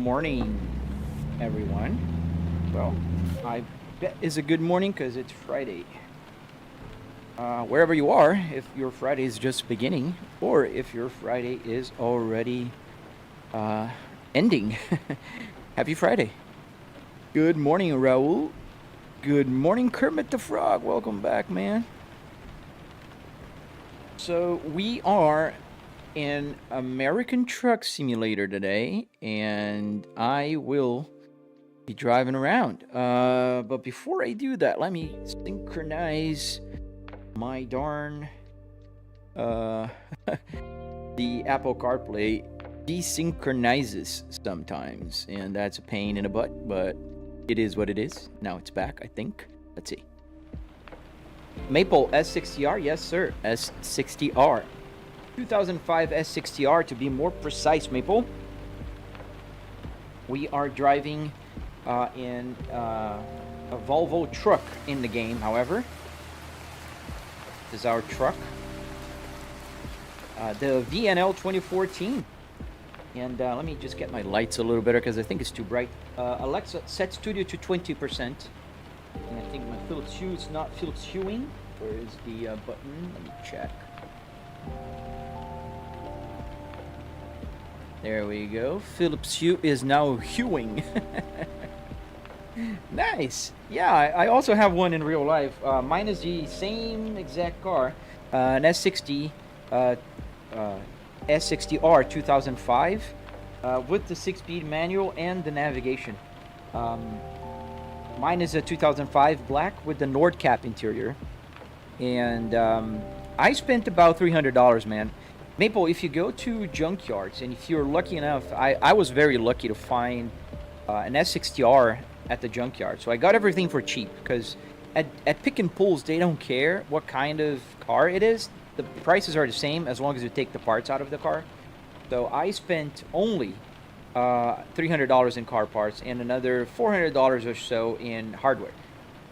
morning, everyone. Well, I bet it's a good morning because it's Friday. Wherever you are, if your Friday is just beginning, or if your Friday is already ending. Happy Friday. Good morning, Raul. Good morning, Kermit the Frog. Welcome back, man. So we are in American Truck Simulator today, and I will be driving around. But before I do that, let me synchronize my darn the Apple CarPlay desynchronizes sometimes, and that's a pain in the butt, but it is what it is. Now it's back, I think. Let's see. Maple S60R, yes sir, S60R. 2005 S60R to be more precise, Maple. We are driving in a Volvo truck in the game, however. This is our truck. The VNL 2014. And let me just get my lights a little better because I think it's too bright. Alexa, set studio to 20%. And I think my Philips Hue is not Philips Hueing. Where is the button? Let me check. There we go. Philips Hue is now hueing. Nice. Yeah, I also have one in real life. Mine is the same exact car, an S60, S60R 2005, with the 6-speed manual and the navigation. Mine is a 2005 black with the Nordcap interior, and I spent about $300, man. Maple, if you go to Junkyards, and if you're lucky enough, I was very lucky to find an S60R at the Junkyard. So I got everything for cheap, because at pick and pulls, they don't care what kind of car it is. The prices are the same as long as you take the parts out of the car. So I spent only $300 in car parts and another $400 or so in hardware.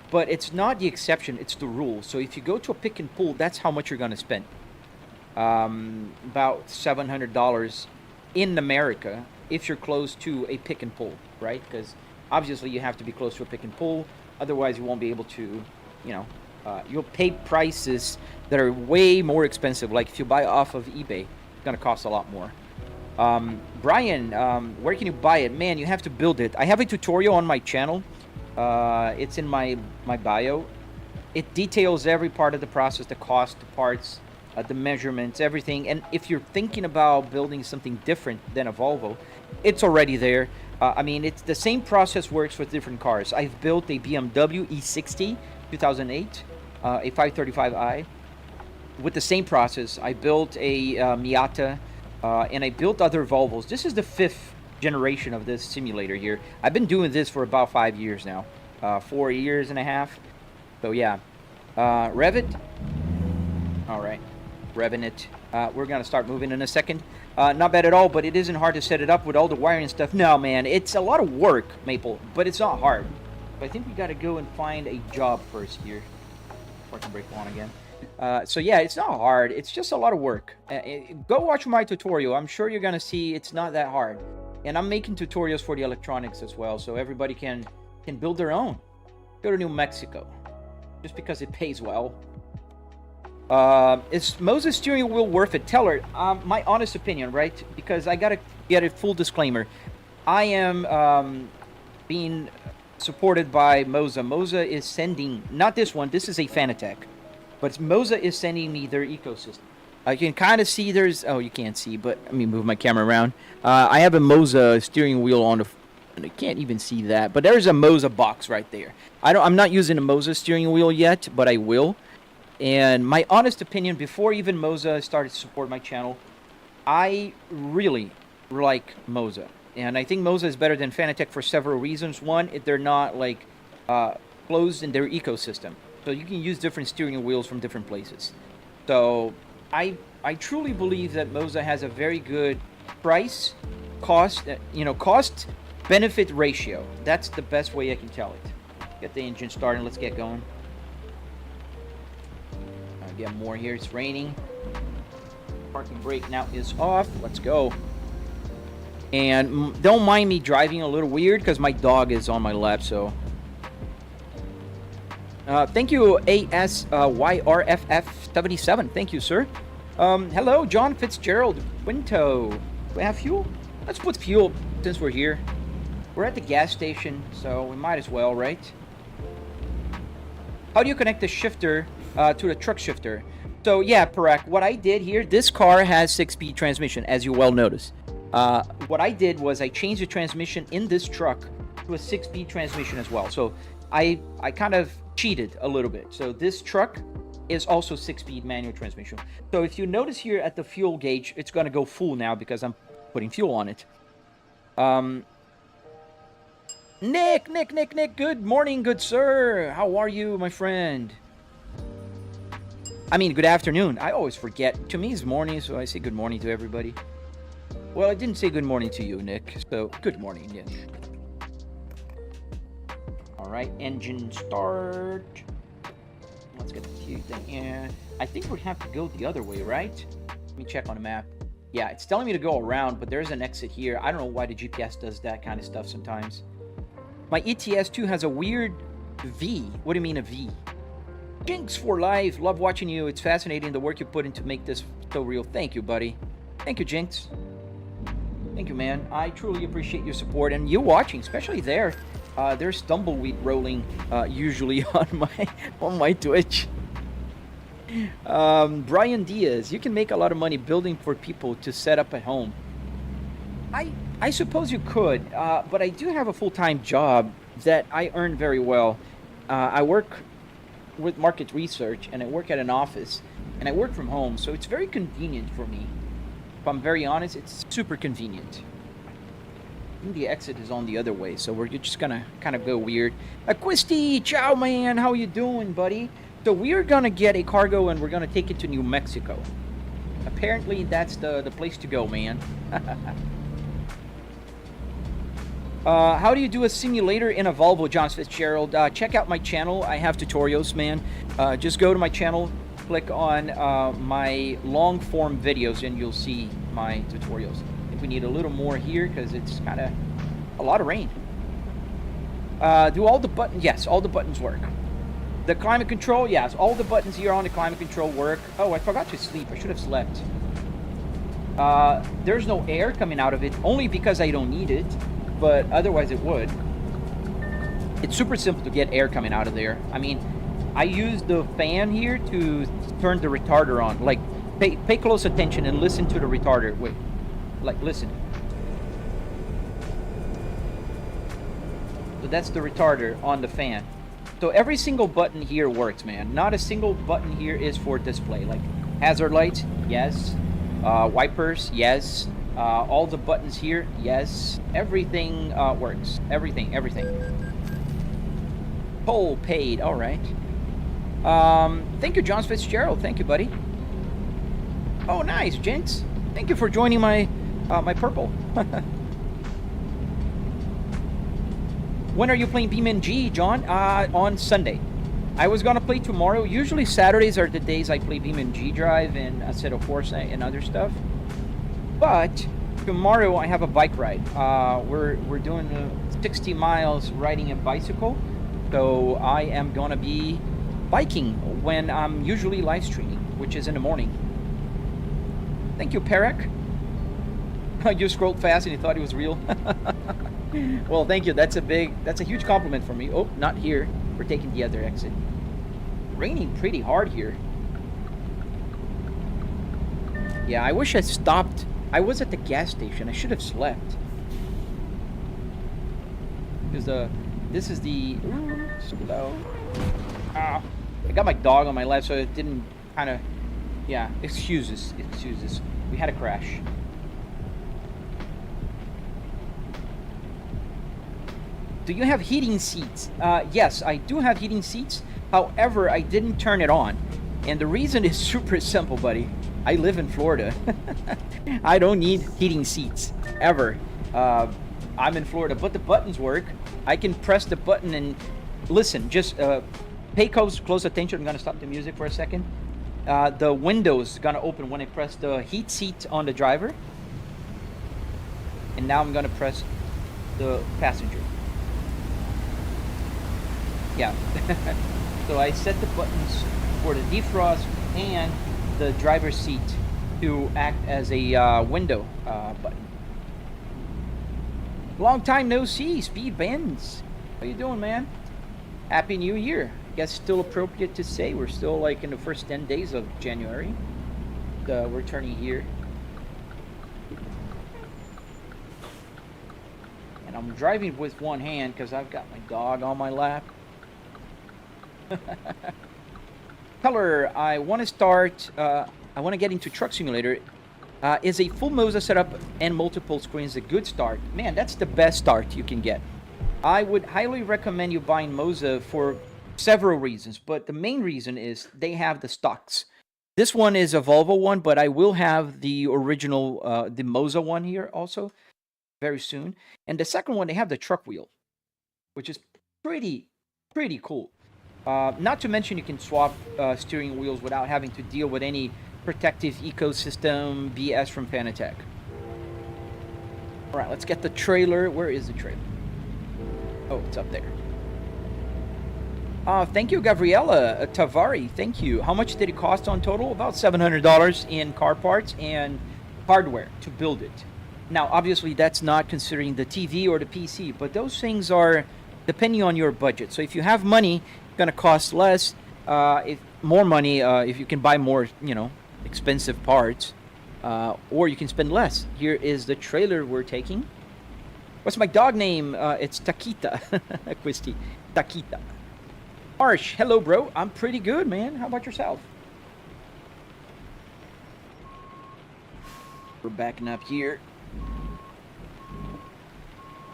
But it's not the exception, it's the rule. So if you go to a pick and pull, that's how much you're going to spend. About $700 in America if you're close to a pick and pull, right? Because obviously you have to be close to a pick and pull, otherwise you won't be able to, you know, you'll pay prices that are way more expensive. Like if you buy off of eBay, it's gonna cost a lot more. Brian, where can you buy it? Man, you have to build it. I have a tutorial on my channel. It's in my bio. It details every part of the process, the cost, the parts, the measurements, everything. And if you're thinking about building something different than a Volvo, it's already there. I mean, it's the same process works with different cars. I've built a BMW E60 2008, a 535i, with the same process. I built a Miata, and I built other Volvos. This is the 5th generation of this simulator here. I've been doing this for about 5 years now, 4 years and a half. So yeah, Revit. All right. Revving it. We're gonna start moving in a second. Not bad at all, but it isn't hard to set it up with all the wiring and stuff. No, man, it's a lot of work, Maple, but it's not hard. But I think we gotta go and find a job first here. Before I can break one again. So yeah, it's not hard. It's just a lot of work. Go watch my tutorial. I'm sure you're gonna see it's not that hard. And I'm making tutorials for the electronics as well, so everybody can build their own. Go to New Mexico, just because it pays well. Is Moza steering wheel worth it? Tell her. My honest opinion, right? Because I gotta get a full disclaimer. I am being supported by Moza. Moza is sending, not this one, this is a Fanatec, but Moza is sending me their ecosystem. I can kind of see there's, oh, you can't see, but let me move my camera around. I have a Moza steering wheel on the, and I can't even see that, but there's a Moza box right there. I'm not using a Moza steering wheel yet, but I will. And my honest opinion, before even Moza started to support my channel, I really like Moza. And I think Moza is better than Fanatec for several reasons. One, they're not like closed in their ecosystem. So you can use different steering wheels from different places. So I truly believe that Moza has a very good price, cost benefit ratio. That's the best way I can tell it. Get the engine started, let's get going. Get more here. It's raining. Parking brake now is off. Let's go. And don't mind me driving a little weird because my dog is on my lap, so. Thank you, ASYRFF77. Thank you, sir. Hello, John Fitzgerald. Winto. Do we have fuel? Let's put fuel since we're here. We're at the gas station, so we might as well, right? How do you connect the shifter to the truck shifter? So, yeah, Parag, what I did here, this car has 6-speed transmission, as you well notice. What I did was I changed the transmission in this truck to a 6-speed transmission as well. So, I kind of cheated a little bit. So, this truck is also 6-speed manual transmission. So, if you notice here at the fuel gauge, it's going to go full now because I'm putting fuel on it. Nick, good morning, good sir. How are you, my friend? I mean, good afternoon. I always forget. To me, it's morning, so I say good morning to everybody. Well, I didn't say good morning to you, Nick, so good morning, Nick. All right, engine start. Let's get the few thing. Yeah, I think we have to go the other way, right? Let me check on the map. Yeah, it's telling me to go around, but there's an exit here. I don't know why the GPS does that kind of stuff sometimes. My ETS2 has a weird V. What do you mean a V? Jinx for life. Love watching you. It's fascinating the work you put in to make this so real. Thank you, buddy. Thank you, Jinx. Thank you, man. I truly appreciate your support and you watching, especially there. There's tumbleweed rolling usually on my Twitch. Brian Diaz, you can make a lot of money building for people to set up at home. I suppose you could, but I do have a full-time job that I earn very well. I work with market research, and I work at an office, and I work from home, so it's very convenient for me. If I'm very honest, it's super convenient. I think the exit is on the other way, so we're just gonna kind of go weird. Quisty, ciao, man. How you doing, buddy? So we're gonna get a cargo, and we're gonna take it to New Mexico. Apparently, that's the place to go, man. How do you do a simulator in a Volvo, John Fitzgerald? Check out my channel. I have tutorials, man. Just go to my channel, click on my long form videos, and you'll see my tutorials. I think we need a little more here because it's kind of a lot of rain. Do all the buttons? Yes, all the buttons work. The climate control? Yes, all the buttons here on the climate control work. Oh, I forgot to sleep. I should have slept. There's no air coming out of it, only because I don't need it. But otherwise it would. It's super simple to get air coming out of there. I mean, I use the fan here to turn the retarder on. Like, pay close attention and listen to the retarder. Wait, like, listen. So that's the retarder on the fan. So every single button here works, man. Not a single button here is for display. Like, hazard lights, yes. Wipers, yes. All the buttons here, yes. Everything works. Everything. Toll paid. All right. Thank you, John Fitzgerald. Thank you, buddy. Oh, nice, Jinx. Thank you for joining my my purple. When are you playing BeamNG, John? On Sunday. I was gonna play tomorrow. Usually Saturdays are the days I play BeamNG.drive and Assetto Corsa and other stuff. But tomorrow I have a bike ride. We're doing 60 miles riding a bicycle. So I am gonna be biking when I'm usually live streaming, which is in the morning. Thank you, Perek. You scrolled fast and you thought it was real. Well, thank you. That's a huge compliment for me. Oh, not here. We're taking the other exit. Raining pretty hard here. Yeah, I wish I stopped. I was at the gas station. I should have slept. Because this is the slow. I got my dog on my left, so it didn't kind of. Yeah, excuses. We had a crash. Do you have heating seats? Yes, I do have heating seats. However, I didn't turn it on. And the reason is super simple, buddy. I live in Florida. I don't need heating seats, ever. I'm in Florida, but the buttons work. I can press the button and listen, just pay close attention. I'm going to stop the music for a second. The window's going to open when I press the heat seat on the driver. And now I'm gonna press the passenger. Yeah. So I set the buttons for the defrost and the driver's seat to act as a window button. Long time no see, Speed Benz. How you doing, man? Happy New Year. I guess still appropriate to say we're still like in the first 10 days of January. We're turning here. And I'm driving with one hand because I've got my dog on my lap. Color, I want to start, I want to get into Truck Simulator. Is a full Moza setup and multiple screens a good start? Man, that's the best start you can get. I would highly recommend you buying Moza for several reasons, but the main reason is they have the stocks. This one is a Volvo one, but I will have the original, the Moza one here also very soon. And the second one, they have the truck wheel, which is pretty cool. Not to mention you can swap steering wheels without having to deal with any protective ecosystem BS from Fanatec. All right, let's get the trailer. Where is the trailer? Oh, it's up there. Thank you, Gabriella Tavari. Thank you. How much did it cost on total? About $700 in car parts and hardware to build it. Now, obviously, that's not considering the TV or the PC, but those things are depending on your budget. So if you have money, it's going to cost less. If more money, if you can buy more, expensive parts, or you can spend less. Here is the trailer we're taking. What's my dog name? It's Takita. Quisti. Takita. Harsh, hello, bro. I'm pretty good, man. How about yourself? We're backing up here.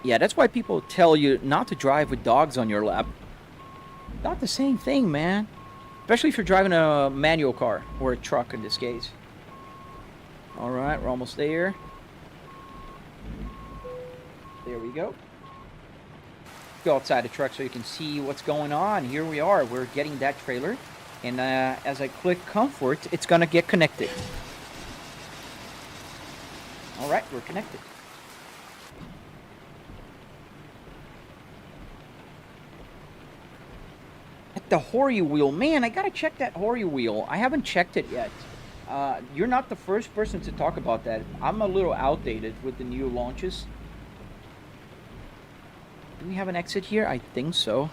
Yeah, that's why people tell you not to drive with dogs on your lap. Not the same thing, man. Especially if you're driving a manual car, or a truck in this case. Alright, we're almost there. There we go. Go outside the truck so you can see what's going on. Here we are. We're getting that trailer. And as I click comfort, it's going to get connected. Alright, we're connected. At the Hori wheel. Man, I got to check that Hori wheel. I haven't checked it yet. You're not the first person to talk about that. I'm a little outdated with the new launches. Do we have an exit here? I think so.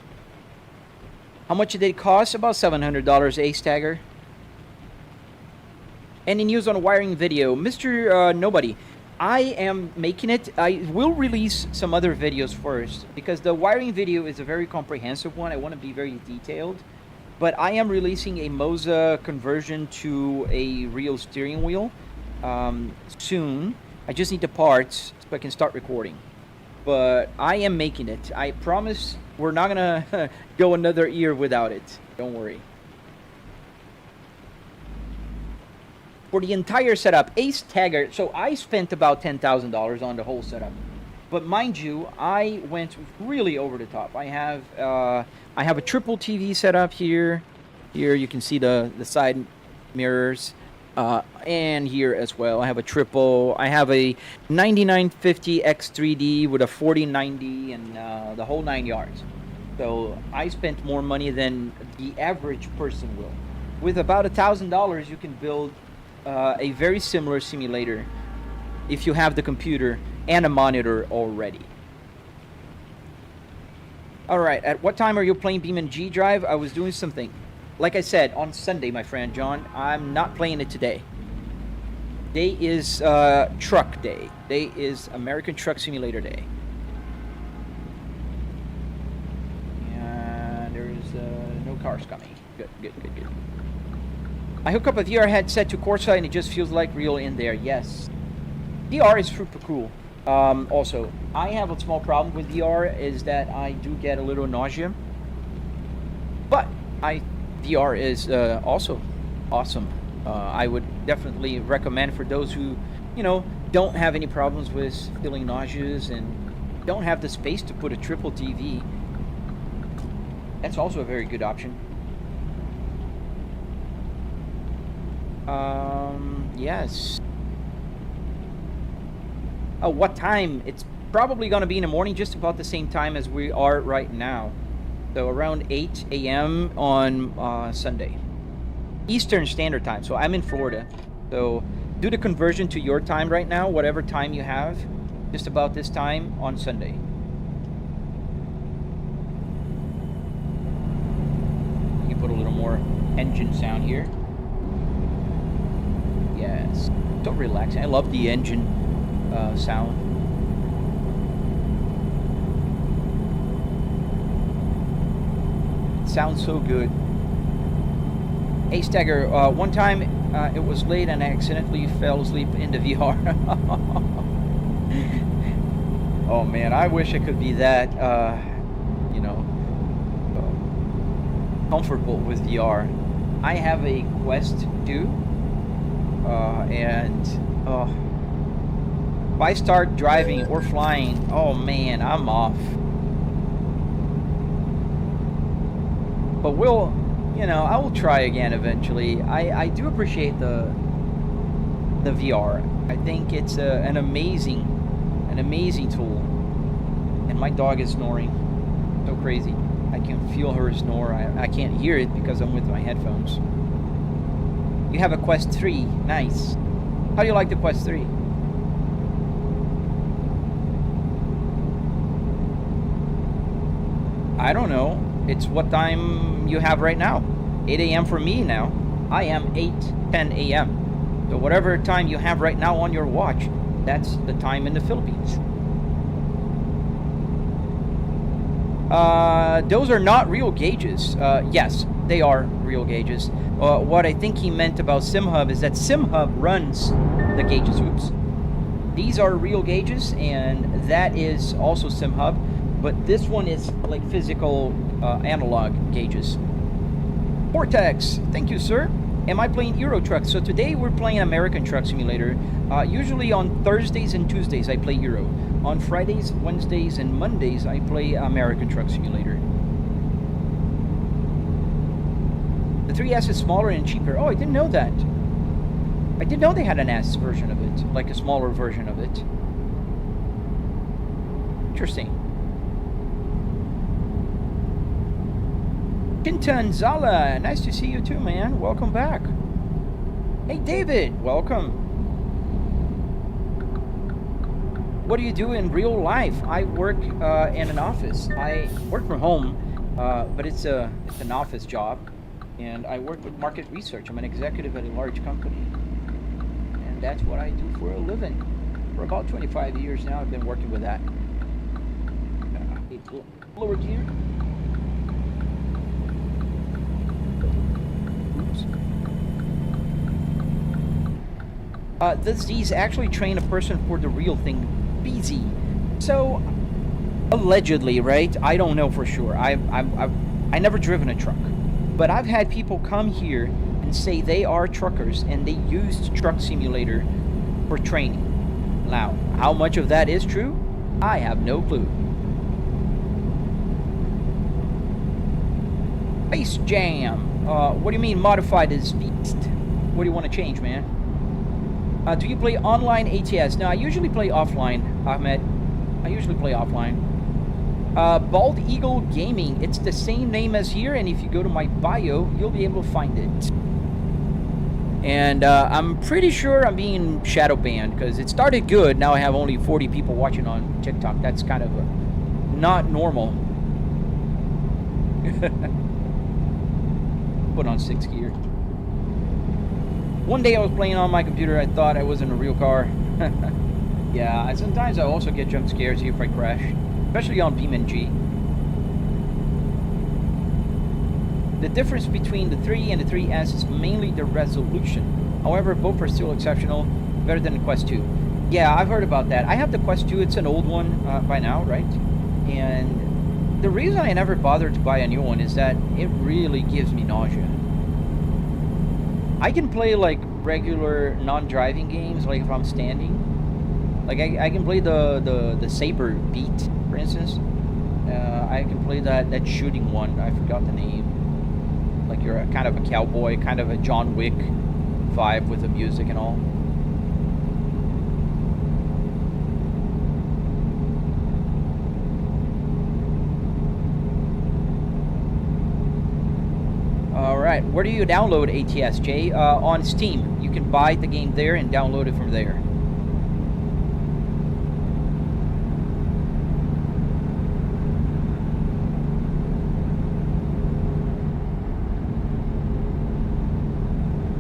How much did it cost? About $700, Ace Tagger. Any news on wiring video? Mr. Nobody. I am making it. I will release some other videos first because the wiring video is a very comprehensive one. I want to be very detailed. But I am releasing a Moza conversion to a real steering wheel soon. I just need the parts so I can start recording. But I am making it. I promise we're not gonna go another year without it. Don't worry. For the entire setup, Ace Tagger. So I spent about $10,000 on the whole setup. But mind you, I went really over the top. I have a triple TV setup here. Here you can see the side mirrors. And here as well, I have a triple. I have a 9950 X3D with a 4090 and the whole 9 yards. So I spent more money than the average person will. With about $1,000, you can build a very similar simulator if you have the computer and a monitor already. All right, at what time are you playing BeamNG.drive? I was doing something. Like I said, on Sunday, my friend John, I'm not playing it today. Today is Truck Day. Today is American Truck Simulator Day. And there's no cars coming. Good. I hook up a VR headset to Corsa and it just feels like real in there. Yes. VR is super cool. Also, I have a small problem with VR is that I do get a little nausea. But VR is also awesome. I would definitely recommend for those who, don't have any problems with feeling nauseous and don't have the space to put a triple TV. That's also a very good option. Yes. What time? It's probably going to be in the morning, just about the same time as we are right now. So around 8 a.m. on Sunday. Eastern Standard Time. So I'm in Florida. So do the conversion to your time right now, whatever time you have, just about this time on Sunday. You can put a little more engine sound here. Yes. So relaxing. I love the engine sound. It sounds so good. Hey Stagger, one time it was late and I accidentally fell asleep in the VR. Oh man, I wish I could be that, you know, comfortable with VR. I have a Quest 2, and if I start driving or flying, oh man, I'm off. But we'll, you know, I will try again eventually. I do appreciate the VR. I think it's an amazing tool. And my dog is snoring so crazy. I can feel her snore. I can't hear it because I'm with my headphones. You have a Quest 3. Nice. How do you like the Quest 3? I don't know. It's what time you have right now. 8 a.m. for me now. I am 8:10 a.m. So whatever time you have right now on your watch, that's the time in the Philippines. Those are not real gauges. Yes, they are real gauges. What I think he meant about SimHub is that SimHub runs the gauges. Oops. These are real gauges, and that is also SimHub, but this one is like physical analog gauges. Vortex, thank you, sir. Am I playing Euro Truck? So today we're playing American Truck Simulator. Usually on Thursdays and Tuesdays I play Euro. On Fridays, Wednesdays, and Mondays I play American Truck Simulator. The 3S is smaller and cheaper. Oh, I didn't know that. I didn't know they had an S version of it, like a smaller version of it. Interesting. Quintanzala, nice to see you too, man. Welcome back. Hey, David, welcome. What do you do in real life? I work in an office. I work from home, but it's an office job, and I work with market research. I'm an executive at a large company, and that's what I do for a living. For about 25 years now, I've been working with that. Lower gear. Does these actually train a person for the real thing? BZ. So, allegedly, right? I don't know for sure. I never driven a truck, but I've had people come here and say they are truckers and they used Truck Simulator for training. Now, how much of that is true? I have no clue. Space Jam. What do you mean modified as beast? What do you want to change, man? Do you play online ATS? No, I usually play offline, Ahmed. I usually play offline. Bald Eagle Gaming. It's the same name as here, and if you go to my bio, you'll be able to find it. And I'm pretty sure I'm being shadow banned because it started good. Now I have only 40 people watching on TikTok. That's kind of not normal. Put on 6th gear. One day I was playing on my computer, I thought I was in a real car. Yeah, sometimes I also get jump scares if I crash, especially on BeamNG. The difference between the 3 and the 3S is mainly the resolution. However, both are still exceptional, better than the Quest 2. Yeah, I've heard about that. I have the Quest 2, it's an old one by now, right? And the reason I never bothered to buy a new one is that it really gives me nausea. I can play like regular non-driving games, like if I'm standing. Like I can play the Saber Beat, for instance. I can play that shooting one. I forgot the name. Like you're kind of a cowboy, kind of a John Wick vibe with the music and all. right, where do you download ATSJ? On Steam. You can buy the game there and download it from there.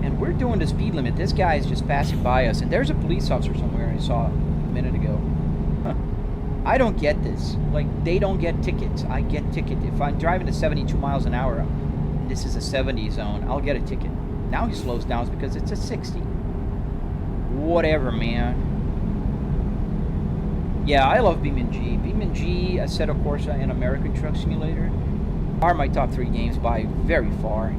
And we're doing the speed limit. This guy is just passing by us, and there's a police officer somewhere I saw a minute ago. Huh. I don't get this. Like, they don't get tickets. I get ticket. If I'm driving at 72 miles an hour, and this is a 70 zone, I'll get a ticket. Now he slows down because it's a 60. Whatever, man. Yeah, I love BeamNG. BeamNG, Assetto Corsa, and American Truck Simulator are my top 3 games by very far.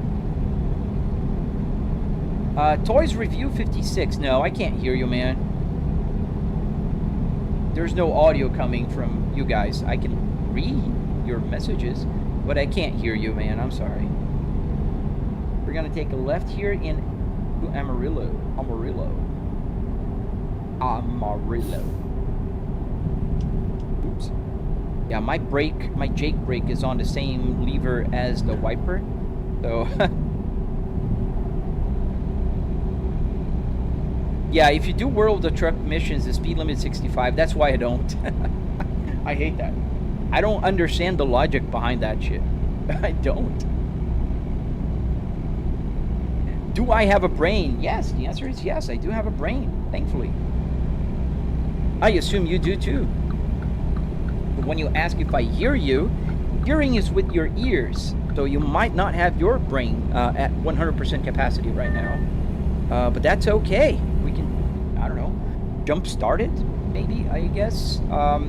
Toys Review 56. No, I can't hear you, man. There's no audio coming from you guys. I can read your messages, but I can't hear you, man. I'm sorry. We're gonna take a left here in Amarillo. Oops. Yeah, my Jake brake is on the same lever as the wiper, so. Yeah, if you do World of Truck missions, the speed limit is 65. That's why I don't. I hate that. I don't understand the logic behind that shit. I don't. Do I have a brain? Yes, the answer is yes. I do have a brain, thankfully. I assume you do too. But when you ask if I hear you, hearing is with your ears. So you might not have your brain at 100% capacity right now. But that's okay. We can, I don't know, jump start it, maybe, I guess. I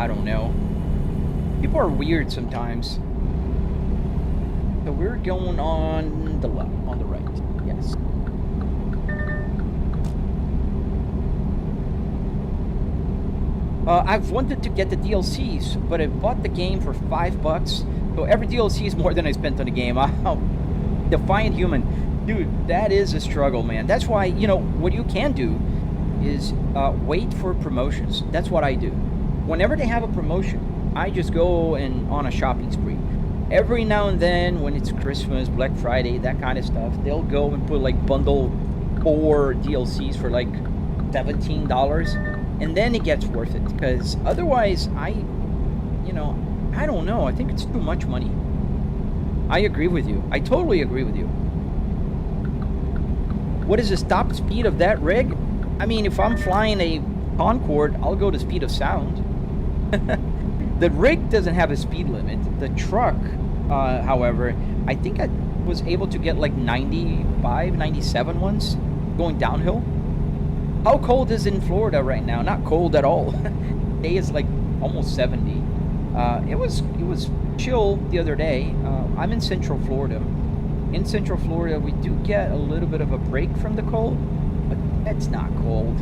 don't know. People are weird sometimes. So we're going on the left, on the right, yes. I've wanted to get the DLCs, but I bought the game for $5. So every DLC is more than I spent on the game. Defiant Human. Dude, that is a struggle, man. That's why, you know, what you can do is wait for promotions. That's what I do. Whenever they have a promotion, I just go and on a shopping spree. Every now and then, when it's Christmas, Black Friday, that kind of stuff, they'll go and put like bundle 4 DLCs for like $17, and then it gets worth it. Because otherwise, I don't know. I think it's too much money. I agree with you. I totally agree with you. What is the top speed of that rig? I mean, if I'm flying a Concorde, I'll go to speed of sound. The rig doesn't have a speed limit. The truck, however, I think I was able to get like 95, 97 once, going downhill. How cold is it in Florida right now? Not cold at all. Today is like almost 70. It was chill the other day. I'm in Central Florida. In Central Florida, we do get a little bit of a break from the cold, but it's not cold.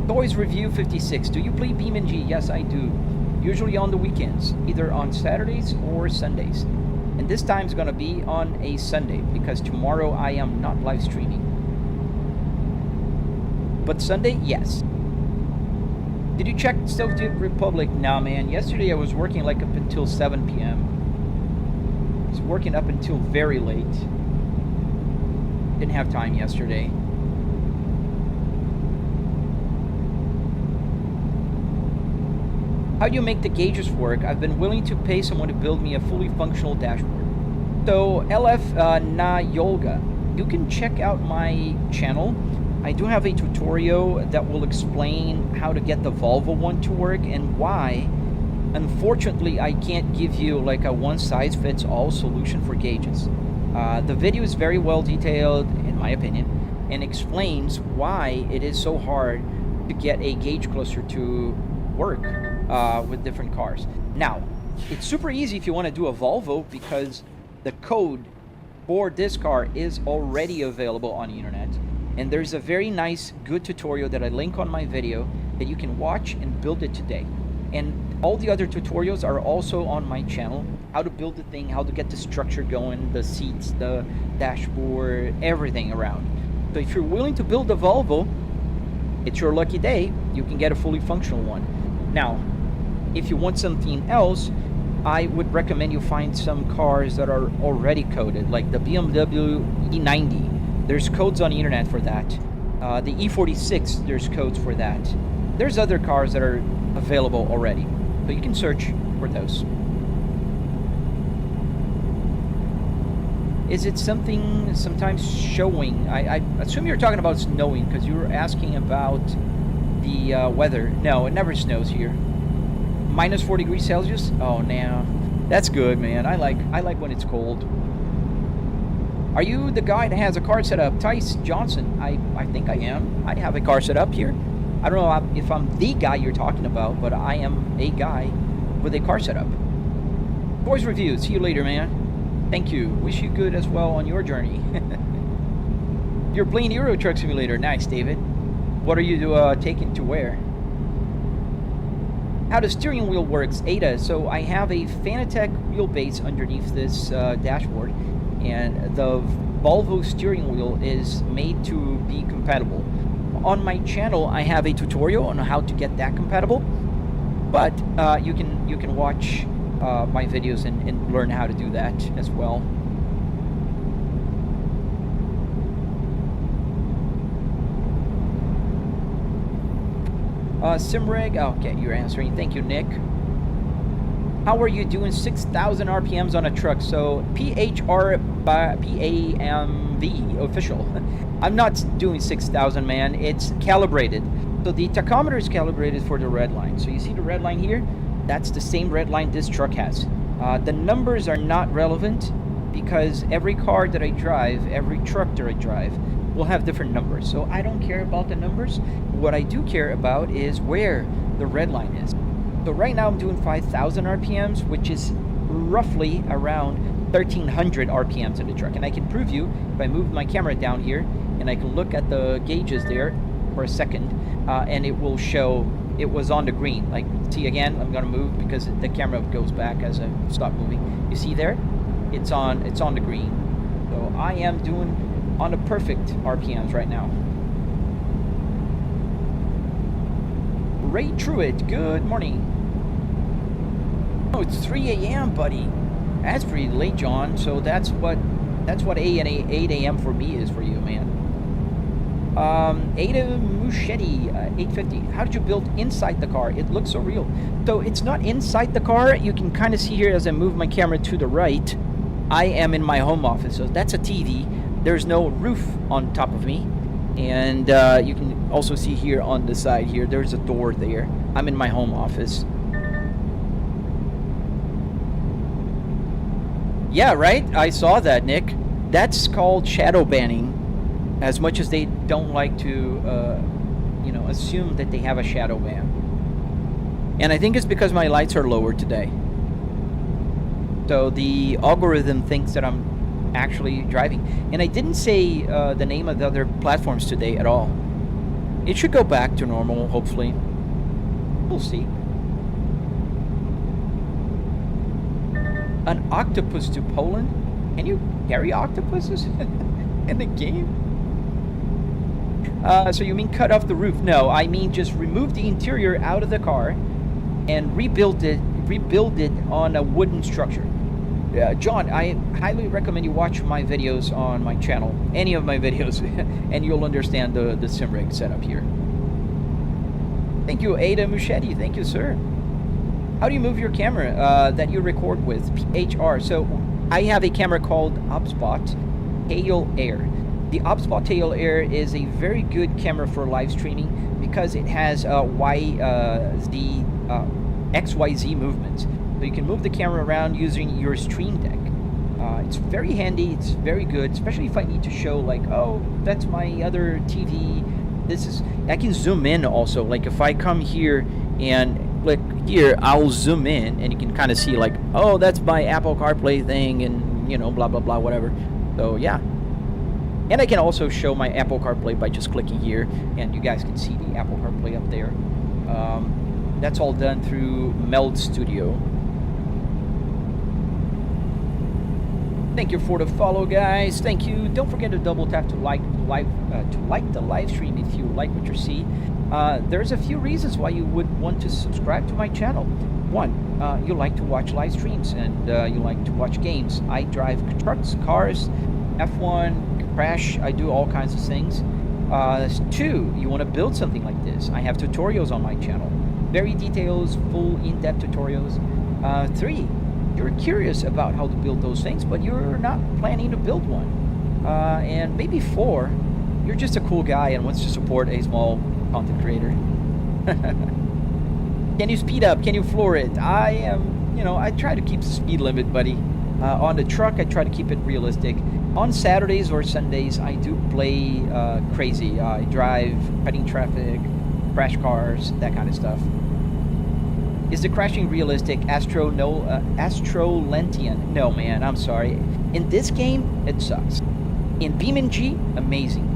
Toys Review 56. Do you play BeamNG? Yes, I do. Usually on the weekends, either on Saturdays or Sundays. And this time is going to be on a Sunday, because tomorrow I am not live streaming. But Sunday, yes. Did you check Soviet Republic? Nah, man. Yesterday I was working like up until 7 p.m. I was working up until very late. Didn't have time yesterday. How do you make the gauges work? I've been willing to pay someone to build me a fully functional dashboard. So, LF Na Yolga, you can check out my channel. I do have a tutorial that will explain how to get the Volvo one to work and why. Unfortunately, I can't give you like a one-size-fits-all solution for gauges. The video is very well detailed, in my opinion, and explains why it is so hard to get a gauge cluster to work with different cars. Now, it's super easy if you want to do a Volvo, because the code for this car is already available on the internet. And there's a very nice, good tutorial that I link on my video that you can watch and build it today. And all the other tutorials are also on my channel. How to build the thing, how to get the structure going, the seats, the dashboard, everything around. So if you're willing to build a Volvo, it's your lucky day. You can get a fully functional one. Now, if you want something else, I would recommend you find some cars that are already coded, like the BMW E90. There's codes on the internet for that. The E46, there's codes for that. There's other cars that are available already, so you can search for those. Is it something sometimes showing? I assume you're talking about snowing, because you were asking about the weather. No, it never snows here. Minus 4 degrees Celsius? Oh, no. That's good, man. I like when it's cold. Are you the guy that has a car set up? Tice Johnson. I think I am. I have a car set up here. I don't know if I'm the guy you're talking about, but I am a guy with a car set up. Boys Review. See you later, man. Thank you. Wish you good as well on your journey. You're playing Euro Truck Simulator. Nice, David. What are you taking to where? How the steering wheel works, Ada. So I have a Fanatec wheelbase underneath this dashboard, and the Volvo steering wheel is made to be compatible. On my channel, I have a tutorial on how to get that compatible, but you can watch my videos and learn how to do that as well. Simreg, okay, you're answering. Thank you, Nick. How are you doing 6,000 RPMs on a truck? So PHR PAMV official. I'm not doing 6,000, man. It's calibrated. So the tachometer is calibrated for the red line. So you see the red line here? That's the same red line this truck has. The numbers are not relevant because every car that I drive, every truck that I drive, will have different numbers. So I don't care about the numbers. What I do care about is where the red line is. So right now I'm doing 5,000 RPMs, which is roughly around 1,300 RPMs in the truck. And I can prove you if I move my camera down here and I can look at the gauges there for a second, and it will show it was on the green. Like, see again, I'm gonna move because the camera goes back as I stop moving. You see there? It's on the green. So I am doing on the perfect RPMs right now. Ray Truitt, good morning. Oh, it's 3 a.m., buddy. That's pretty late, John. So that's what 8 a.m. for me is for you, man. Ada Muschetti, 850. How did you build inside the car? It looks so real. So it's not inside the car. You can kind of see here as I move my camera to the right, I am in my home office. So that's a TV. There's no roof on top of me. And you can also see here on the side here, there's a door there. I'm in my home office. Yeah, right? I saw that, Nick. That's called shadow banning. As much as they don't like to, assume that they have a shadow ban. And I think it's because my lights are lower today. So the algorithm thinks that I'm actually driving. And I didn't say the name of the other platforms today at all. It should go back to normal, hopefully. We'll see. An octopus to Poland? Can you carry octopuses in the game? So you mean cut off the roof? No, I mean just remove the interior out of the car and rebuild it on a wooden structure. John, I highly recommend you watch my videos on my channel, any of my videos, and you'll understand the sim rig setup here. Thank you, Ada Muschetti. Thank you, sir. How do you move your camera that you record with? PHR. So I have a camera called HubSpot Tail Air. The HubSpot Tail Air is a very good camera for live streaming because it has XYZ movements. So you can move the camera around using your Stream Deck. It's very handy. It's very good, especially if I need to show like, oh, that's my other TV. I can zoom in also. Like if I come here and click here, I'll zoom in and you can kind of see like, oh, that's my Apple CarPlay thing and, blah, blah, blah, whatever. So yeah. And I can also show my Apple CarPlay by just clicking here and you guys can see the Apple CarPlay up there. That's all done through Meld Studio. Thank you for the follow, guys. Thank you. Don't forget to double tap to like the live stream if you like what you see. There's a few reasons why you would want to subscribe to my channel. One, you like to watch live streams and you like to watch games. I drive trucks, cars, F1, crash. I do all kinds of things. 2, you want to build something like this. I have tutorials on my channel. Very details, full in-depth tutorials. 3, you're curious about how to build those things, but you're not planning to build one. And maybe 4, you're just a cool guy and wants to support a small content creator. Can you speed up? Can you floor it? I am, I try to keep the speed limit, buddy. On the truck, I try to keep it realistic. On Saturdays or Sundays, I do play crazy. I drive, cutting traffic, crash cars, that kind of stuff. Is the crashing realistic? Astrolentian? No, man, I'm sorry. In this game, it sucks. In BeamNG, amazing.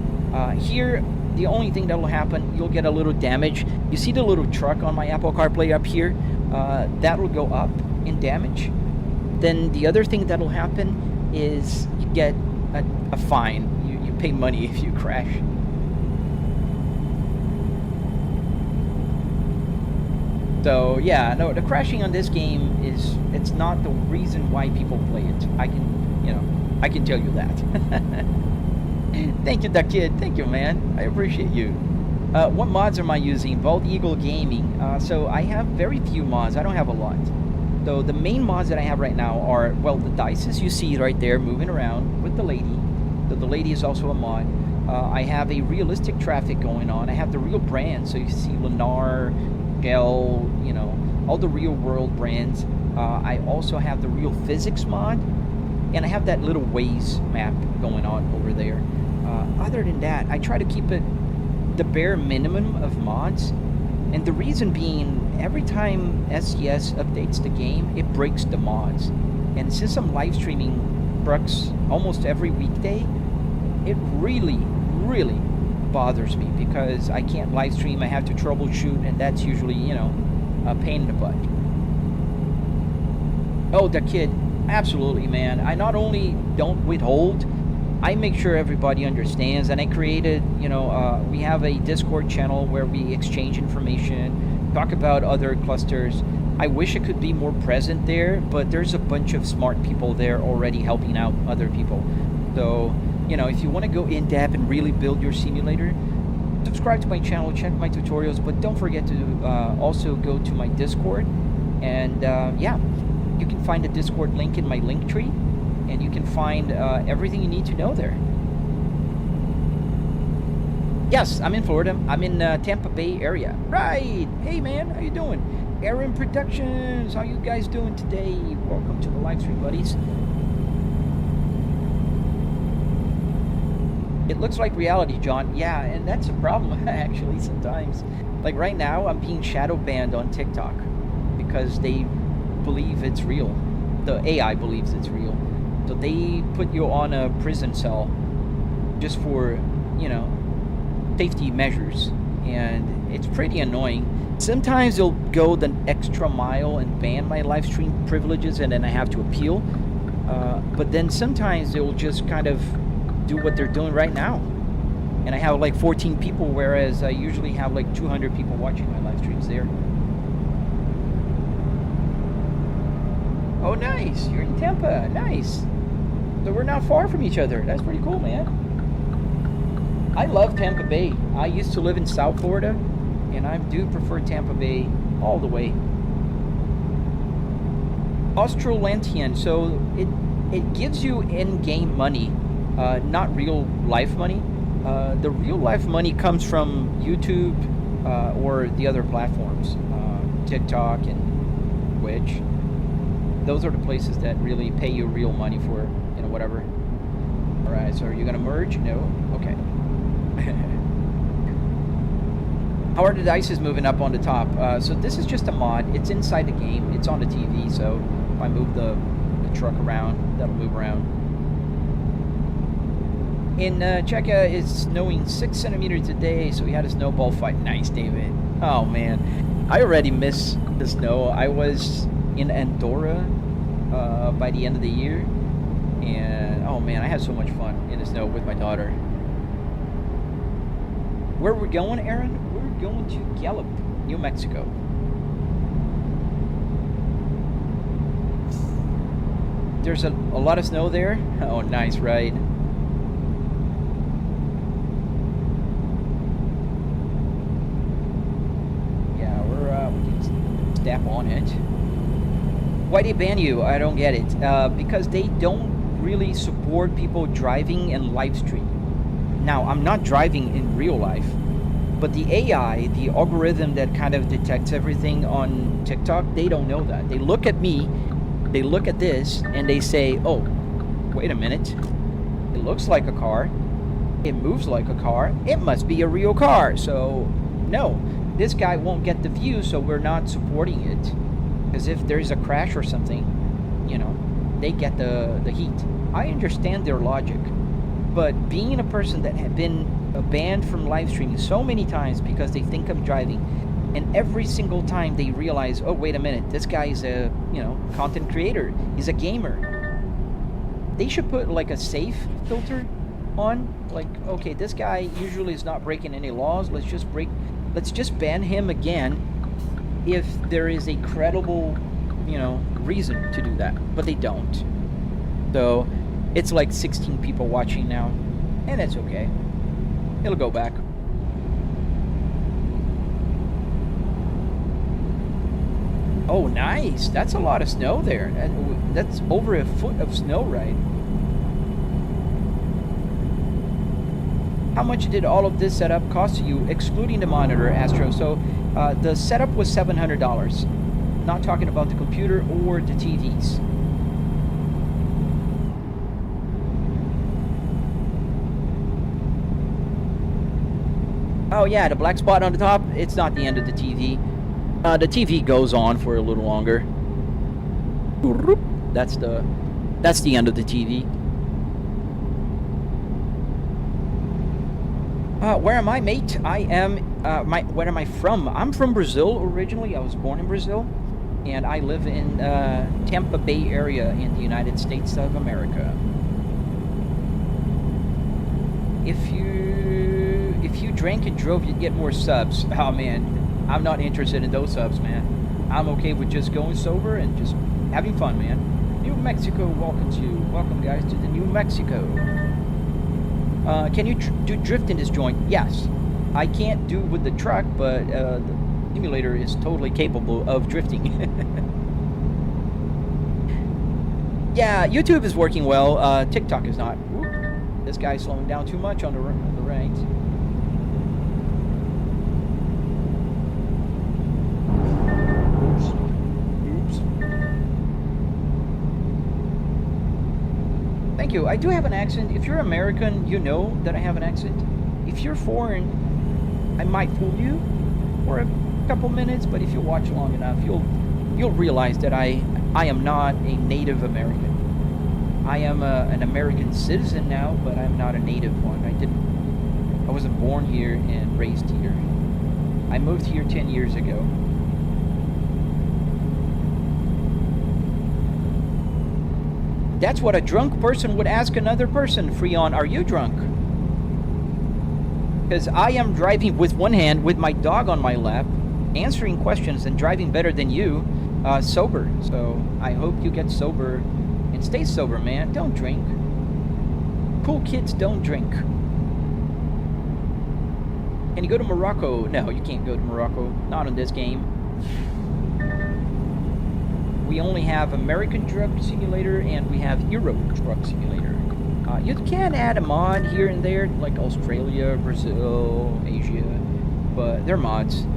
Here, the only thing that will happen, you'll get a little damage. You see the little truck on my Apple CarPlay up here? That will go up in damage. Then the other thing that will happen is you get a fine. You pay money if you crash. So yeah, no, the crashing on this game it's not the reason why people play it. I can tell you that. Thank you, Duck Kid. Thank you, man. I appreciate you. What mods am I using? Bald Eagle Gaming. So I have very few mods. I don't have a lot. So the main mods that I have right now are, well, the dices you see right there moving around with the lady. So the lady is also a mod. I have a realistic traffic going on. I have the real brands. So you see Lennar, Gel, all the real world brands. I also have the real physics mod. And I have that little Waze map going on over there. Other than that, I try to keep it the bare minimum of mods. And the reason being, every time SES updates the game, it breaks the mods. And since I'm live streaming trucks almost every weekday, it really, really bothers me because I can't live stream. I have to troubleshoot, and that's usually, a pain in the butt. Oh, the kid. Absolutely, man. I not only don't withhold, I make sure everybody understands. And I created, we have a Discord channel where we exchange information, talk about other clusters. I wish I could be more present there, but there's a bunch of smart people there already helping out other people. So, if you want to go in depth and really build your simulator, subscribe to my channel, check my tutorials, but don't forget to also go to my Discord. And you can find the Discord link in my link tree, and you can find everything you need to know there. Yes, I'm in Florida. I'm in Tampa Bay area. Right. Hey, man, how you doing? Aaron Productions, how you guys doing today? Welcome to the live stream, buddies. It looks like reality, John. Yeah, and that's a problem, actually, sometimes. Like right now, I'm being shadow banned on TikTok because they believe it's real. The AI believes it's real. So they put you on a prison cell just for, safety measures. And it's pretty annoying. Sometimes they'll go the extra mile and ban my live stream privileges, and then I have to appeal. But then sometimes they'll just kind of do what they're doing right now. And I have like 14 people, whereas I usually have like 200 people watching my live streams there. Oh, nice. You're in Tampa. Nice. So we're not far from each other. That's pretty cool, man. I love Tampa Bay. I used to live in South Florida, and I do prefer Tampa Bay all the way. Australentian. So it gives you in-game money, not real life money. The real life money comes from YouTube or the other platforms, TikTok and Twitch. Those are the places that really pay you real money for, whatever. All right, so are you going to merge? No? Okay. How are the dices moving up on the top? So this is just a mod. It's inside the game. It's on the TV, so if I move the truck around, that'll move around. In Czechia, it's snowing 6 centimeters today, so we had a snowball fight. Nice, David. Oh, man. I already miss the snow. I was in Andorra by the end of the year, and oh man, I had so much fun in the snow with my daughter. Where we're going, Aaron? We're going to Gallup, New Mexico. there's a lot of snow there. Oh, nice ride. Yeah, we can step on it. Why they ban you? I don't get it. Because they don't really support people driving and live stream. Now, I'm not driving in real life, but the AI, the algorithm that kind of detects everything on TikTok, they don't know that. They look at me, they look at this, and they say, oh, wait a minute. It looks like a car. It moves like a car. It must be a real car. So, no, this guy won't get the view, so we're not supporting it. Because if there's a crash or something, you know, they get the heat. I understand their logic. But being a person that had been banned from live streaming so many times because they think I'm driving, and every single time they realize, oh, wait a minute, this guy is a, you know, content creator, he's a gamer. They should put like a safe filter on, like, okay, this guy usually is not breaking any laws, let's just ban him again if there is a credible, you know, reason to do that. But they don't. So it's like 16 people watching now, and it's okay. It'll go back. Oh, nice. That's a lot of snow there. That's over a foot of snow, right? How much did all of this setup cost you, excluding the monitor, Astro? So the setup was $700. Not talking about the computer or the TVs. Oh yeah, the black spot on the top, it's not the end of the TV. The TV goes on for a little longer. That's the end of the TV. Where am I, mate? I am, where am I from? I'm from Brazil originally. I was born in Brazil. And I live in Tampa Bay area in the United States of America. If you drank and drove, you'd get more subs. Oh man, I'm not interested in those subs, man. I'm okay with just going sober and just having fun, man. New Mexico, welcome guys to the New Mexico. Can you do drift in this joint? Yes. I can't do with the truck, but the simulator is totally capable of drifting. Yeah, YouTube is working well. TikTok is not. Whoop. This guy's slowing down too much on the right. Thank you. I do have an accent. If you're American, you know that I have an accent. If you're foreign, I might fool you for a couple minutes, but if you watch long enough, you'll realize that I am not a native American. I am an American citizen now, but I'm not a native one. I wasn't born here and raised here. I moved here 10 years ago. That's what a drunk person would ask another person. Freon, are you drunk? Because I am driving with one hand with my dog on my lap, answering questions and driving better than you, sober. So I hope you get sober and stay sober, man. Don't drink. Cool kids don't drink. Can you go to Morocco? No, you can't go to Morocco. Not in this game. We only have American Truck Simulator and we have Euro Truck Simulator. You can add a mod here and there, like Australia, Brazil, Asia, but they're mods.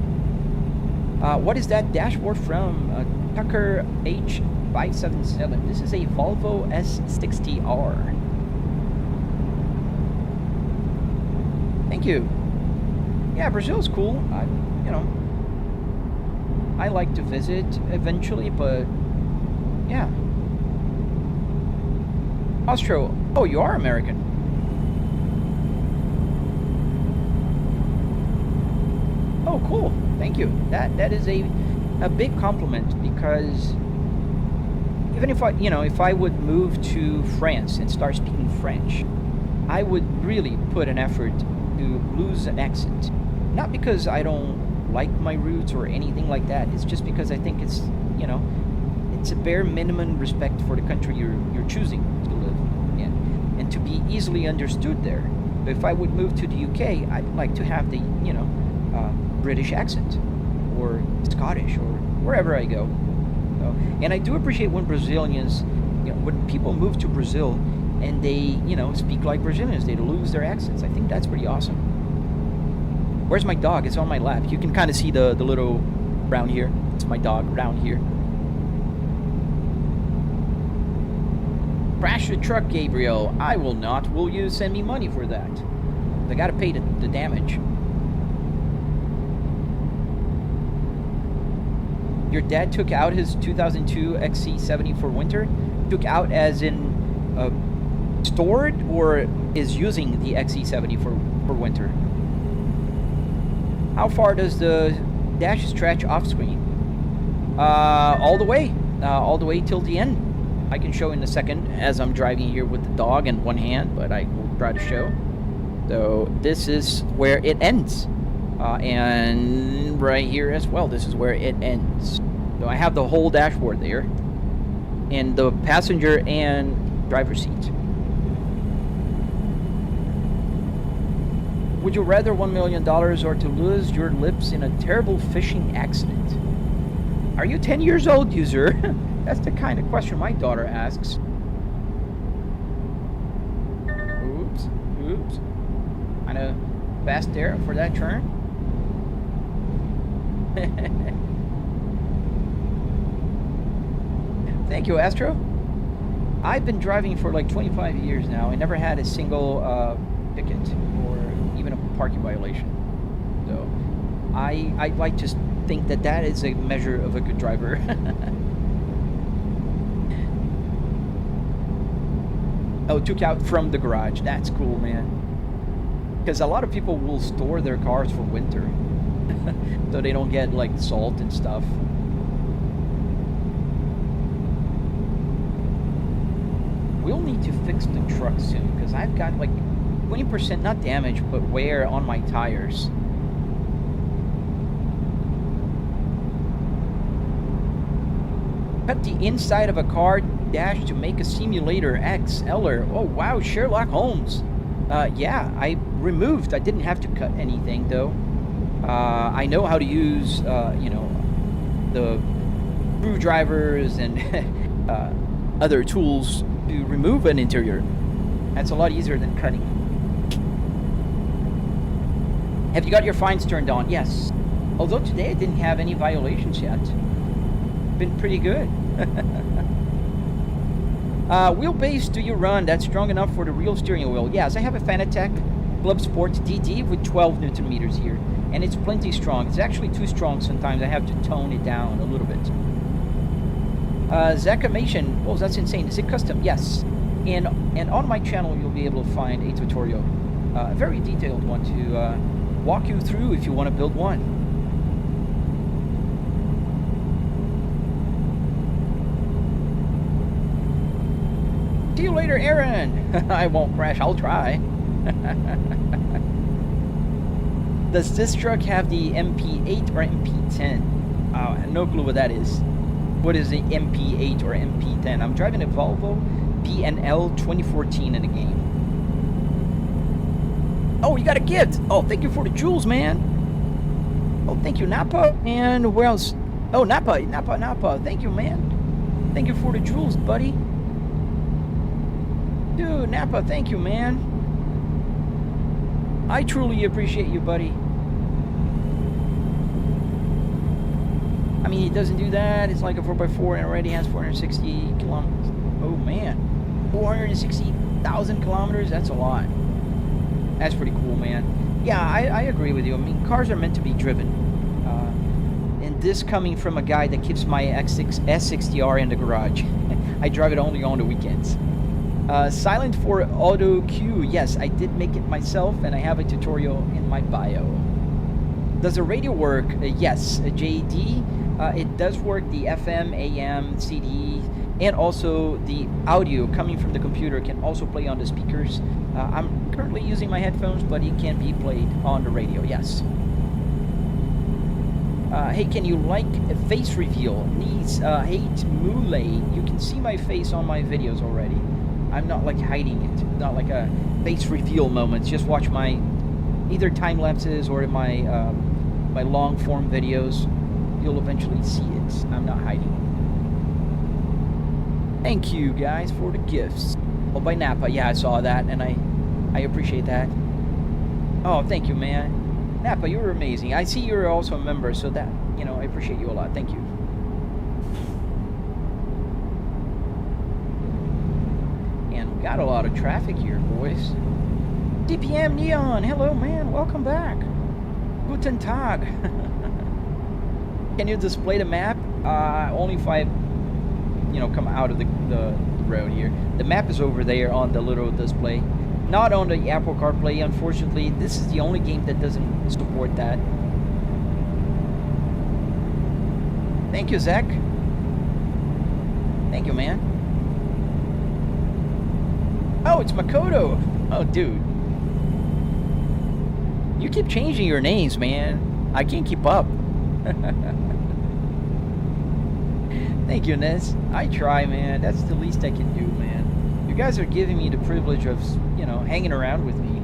What is that dashboard from? Tucker H577. This is a Volvo S60R. Thank you. Yeah, Brazil's cool. I like to visit eventually, but yeah. Austro, oh, you are American. Oh, cool. Thank you. That is a big compliment, because even if I would move to France and start speaking French, I would really put an effort to lose an accent. Not because I don't like my roots or anything like that. It's just because I think it's, it's a bare minimum respect for the country you're choosing to live in, and to be easily understood there. But if I would move to the UK, I'd like to have the, you know, British accent, or Scottish, or wherever I go. So, and I do appreciate when Brazilians, you know, when people move to Brazil and they, you know, speak like Brazilians, they lose their accents. I think that's pretty awesome. Where's my dog? It's on my lap. You can kind of see the little brown here. It's my dog around here. Crash the truck, Gabriel. I will not. Will you send me money for that? I gotta pay the damage. Your dad took out his 2002 XC70 for winter? Took out as in stored, or is using the XC70 for winter? How far does the dash stretch off screen? All the way till the end. I can show in a second as I'm driving here with the dog in one hand, but I will try to show. So this is where it ends. And right here as well, this is where it ends. So I have the whole dashboard there, and the passenger and driver seat. Would you rather $1 million or to lose your lips in a terrible fishing accident? Are you 10 years old, user? That's the kind of question my daughter asks. Oops. Kind of fast there for that turn. Thank you, Astro. I've been driving for like 25 years now. I never had a single ticket or even a parking violation. So I'd like to think that that is a measure of a good driver. Oh, took out from the garage. That's cool, man. Because a lot of people will store their cars for winter. So they don't get like salt and stuff. We'll need to fix the truck soon, because I've got like 20% not damage but wear on my tires. Cut the inside of a car dash to make a simulator XLer. Oh wow, Sherlock Holmes. Yeah, I didn't have to cut anything though. I know how to use, you know, the screwdrivers and other tools to remove an interior. That's a lot easier than cutting. Have you got your fines turned on? Yes. Although today I didn't have any violations yet. Been pretty good. Wheelbase do you run that's strong enough for the real steering wheel? Yes, I have a Fanatec Clubsport DD with 12 Newton meters here, and it's plenty strong. It's actually too strong sometimes. I have to tone it down a little bit. Zacamation, oh, that's insane. Is it custom? Yes. And on my channel, you'll be able to find a tutorial, a very detailed one to walk you through if you want to build one. See you later, Aaron. I won't crash. I'll try. Does this truck have the MP8 or MP10? Oh, no clue what that is. What is the MP8 or MP10? I'm driving a Volvo BNL 2014 in the game. Oh, you got a gift. Oh, thank you for the jewels, man. Oh, thank you, Napa. And where else? Oh, Napa. Thank you, man. Thank you for the jewels, buddy. Dude, Napa, thank you, man. I truly appreciate you, buddy. I mean, it doesn't do that. It's like a 4x4 and already has 460 kilometers. Oh, man. 460,000 kilometers? That's a lot. That's pretty cool, man. Yeah, I agree with you. I mean, cars are meant to be driven. And this coming from a guy that keeps my S60R in the garage. I drive it only on the weekends. Silent for auto cue. Yes, I did make it myself, and I have a tutorial in my bio. Does the radio work? Yes, JD. It does work, the FM, AM, CD, and also the audio coming from the computer can also play on the speakers. I'm currently using my headphones, but it can be played on the radio, yes. Hey, can you like a face reveal? Needs hate mule. You can see my face on my videos already. I'm not like hiding it. Not like a face reveal moments. Just watch my either time lapses or my my long form videos. You'll eventually see it. I'm not hiding it. Thank you guys for the gifts. Oh, by Napa. Yeah, I saw that and I appreciate that. Oh, thank you, man. Napa, you were amazing. I see you're also a member, so that, you know, I appreciate you a lot. Thank you. And we got a lot of traffic here, boys. DPM Neon, hello, man. Welcome back. Guten Tag. Can you display the map? Only if I, you know, come out of the road here. The map is over there on the little display. Not on the Apple CarPlay, unfortunately. This is the only game that doesn't support that. Thank you, Zach. Thank you, man. Oh, it's Makoto. Oh, dude. You keep changing your names, man. I can't keep up. Thank you, Ness. I try, man. That's the least I can do, man. You guys are giving me the privilege of, you know, hanging around with me.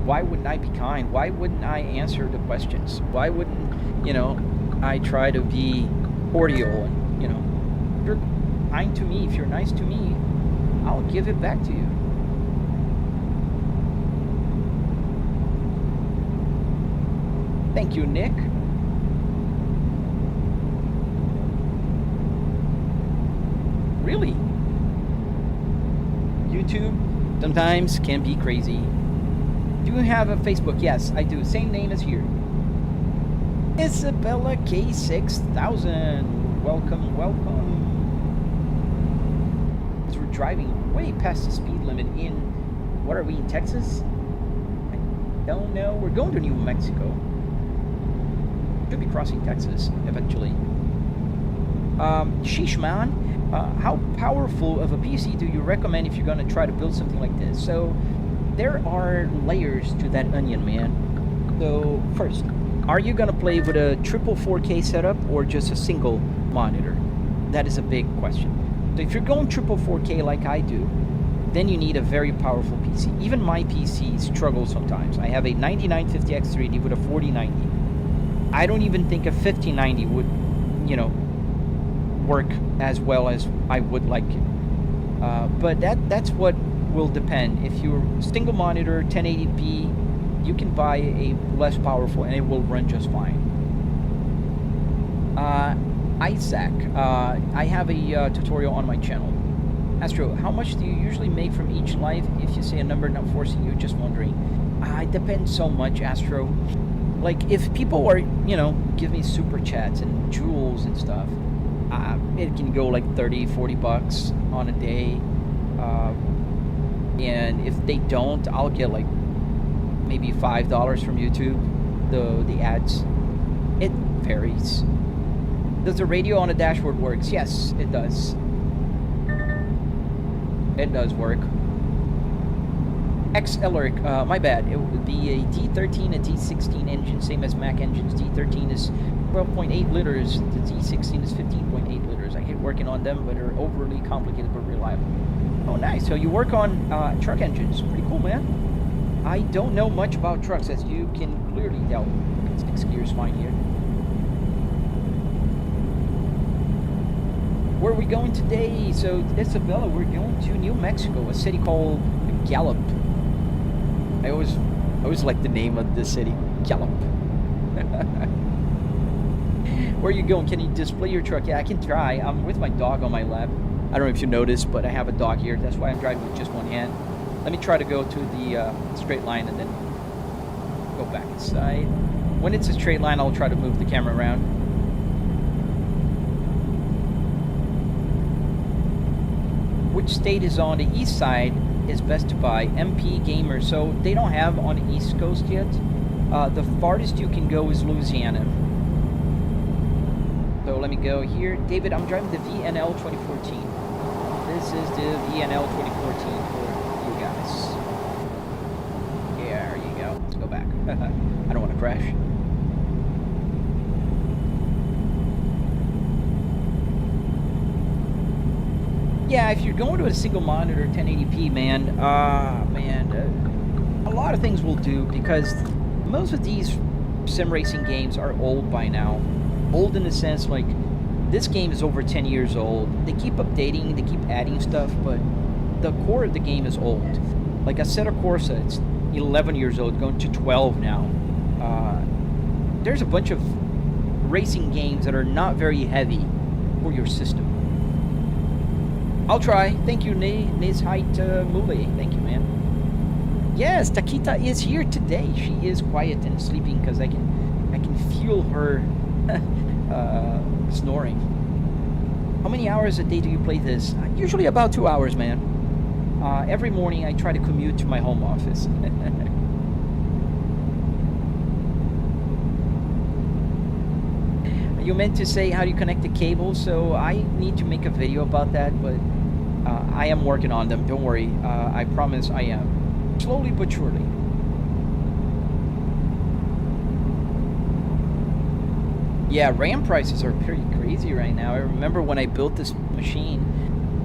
Why wouldn't I be kind? Why wouldn't I answer the questions? Why wouldn't, you know, I try to be cordial and, you know, if you're kind to me, if you're nice to me, I'll give it back to you. Thank you, Nick. Really? YouTube sometimes can be crazy. Do you have a Facebook? Yes, I do. Same name as here. Isabella K6000. Welcome, welcome. As we're driving way past the speed limit in, what are we, in Texas? I don't know. We're going to New Mexico. Should be crossing Texas eventually. Sheesh, man. How powerful of a PC do you recommend if you're going to try to build something like this? So there are layers to that onion, man. So first, are you going to play with a triple 4K setup or just a single monitor? That is a big question. So if you're going triple 4K like I do, then you need a very powerful PC. Even my PC struggles sometimes. I have a 9950X3D with a 4090. I don't even think a 5090 would, you know, work as well as I would like it. But that's what will depend. If you're single monitor 1080p, you can buy a less powerful and it will run just fine. Isaac, I have a tutorial on my channel. Astro, how much do you usually make from each live? If you say a number, not forcing you, just wondering. It depends so much, Astro. Like, if people are, you know, give me super chats and jewels and stuff, it can go like 30-40 bucks on a day. And if they don't, I'll get like maybe $5 from YouTube, the ads. It varies. Does the radio on the dashboard works? Yes, it does. It does work. Elric, my bad. It would be a D13 and D16 engine, same as Mac engines. D13 is 12.8 liters. The D16 is 15.8 liters. I hate working on them, but they're overly complicated but reliable. Oh, nice. So you work on truck engines. Pretty cool, man. I don't know much about trucks, as you can clearly tell. 6 gears fine here. Where are we going today? So, Isabella, we're going to New Mexico, a city called Gallup. I always like the name of the city, Gallup. Where are you going? Can you display your truck? Yeah, I can try. I'm with my dog on my lap. I don't know if you noticed, but I have a dog here. That's why I'm driving with just one hand. Let me try to go to the straight line and then go back inside. When it's a straight line, I'll try to move the camera around. Which state is on the east side is best to buy? MP Gamer. So they don't have on the East Coast yet. The farthest you can go is Louisiana. So let me go here. David, I'm driving the VNL 2014. This is the VNL 2014 for you guys. Yeah, there you go. Let's go back. I don't want to crash. Yeah, if you're going to a single monitor 1080p, man, a lot of things will do, because most of these sim racing games are old by now. Old in the sense, like, this game is over 10 years old. They keep updating, they keep adding stuff, but the core of the game is old. Like Assetto Corsa, it's 11 years old, going to 12 now. There's a bunch of racing games that are not very heavy for your system. I'll try. Thank you, Nizheit Mule. Thank you, man. Yes, Takita is here today. She is quiet and sleeping because I can feel her snoring. How many hours a day do you play this? Usually about 2 hours, man. Every morning I try to commute to my home office. You meant to say how do you connect the cables, so I need to make a video about that, but I am working on them. Don't worry. I promise I am. Slowly but surely. Yeah, RAM prices are pretty crazy right now. I remember when I built this machine,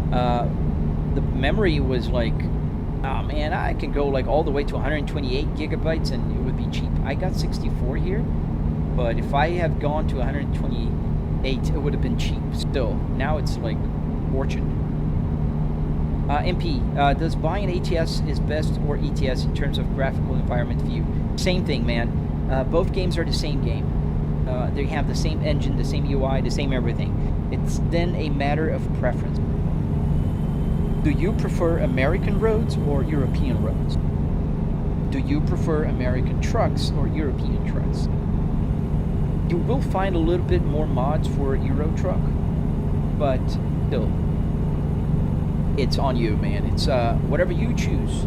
the memory was like, oh man, I can go like all the way to 128 gigabytes and it would be cheap. I got 64 here, but if I have gone to 128, it would have been cheap still. Now it's like fortune. MP, does buying ATS is best or ETS in terms of graphical environment view? Same thing, man. Both games are the same game. They have the same engine, the same UI, the same everything. It's then a matter of preference. Do you prefer American roads or European roads? Do you prefer American trucks or European trucks? You will find a little bit more mods for Euro truck, but still, it's on you, man. It's whatever you choose.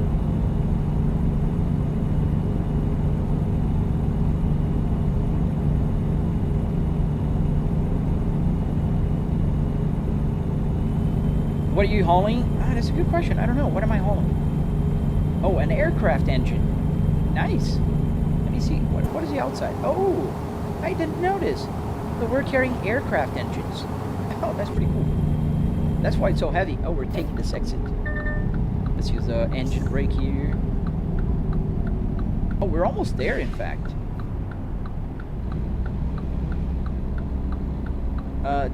What are you hauling? That's a good question. I don't know. What am I hauling? Oh, an aircraft engine. Nice. Let me see. What is the outside? Oh, I didn't notice. So we're carrying aircraft engines. Oh, that's pretty cool. That's why it's so heavy. Oh, we're taking this exit. Let's use the engine brake here. Oh, we're almost there, in fact.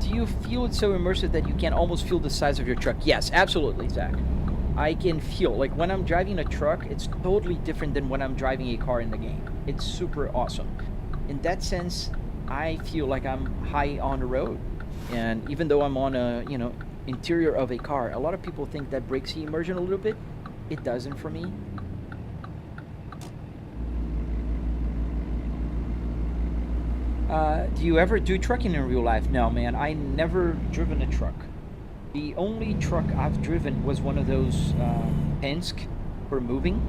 Do you feel it so immersive that you can almost feel the size of your truck? Yes, absolutely, Zach. I can feel, like, when I'm driving a truck, it's totally different than when I'm driving a car in the game. It's super awesome. In that sense, I feel like I'm high on the road. And even though I'm on a, you know, interior of a car, a lot of people think that breaks the immersion a little bit. It doesn't for me. Do you ever do trucking in real life? No, man, I never driven a truck. The only truck I've driven was one of those Penske for moving.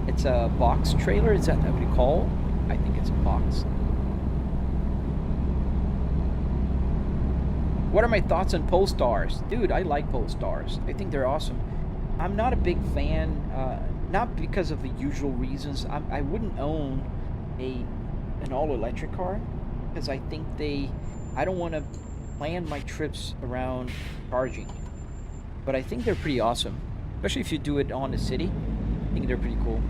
It's a box trailer. Is that what you call? I think it's a box. What are my thoughts on Polestars? Dude, I like Polestars. I think they're awesome. I'm not a big fan, not because of the usual reasons. I wouldn't own an all-electric car because I think I don't want to plan my trips around charging. But I think they're pretty awesome, especially if you do it on the city. I think they're pretty cool.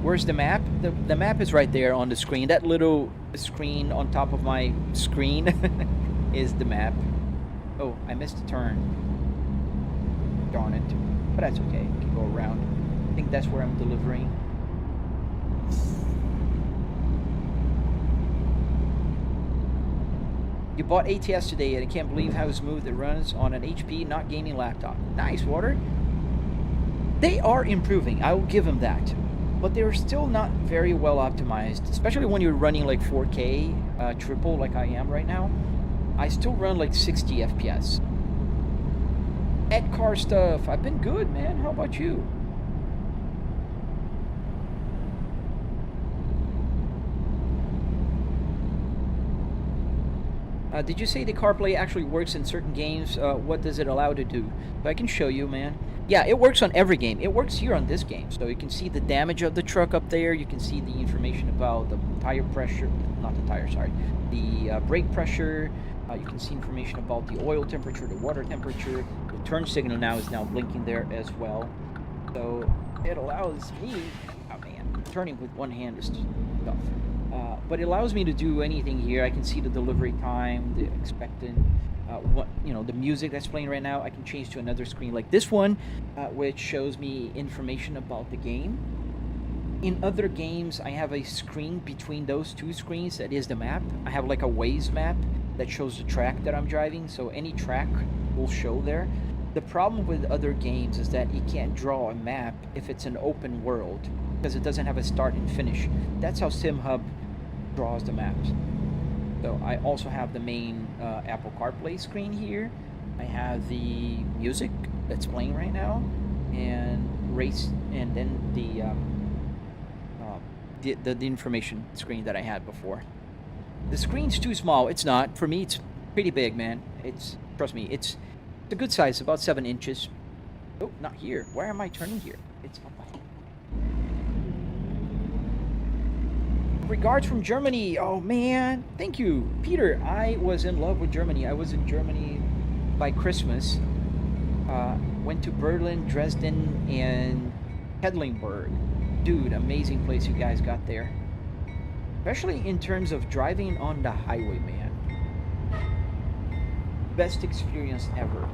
Where's the map? The map is right there on the screen. That little screen on top of my screen is the map. Oh, I missed a turn. Darn it. But that's okay. I can go around. I think that's where I'm delivering. You bought ATS today and I can't believe how smooth it runs on an HP not gaming laptop. Nice, Water. They are improving. I will give them that. But they're still not very well optimized, especially when you're running like 4K triple like I am right now. I still run like 60 FPS. At car stuff, I've been good, man. How about you? Did you say the CarPlay actually works in certain games? What does it allow to do? So I can show you, man. Yeah, it works on every game. It works here on this game. So you can see the damage of the truck up there. You can see the information about the tire pressure, not the tire, sorry, the brake pressure. You can see information about the oil temperature, the water temperature. The turn signal now is now blinking there as well. So it allows me, oh man, turning with one hand is tough. But it allows me to do anything here. I can see the delivery time, the expected, what, you know, the music that's playing right now. I can change to another screen like this one, which shows me information about the game. In other games, I have a screen between those two screens that is the map. I have like a Waze map that shows the track that I'm driving, so any track will show there. The problem with other games is that you can't draw a map if it's an open world, because it doesn't have a start and finish. That's how SimHub draws the maps. So I also have the main Apple CarPlay screen here. I have the music that's playing right now, and race, and then the information screen that I had before. The screen's too small. It's not. For me, it's pretty big, man. It's, trust me, it's a good size, about 7 inches. Oh, not here. Why am I turning here? It's up ahead. Regards from Germany. Oh, man. Thank you, Peter. I was in love with Germany. I was in Germany by Christmas. Went to Berlin, Dresden, and Hedlingberg. Dude, amazing place you guys got there. Especially in terms of driving on the highway, man. Best experience ever.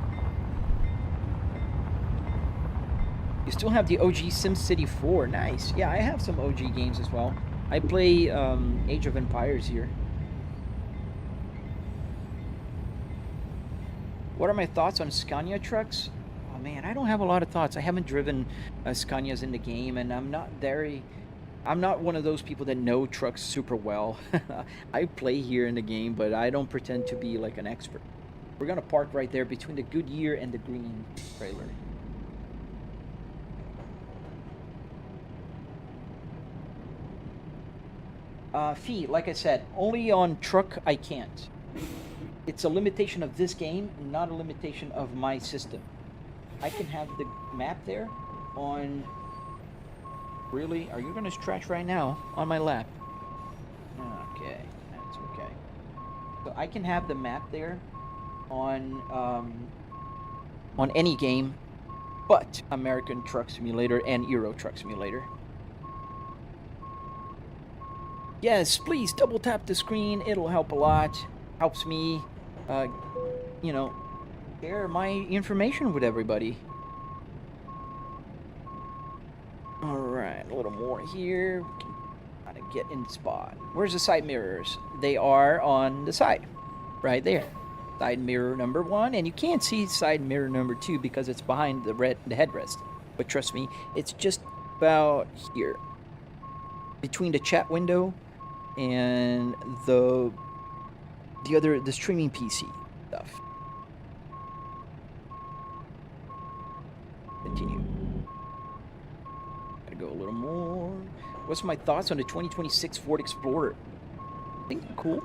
You still have the OG SimCity 4. Nice. Yeah, I have some OG games as well. I play Age of Empires here. What are my thoughts on Scania trucks? Oh man, I don't have a lot of thoughts. I haven't driven Scanias in the game, and I'm not one of those people that know trucks super well. I play here in the game, but I don't pretend to be like an expert. We're gonna park right there between the Goodyear and the green trailer. Fee, like I said, only on truck I can't. It's a limitation of this game, not a limitation of my system. I can have the map there on... Really? Are you gonna scratch right now on my lap? Okay, that's okay. So I can have the map there on any game, but American Truck Simulator and Euro Truck Simulator. Yes, please double tap the screen. It'll help a lot. Helps me, you know, share my information with everybody. Alright, a little more here. We can kind of get in spot. Where's the side mirrors? They are on the side. Right there. Side mirror number 1. And you can't see side mirror number 2 because it's behind the headrest. But trust me, it's just about here. Between the chat window and the streaming PC stuff. Continue. Gotta go a little more. What's my thoughts on the 2026 Ford Explorer? I think they're cool.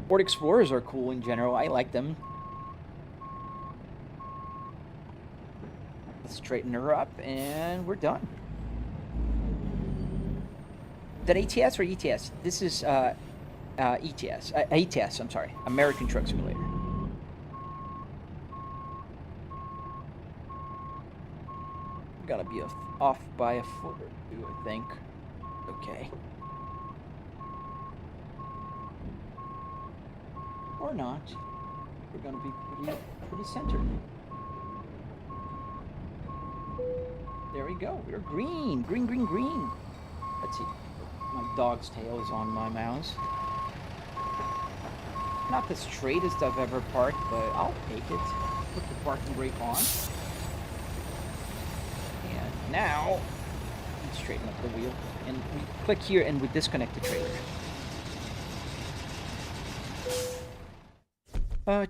Ford Explorers are cool in general. I like them. Let's straighten her up, and we're done. Is that ATS or ETS? This is ETS. ATS, I'm sorry. American Truck Simulator. Gotta be off by a foot or two, I think. Okay. Or not. We're gonna be pretty centered. There we go. We're green. Green, green, green. Let's see. My dog's tail is on my mouse. Not the straightest I've ever parked, but I'll take it. Put the parking brake on. And now, let's straighten up the wheel. And we click here and we disconnect the trailer.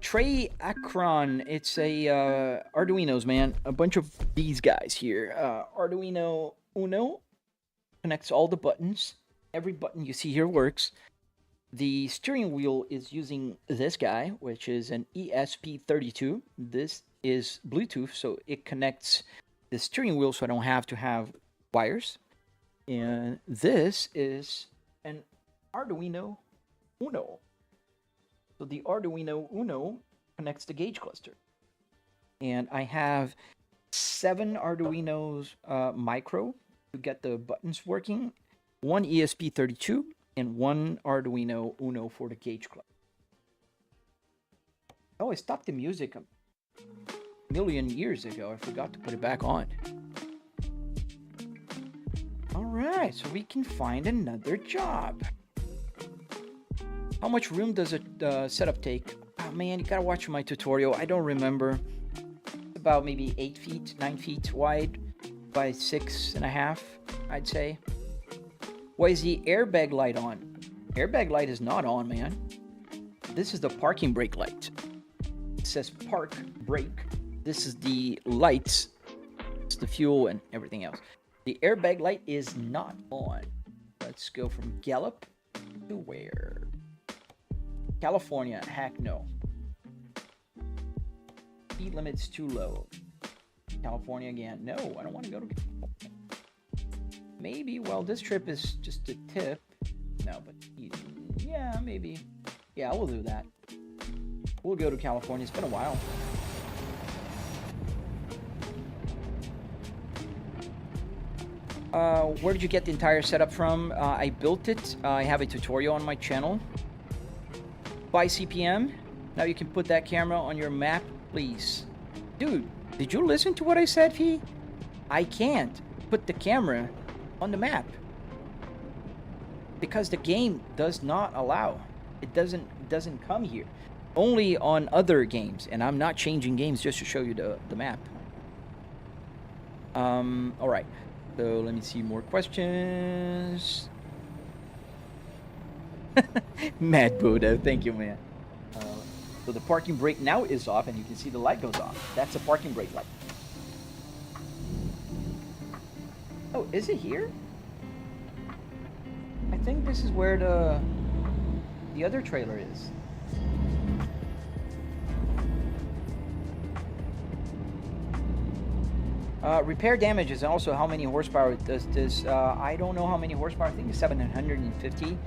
Trey Akron, it's a Arduinos, man. A bunch of these guys here. Arduino Uno connects all the buttons. Every button you see here works. The steering wheel is using this guy, which is an ESP32. This is Bluetooth, so it connects the steering wheel, so I don't have to have wires. And this is an Arduino Uno. So the Arduino Uno connects the gauge cluster. And I have 7 Arduinos micro to get the buttons working, 1 ESP32, and 1 Arduino Uno for the gauge cluster. Oh, I stopped the music a million years ago. I forgot to put it back on. Alright, so we can find another job. How much room does a setup take? Oh man, you gotta watch my tutorial. I don't remember. About maybe 8 feet, 9 feet wide by 6.5, I'd say. Why is the airbag light on? Airbag light is not on, man. This is the parking brake light. It says park brake. This is the lights. It's the fuel and everything else. The airbag light is not on. Let's go from Gallup to where? California. Heck no. Speed limit's too low. California again. No, I don't want to go to California. Maybe, well, this trip is just a tip. No, but yeah, maybe. Yeah, we'll do that. We'll go to California. It's been a while. Where did you get the entire setup from? I built it. I have a tutorial on my channel. By CPM. Now you can put that camera on your map, please. Dude, did you listen to what I said, Fee? I can't put the camera on the map because the game does not allow. It doesn't come here. Only on other games, and I'm not changing games just to show you the map. All right. So let me see more questions. Mad Buddha, thank you, man. So the parking brake now is off, and you can see the light goes off. That's a parking brake light. Oh, is it here? I think this is where the other trailer is. Repair damages, and also how many horsepower does this? I don't know how many horsepower. I think it's 750.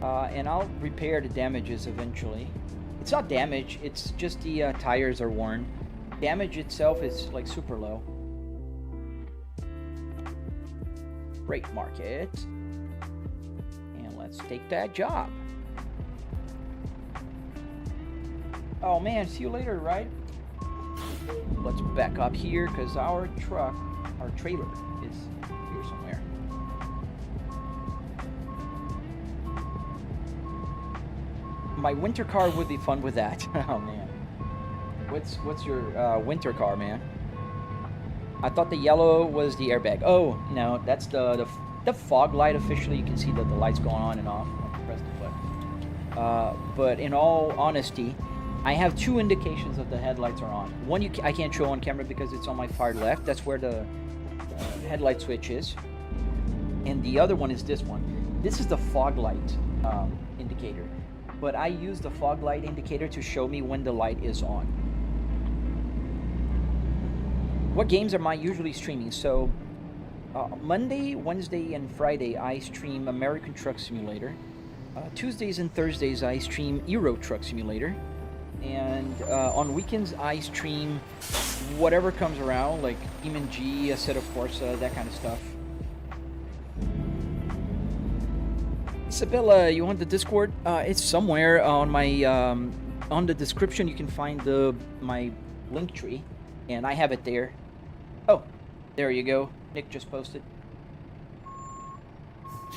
And I'll repair the damages eventually. It's not damage, it's just the tires are worn. Damage itself is like super low. Freight market. And let's take that job. Oh man, see you later, right? Let's back up here because our trailer is here somewhere. My winter car would be fun with that. Oh man. What's your winter car, man? I thought the yellow was the airbag. Oh no, that's the fog light. Officially, you can see that the lights going on and off when you press the button. But in all honesty, I have 2 indications that the headlights are on. One I can't show on camera because it's on my far left. That's where the headlight switch is. And the other one is this one. This is the fog light indicator. But I use the fog light indicator to show me when the light is on. What games am I usually streaming? So Monday, Wednesday, and Friday I stream American Truck Simulator. Tuesdays and Thursdays I stream Euro Truck Simulator. And on weekends I stream whatever comes around, like BeamNG, Assetto, Corsa, that kind of stuff. Isabella, you want the Discord? It's somewhere on my on the description. You can find my link tree, and I have it there. Oh, there you go. Nick just posted.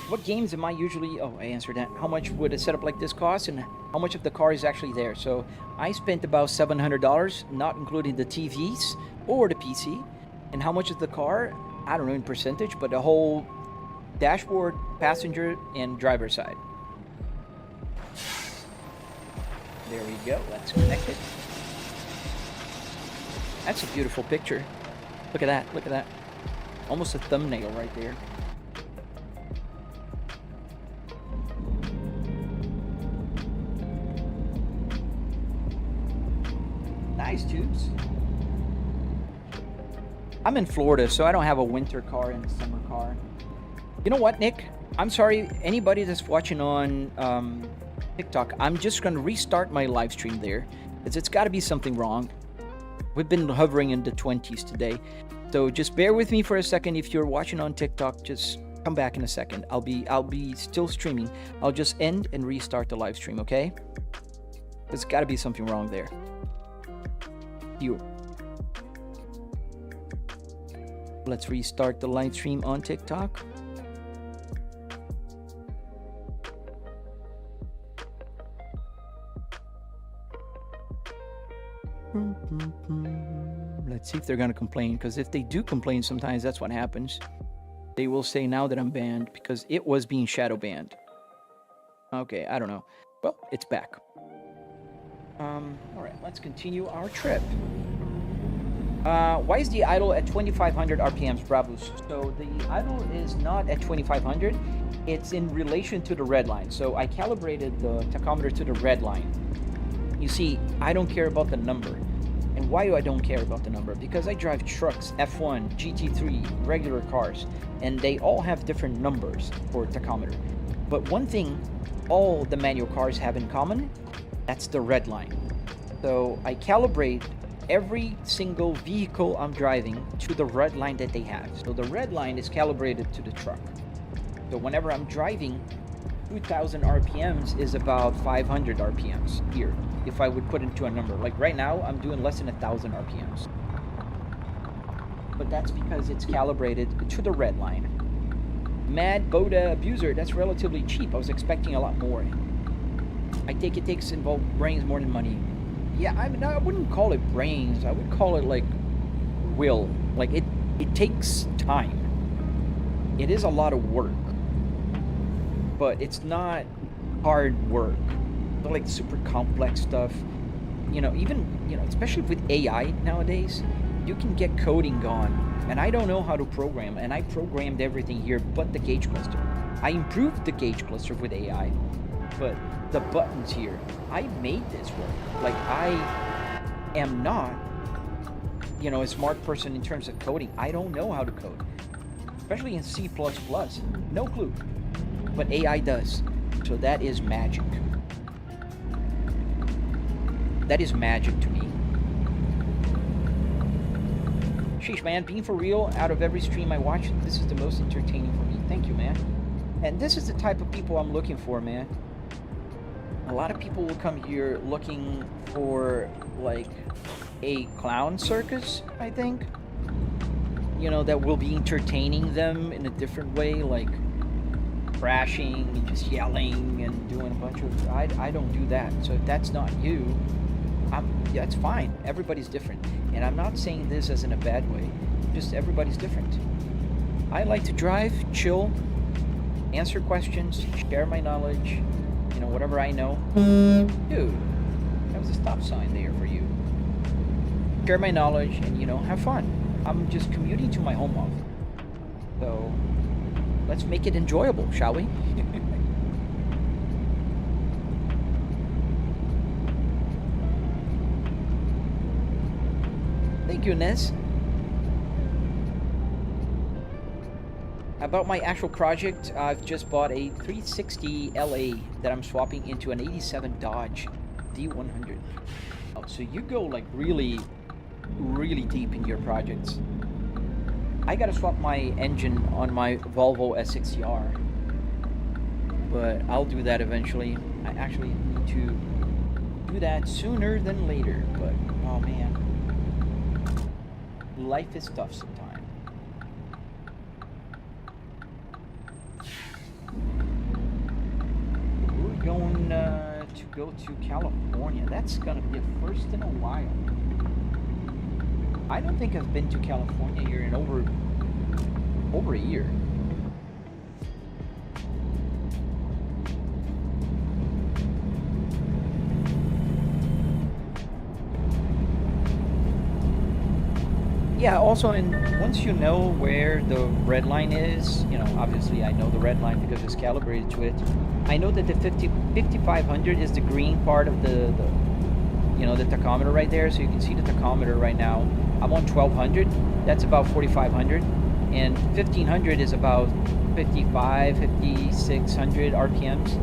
What games am I usually... Oh, I answered that. How much would a setup like this cost, and how much of the car is actually there? So I spent about $700, not including the TVs or the PC. And how much is the car? I don't know in percentage, but the whole dashboard, passenger, and driver side. There we go. Let's connect it. That's a beautiful picture. Look at that. Look at that. Almost a thumbnail right there. Nice tubes. I'm in Florida, so I don't have a winter car and a summer car. You know what, Nick? I'm sorry, anybody that's watching on TikTok, I'm just going to restart my live stream there. It's got to be something wrong. We've been hovering in the 20s today. So just bear with me for a second. If you're watching on TikTok, just come back in a second. I'll be still streaming. I'll just end and restart the live stream, okay? There's got to be something wrong there. Let's restart the live stream on TikTok. Let's see if they're going to complain, because if they do complain, sometimes that's what happens. They will say now that I'm banned because it was being shadow banned. Okay, I don't know. Well, it's back. All right, let's continue our trip. Why is the idle at 2500 RPMs, Bravos? So the idle is not at 2500. It's in relation to the red line. So I calibrated the tachometer to the red line. You see, I don't care about the number. And why do I don't care about the number? Because I drive trucks, F1, GT3, regular cars, and they all have different numbers for tachometer. But one thing all the manual cars have in common, that's the red line. So I calibrate every single vehicle I'm driving to the red line that they have. So the red line is calibrated to the truck. So whenever I'm driving, 2000 RPMs is about 500 RPMs here. If I would put into a number, like right now, I'm doing less than 1000 RPMs. But that's because it's calibrated to the red line. Mad Boda Abuser, that's relatively cheap. I was expecting a lot more. I think it takes involved brains more than money. Yeah, I mean, I wouldn't call it brains. I would call it like will. Like it takes time. It is a lot of work, but it's not hard work. But like super complex stuff, you know, even, you know, especially with AI nowadays, you can get coding gone. And I don't know how to program, and I programmed everything here but the gauge cluster. I improved the gauge cluster with AI, but the buttons here, I made this work. Like, I am not, you know, a smart person in terms of coding. I don't know how to code, especially in C++. No clue. But AI does. So that is magic. That is magic to me. Sheesh, man, being for real, out of every stream I watch, this is the most entertaining for me. Thank you, man. And this is the type of people I'm looking for, man. A lot of people will come here looking for, like, a clown circus, I think. You know, that will be entertaining them in a different way, like crashing and just yelling and doing a bunch of... I don't do that. So if that's not you, that's fine. Everybody's different. And I'm not saying this as in a bad way. Just everybody's different. I like to drive, chill, answer questions, share my knowledge, you know, whatever I know. Dude, that was a stop sign there for you. Share my knowledge and, you know, have fun. I'm just commuting to my home office. So let's make it enjoyable, shall we? Thank you, Nez. About my actual project, I've just bought a 360 LA that I'm swapping into an 87 Dodge D100. Oh, so you go like really deep in your projects. I gotta swap my engine on my Volvo S60R, but I'll do that eventually. I actually need to do that sooner than later, but oh man, life is tough sometimes. We're going to go to California. That's gonna be a first in a while. I don't think I've been to California here in over a year. Yeah, also, and once you know where the red line is, you know, obviously I know the red line because it's calibrated to it. I know that the 5500 is the green part of the you know, the tachometer right there. So you can see the tachometer right now. I'm on 1200. That's about 4500. And 1500 is about 5600 RPMs.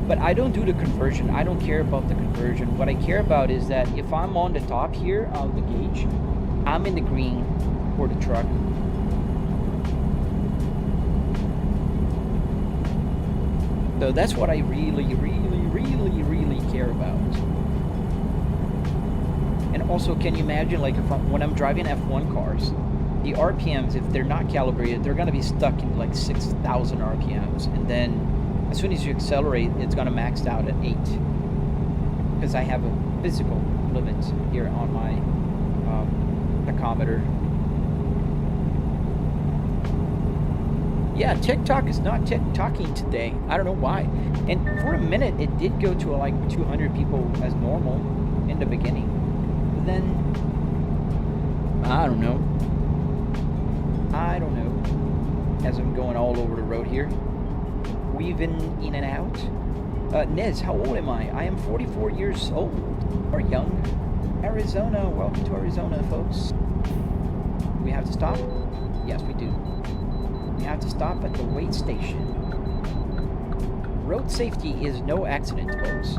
But I don't do the conversion. I don't care about the conversion. What I care about is that if I'm on the top here of the gauge, I'm in the green for the truck. So that's what I really care about. And also, can you imagine, like, when I'm driving F1 cars, the RPMs, if they're not calibrated, they're going to be stuck in like 6,000 RPMs. And then as soon as you accelerate, it's going to max out at 8. Because I have a physical limit here on my tachometer. Yeah, TikTok is not TikToking today. I don't know why. And for a minute, it did go to like 200 people as normal in the beginning. But then, I don't know. As I'm going all over the road here. Weaving in and out. Nez, how old am I? I am 44 years old. Or young. Arizona. Welcome to Arizona, folks. We have to stop? Yes, we do. We have to stop at the wait station. Road safety is no accident, folks.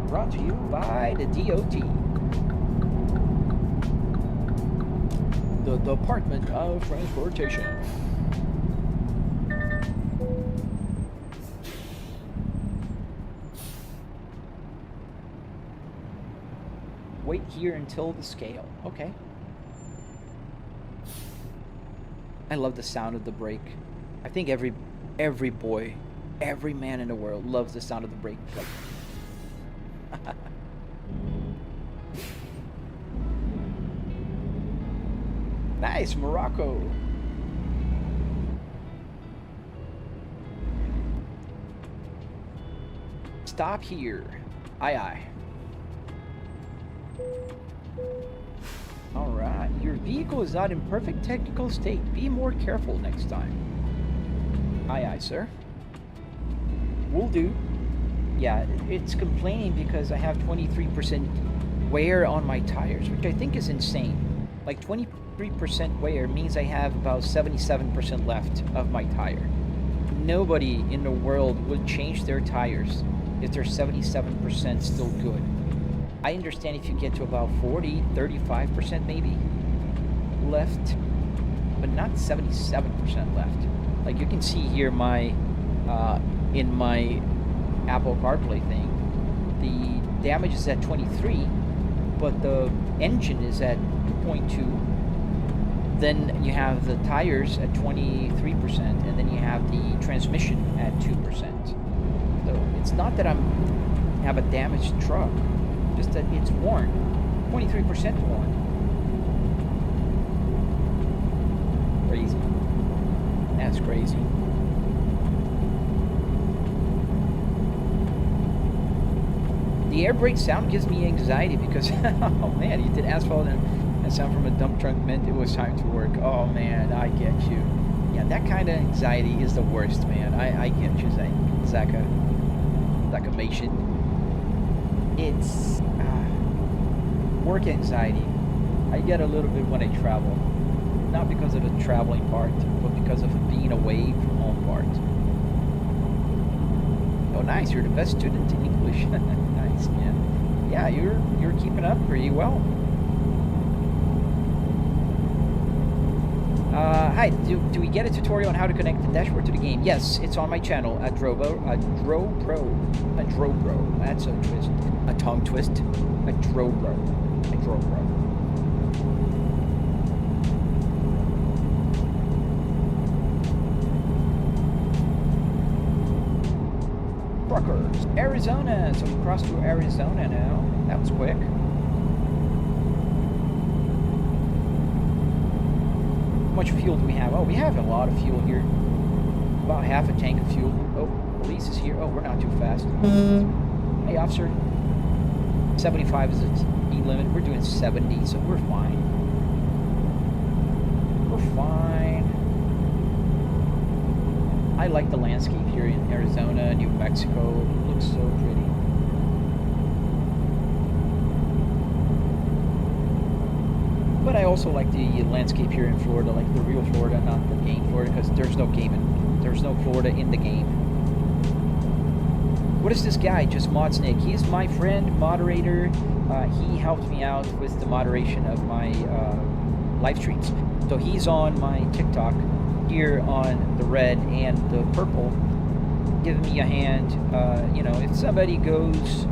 Brought to you by the DOT. The Department of Transportation. Wait here until the scale. Okay. I love the sound of the brake. I think every boy, every man in the world loves the sound of the brake. Nice, Morocco. Stop here. Aye, aye. Alright, your vehicle is not in perfect technical state. Be more careful next time. Aye, aye, sir. Will do. Yeah, it's complaining because I have 23% wear on my tires, which I think is insane. Like 23% wear means I have about 77% left of my tire. Nobody in the world would change their tires if they're 77% still good. I understand if you get to about 40, 35% maybe left, but not 77% left. Like you can see here my in my Apple CarPlay thing, the damage is at 23, but the engine is at 2.2. Then you have the tires at 23%, and then you have the transmission at 2%. So it's not that I have a damaged truck, just that it's worn, 23% worn. Crazy. That's crazy. The air brake sound gives me anxiety because, oh man, you did asphalt and that sound from a dump truck meant it was time to work. Oh man, I get you. Yeah, that kind of anxiety is the worst, man. I get you, Zaka Mation. It's work anxiety. I get a little bit when I travel. Not because of the traveling part, but because of being away from home part. Oh, nice. You're the best student in English. Nice, man. Yeah, you're keeping up pretty well. Hi, do we get a tutorial on how to connect the dashboard to the game? Yes, it's on my channel at Drobro. That's a twist. A tongue twist. A Drobro. Truckers, Arizona. So we crossed through Arizona now. That was quick. How much fuel do we have? Oh, we have a lot of fuel here. About half a tank of fuel. Oh, police is here. Oh, we're not too fast. Hey, officer. 75 is the speed limit. We're doing 70, so we're fine. We're fine. I like the landscape here in Arizona, New Mexico. It looks so pretty. also like the landscape here in Florida, like the real Florida, not the game Florida, because there's no game there's no Florida in the game. What is this guy, Just Modsnick? He's my friend, moderator. He helps me out with the moderation of my live streams. So he's on my TikTok here on the red and the purple, giving me a hand. You know, if somebody goes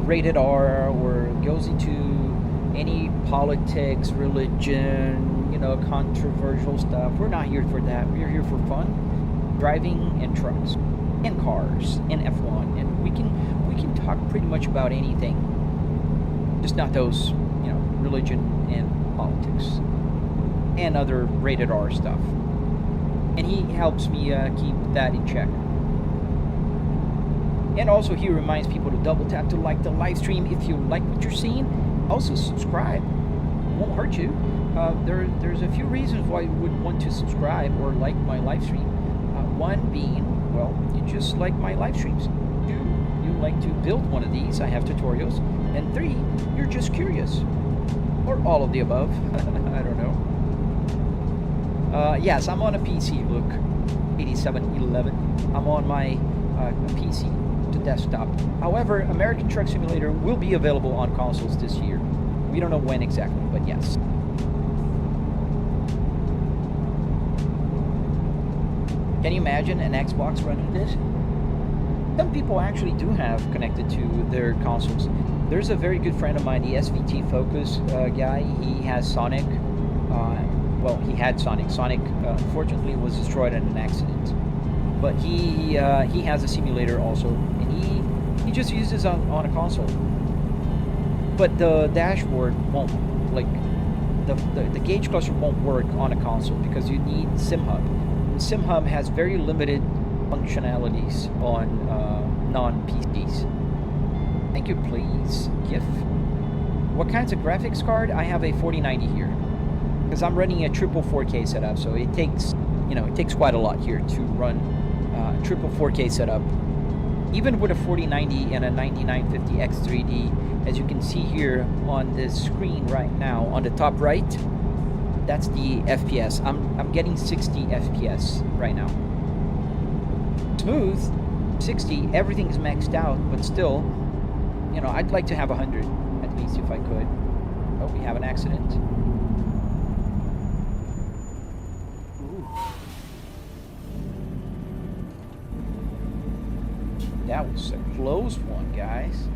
rated R or goes into any politics, religion, you know, controversial stuff, we're not here for that. We're here for fun, driving, and trucks, and cars, and F1, and we can talk pretty much about anything, just not those, you know, religion and politics and other rated R stuff. And he helps me keep that in check. And also he reminds people to double tap to like the live stream if you like what you're seeing. Also subscribe, won't hurt you. There's a few reasons why you would want to subscribe or like my live stream. One being, well, you just like my live streams. Two, you like to build one of these. I have tutorials. And three, you're just curious. Or all of the above. I don't know. Yes, I'm on a PC, look. 8711. I'm on my PC to desktop. However, American Truck Simulator will be available on consoles this year. We don't know when exactly, but yes. Can you imagine an Xbox running this? Some people actually do have connected to their consoles. There's a very good friend of mine, the SVT Focus guy. He has Sonic. Well, he had Sonic. Sonic, unfortunately, was destroyed in an accident. But he has a simulator also, and he just uses on a console. But the dashboard won't, like, the gauge cluster won't work on a console because you need SimHub. SimHub has very limited functionalities on non-PCs. Thank you, please. GIF. What kinds of graphics card? I have a 4090 here because I'm running a triple 4K setup, so it takes, you know, it takes quite a lot here to run triple 4K setup. Even with a 4090 and a 9950 X3D, as you can see here on this screen right now, on the top right, that's the FPS. I'm getting 60 FPS right now. Smooth, 60, everything's maxed out, but still, you know, I'd like to have 100, at least if I could. Oh, we have an accident. Ooh. That was a close one, guys.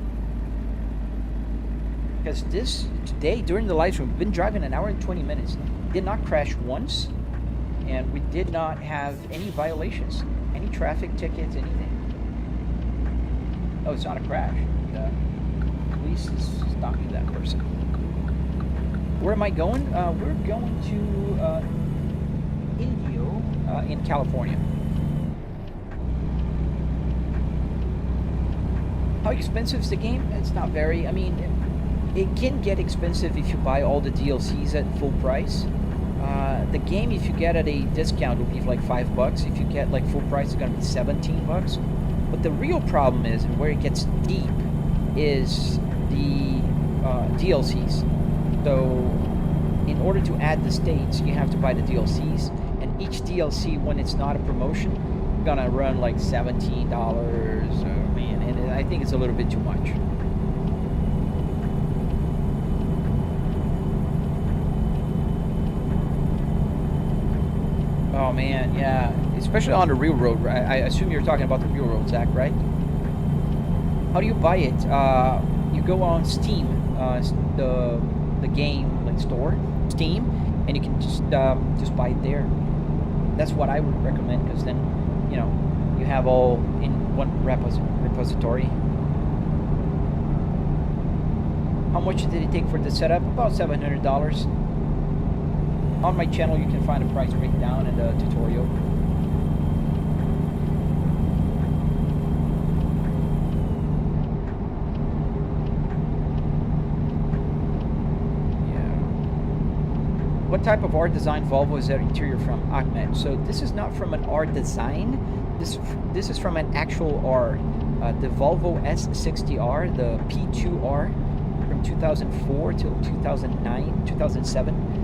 Because this, today, during the live stream, we've been driving an hour and 20 minutes. Did not crash once, and we did not have any violations, any traffic tickets, anything. Oh, it's not a crash. The police is stopping that person. Where am I going? We're going to Indio in California. How expensive is the game? It's not very. I mean, it can get expensive if you buy all the DLCs at full price. The game, if you get at a discount, will be like $5. If you get like full price, it's gonna be $17. But the real problem is, and where it gets deep, is the DLCs. So, in order to add the states, you have to buy the DLCs, and each DLC, when it's not a promotion, gonna run like $17. Oh man, and I think it's a little bit too much. Oh man, yeah, especially on the real road. Right? I assume you're talking about the real road, Zach, right? How do you buy it? You go on Steam, the game like store, Steam, and you can just buy it there. That's what I would recommend, because then, you know, you have all in one repository. How much did it take for the setup? About $700. On my channel, you can find a price breakdown and a tutorial. Yeah. What type of R design Volvo is that interior from? Ahmed. So this is not from an R design. This is from an actual R. The Volvo S60R, the P2R from 2004 till 2009, 2007.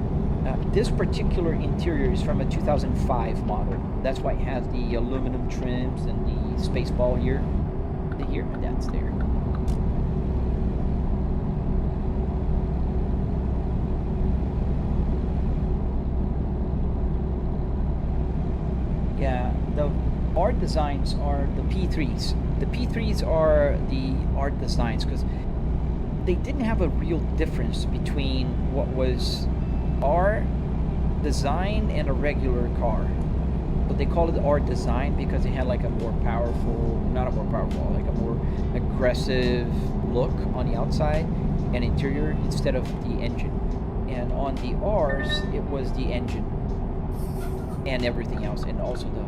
This particular interior is from a 2005 model. That's why it has the aluminum trims and the space ball here. Here, and that's there. Yeah, the art designs are the P3s. The P3s are the art designs because they didn't have a real difference between what was art design and a regular car. But they call it art design because it had like a more powerful, not a more powerful, like a more aggressive look on the outside and interior instead of the engine. And on the R's, it was the engine and everything else, and also the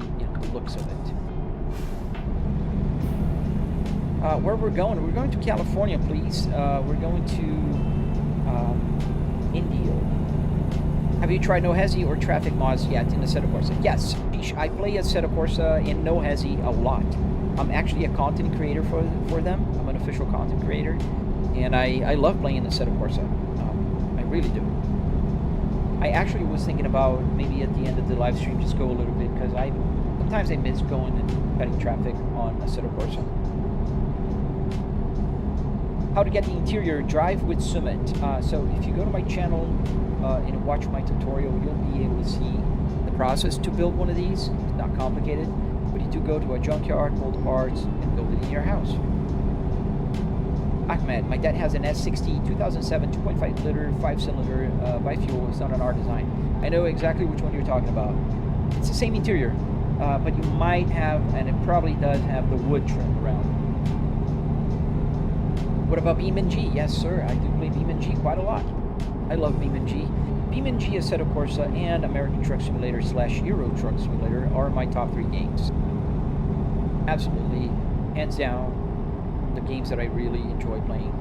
looks of it. Where we're going to California, please. We're going to Indio. Have you tried No Hesi or Traffic Mods yet in Assetto Corsa? Yes, I play Assetto Corsa in No Hesi a lot. I'm actually a content creator for them. I'm an official content creator, and I love playing Assetto Corsa. I really do. I actually was thinking about maybe at the end of the live stream just go a little bit because sometimes I miss going and cutting traffic on Assetto Corsa. How to get the interior drive with Summit. So if you go to my channel and watch my tutorial, you'll be able to see the process to build one of these. It's not complicated, but you do go to a junkyard, pull the parts, and build it in your house. Ahmed, my dad has an S60 2007 2.5 liter 5-cylinder bi-fuel. It's not an R design. I know exactly which one you're talking about. It's the same interior, but you might have, and it probably does have the wood trim around. What about BeamNG? Yes, sir. I do play BeamNG quite a lot. I love BeamNG. BeamNG, Assetto Corsa, and American Truck Simulator / Euro Truck Simulator are my top 3 games. Absolutely, hands down, the games that I really enjoy playing.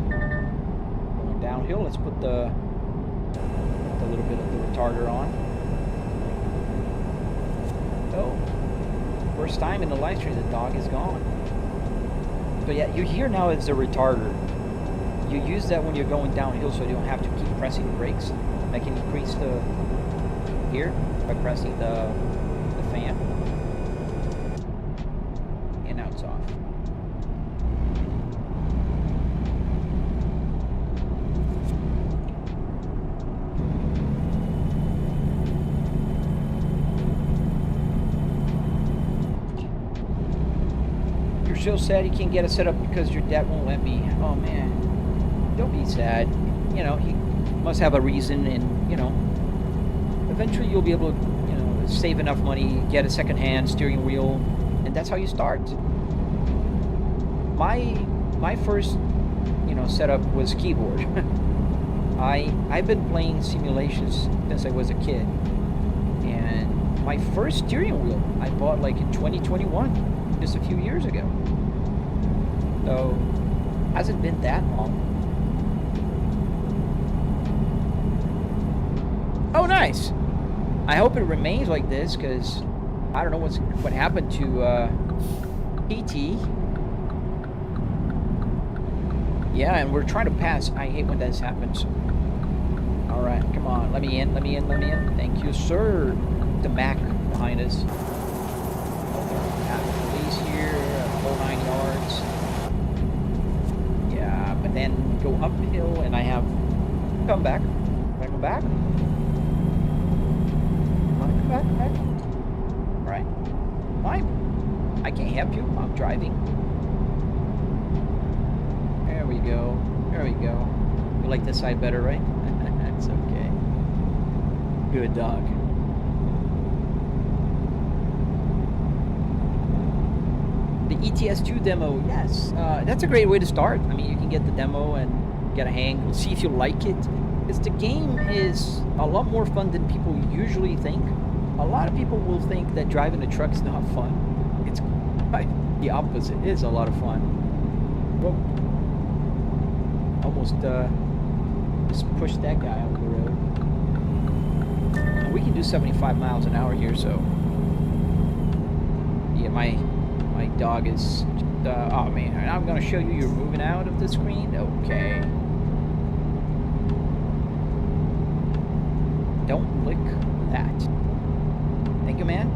Going downhill, let's put the little bit of the retarder on. Oh, first time in the live stream, the dog is gone. But yeah, you're here now as a retarder. You use that when you're going downhill so you don't have to keep pressing the brakes. I can increase the here by pressing the fan. And now it's off. Still sad you can't get it set up because your dad won't let me. Oh man, don't be sad. You know, he must have a reason, and you know, eventually you'll be able to, you know, save enough money, get a second-hand steering wheel, and that's how you start. My first, you know, setup was keyboard. I've been playing simulations since I was a kid, and my first steering wheel I bought like in 2021, just a few years ago. So, hasn't been that long. Oh, nice. I hope it remains like this, because I don't know what happened to PT. Yeah, and we're trying to pass. I hate when this happens. All right, come on. Let me in. Thank you, sir. The Mac behind us. Police here, full 9 yards. But then go uphill, and I have come back. Can I come back? Come back. All right. Fine. I can't help you. I'm driving. There we go. You like this side better, right? That's okay. Good dog. The ETS2 demo, yes, that's a great way to start. I mean, you can get the demo and get a hang, see if you like it. Because the game is a lot more fun than people usually think. A lot of people will think that driving a truck is not fun. It's quite the opposite. It is a lot of fun. Whoa. Almost just pushed that guy out of the road. And we can do 75 miles an hour here, so yeah, my dog is. Oh man, I'm gonna show you. You're moving out of the screen. Okay. Don't lick that. Thank you, man.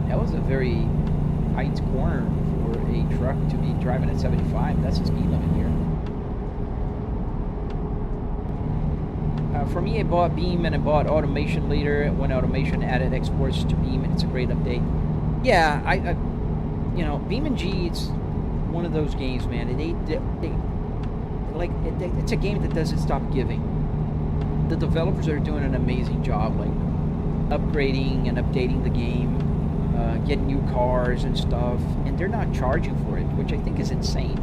That was a very tight corner for a truck to be driving at 75. That's the speed limit here. For me, I bought Beam and I bought Automation later when Automation added exports to Beam, and it's a great update. Yeah, I you know, BeamNG, it's one of those games, man. It's a game that doesn't stop giving. The developers are doing an amazing job, like upgrading and updating the game, getting new cars and stuff, and they're not charging for it, which I think is insane.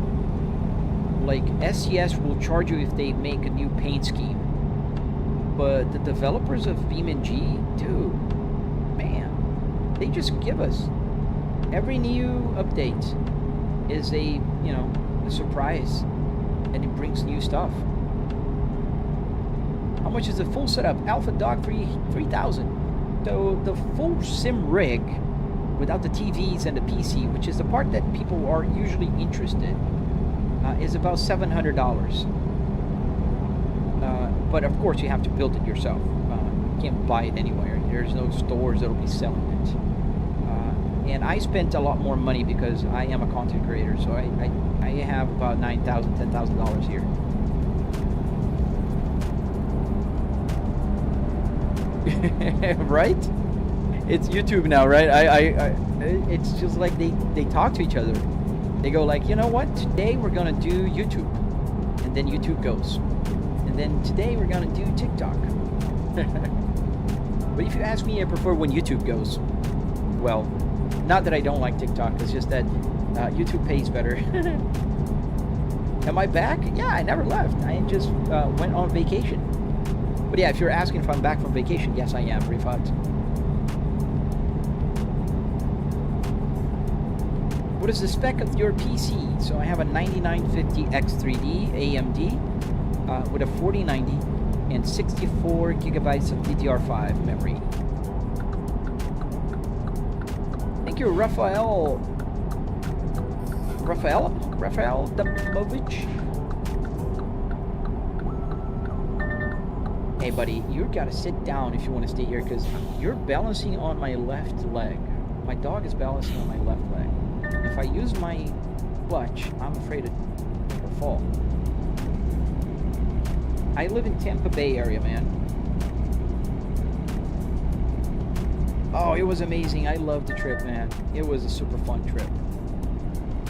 Like SCS will charge you if they make a new paint scheme, but the developers of BeamNG, dude, man, they just give us every new update is a a surprise, and it brings new stuff. How much is the full setup? Alpha Dog 3000. So the full sim rig without the TVs and the PC, which is the part that people are usually interested, is about $700. But of course you have to build it yourself. You can't buy it anywhere. There's no stores that'll be selling it. And I spent a lot more money because I am a content creator, so I have about $9,000, $10,000 here. Right? It's YouTube now, right? It's just like they talk to each other. They go like, you know what? Today we're gonna do YouTube, and then YouTube goes, and then today we're gonna do TikTok. But if you ask me, I prefer when YouTube goes. Well, not that I don't like TikTok. It's just that YouTube pays better. Am I back? Yeah, I never left. I just went on vacation. But yeah, if you're asking if I'm back from vacation, yes, I am, Rifat. What is the spec of your PC? So I have a 9950X3D AMD with a 4090 and 64 gigabytes of DDR5 memory. Thank you, Rafael Damovich. Hey buddy, you gotta sit down if you want to stay here, because you're balancing on my left leg. My dog is balancing on my left leg. If I use my clutch, I'm afraid it'll fall. I live in Tampa Bay area, man. Oh, it was amazing. I loved the trip, man. It was a super fun trip.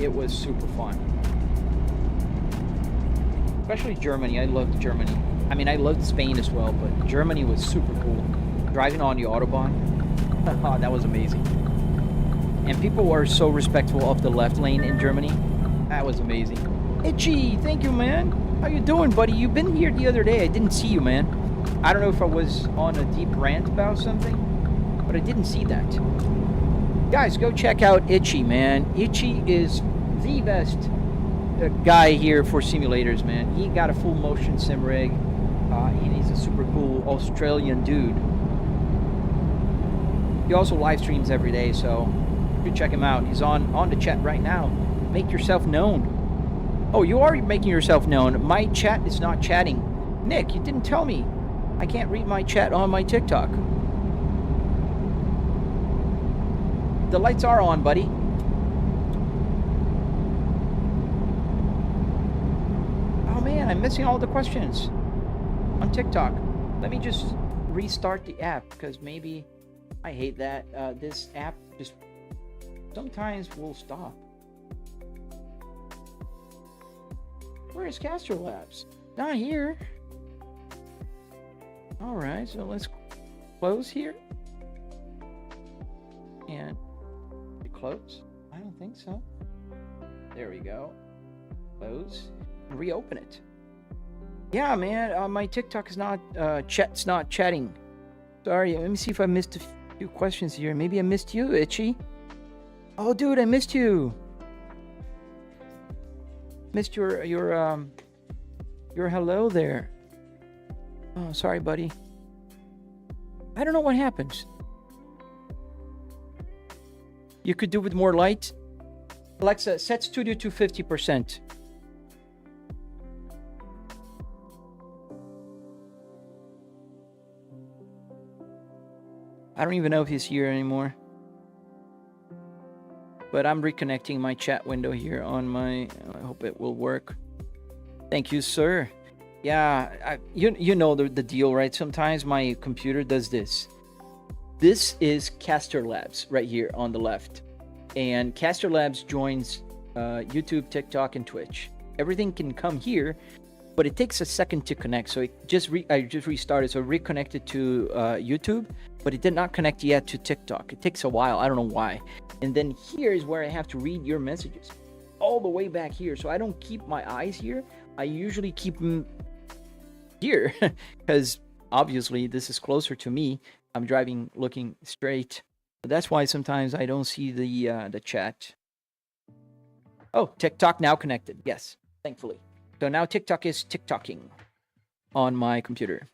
It was super fun. Especially Germany. I loved Germany. I mean, I loved Spain as well, but Germany was super cool. Driving on the Autobahn, oh, that was amazing. And people were so respectful of the left lane in Germany. That was amazing. Itchy, thank you, man. How you doing, buddy? You've been here the other day. I didn't see you, man. I don't know if I was on a deep rant about something, but I didn't see that. Guys, go check out Itchy, man. Itchy is the best guy here for simulators, man. He got a full motion sim rig. And he's a super cool Australian dude. He also live streams every day, so you can check him out. He's on the chat right now. Make yourself known. Oh, you are making yourself known. My chat is not chatting. Nick, you didn't tell me. I can't read my chat on my TikTok. The lights are on, buddy. Oh man, I'm missing all the questions on TikTok. Let me just restart the app, because maybe I hate that this app just sometimes will stop. Where is Castro Labs? Not here. All right, so let's close here and close. I don't think so. There we go. Close and reopen it. Yeah, man, my TikTok is not chat's not chatting. Sorry, let me see if I missed a few questions here. Maybe I missed you, Itchy. Oh, dude, I missed you. Missed your hello there. Oh, sorry, buddy. I don't know what happens. You could do with more light. Alexa, set studio to 50%. I don't even know if he's here anymore. But I'm reconnecting my chat window here on my... I hope it will work. Thank you, sir. Yeah, you know the deal, right? Sometimes my computer does this. This is Caster Labs right here on the left. And Caster Labs joins YouTube, TikTok, and Twitch. Everything can come here, but it takes a second to connect. So I just restarted, so reconnected to YouTube, but it did not connect yet to TikTok. It takes a while. I don't know why. And then here is where I have to read your messages all the way back here. So I don't keep my eyes here. I usually keep them here because obviously this is closer to me. I'm driving looking straight. But that's why sometimes I don't see the chat. Oh, TikTok now connected. Yes, thankfully. So now TikTok is TikToking on my computer.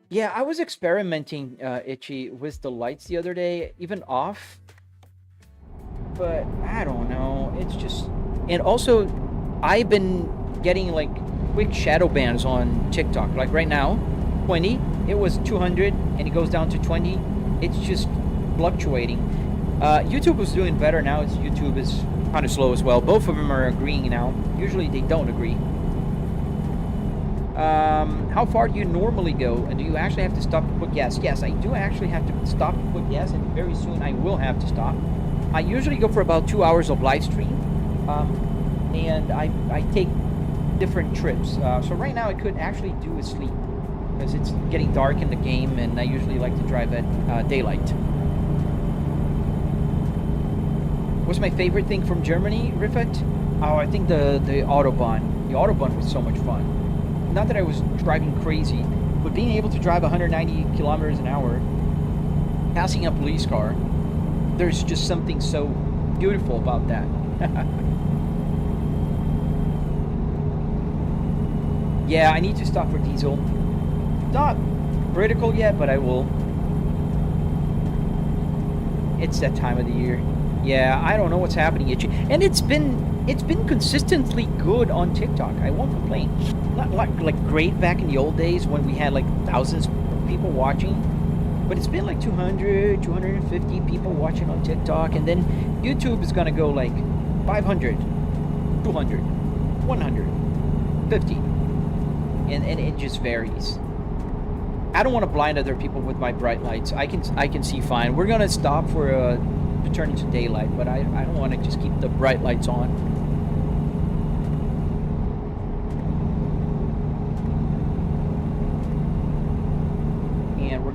Yeah, I was experimenting, Itchy, with the lights the other day, even off. But I don't know. It's just... And also, I've been getting, like, quick shadow bans on TikTok. Like right now, 20. It was 200, and it goes down to 20. It's just fluctuating. YouTube was doing better. Now YouTube is kind of slow as well. Both of them are agreeing now. Usually they don't agree. How far do you normally go, and do you actually have to stop to put gas? Yes, I do actually have to stop to put gas, and very soon I will have to stop. I usually go for about 2 hours of live stream, and I take different trips. So right now I could actually do with sleep because it's getting dark in the game, and I usually like to drive at daylight. What's my favorite thing from Germany, Rifat? Oh, I think the Autobahn. The Autobahn was so much fun. Not that I was driving crazy, but being able to drive 190 kilometers an hour, passing a police car, there's just something so beautiful about that. Yeah, I need to stop for diesel. Not critical yet, but I will. It's that time of the year. Yeah, I don't know what's happening, Itchy. And it's been consistently good on TikTok. I won't complain. Not like great back in the old days when we had like thousands of people watching, but it's been like 200, 250 people watching on TikTok, and then YouTube is gonna go like 500, 200, 150, and it just varies. I don't want to blind other people with my bright lights. I can see fine. We're gonna stop for to turn into daylight, but I don't want to just keep the bright lights on.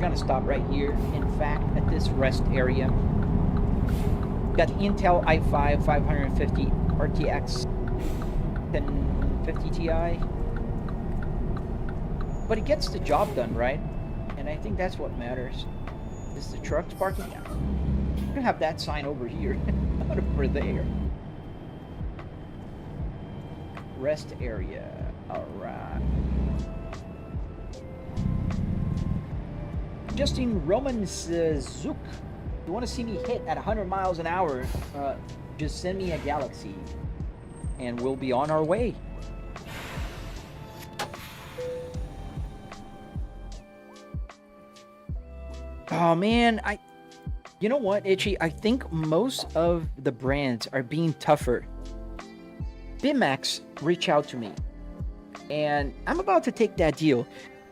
Gonna stop right here, in fact, at this rest area. Got the Intel i5 550 RTX 1050 Ti, but it gets the job done, right? And I think that's what matters. Is the truck's parking? Yeah. I'm gonna have that sign over here, not over there. Rest area. All right. Justin Romans Zook, you want to see me hit at 100 miles an hour, just send me a galaxy and we'll be on our way. Oh man, you know what, Itchy? I think most of the brands are being tougher. BeamNG reached out to me and I'm about to take that deal,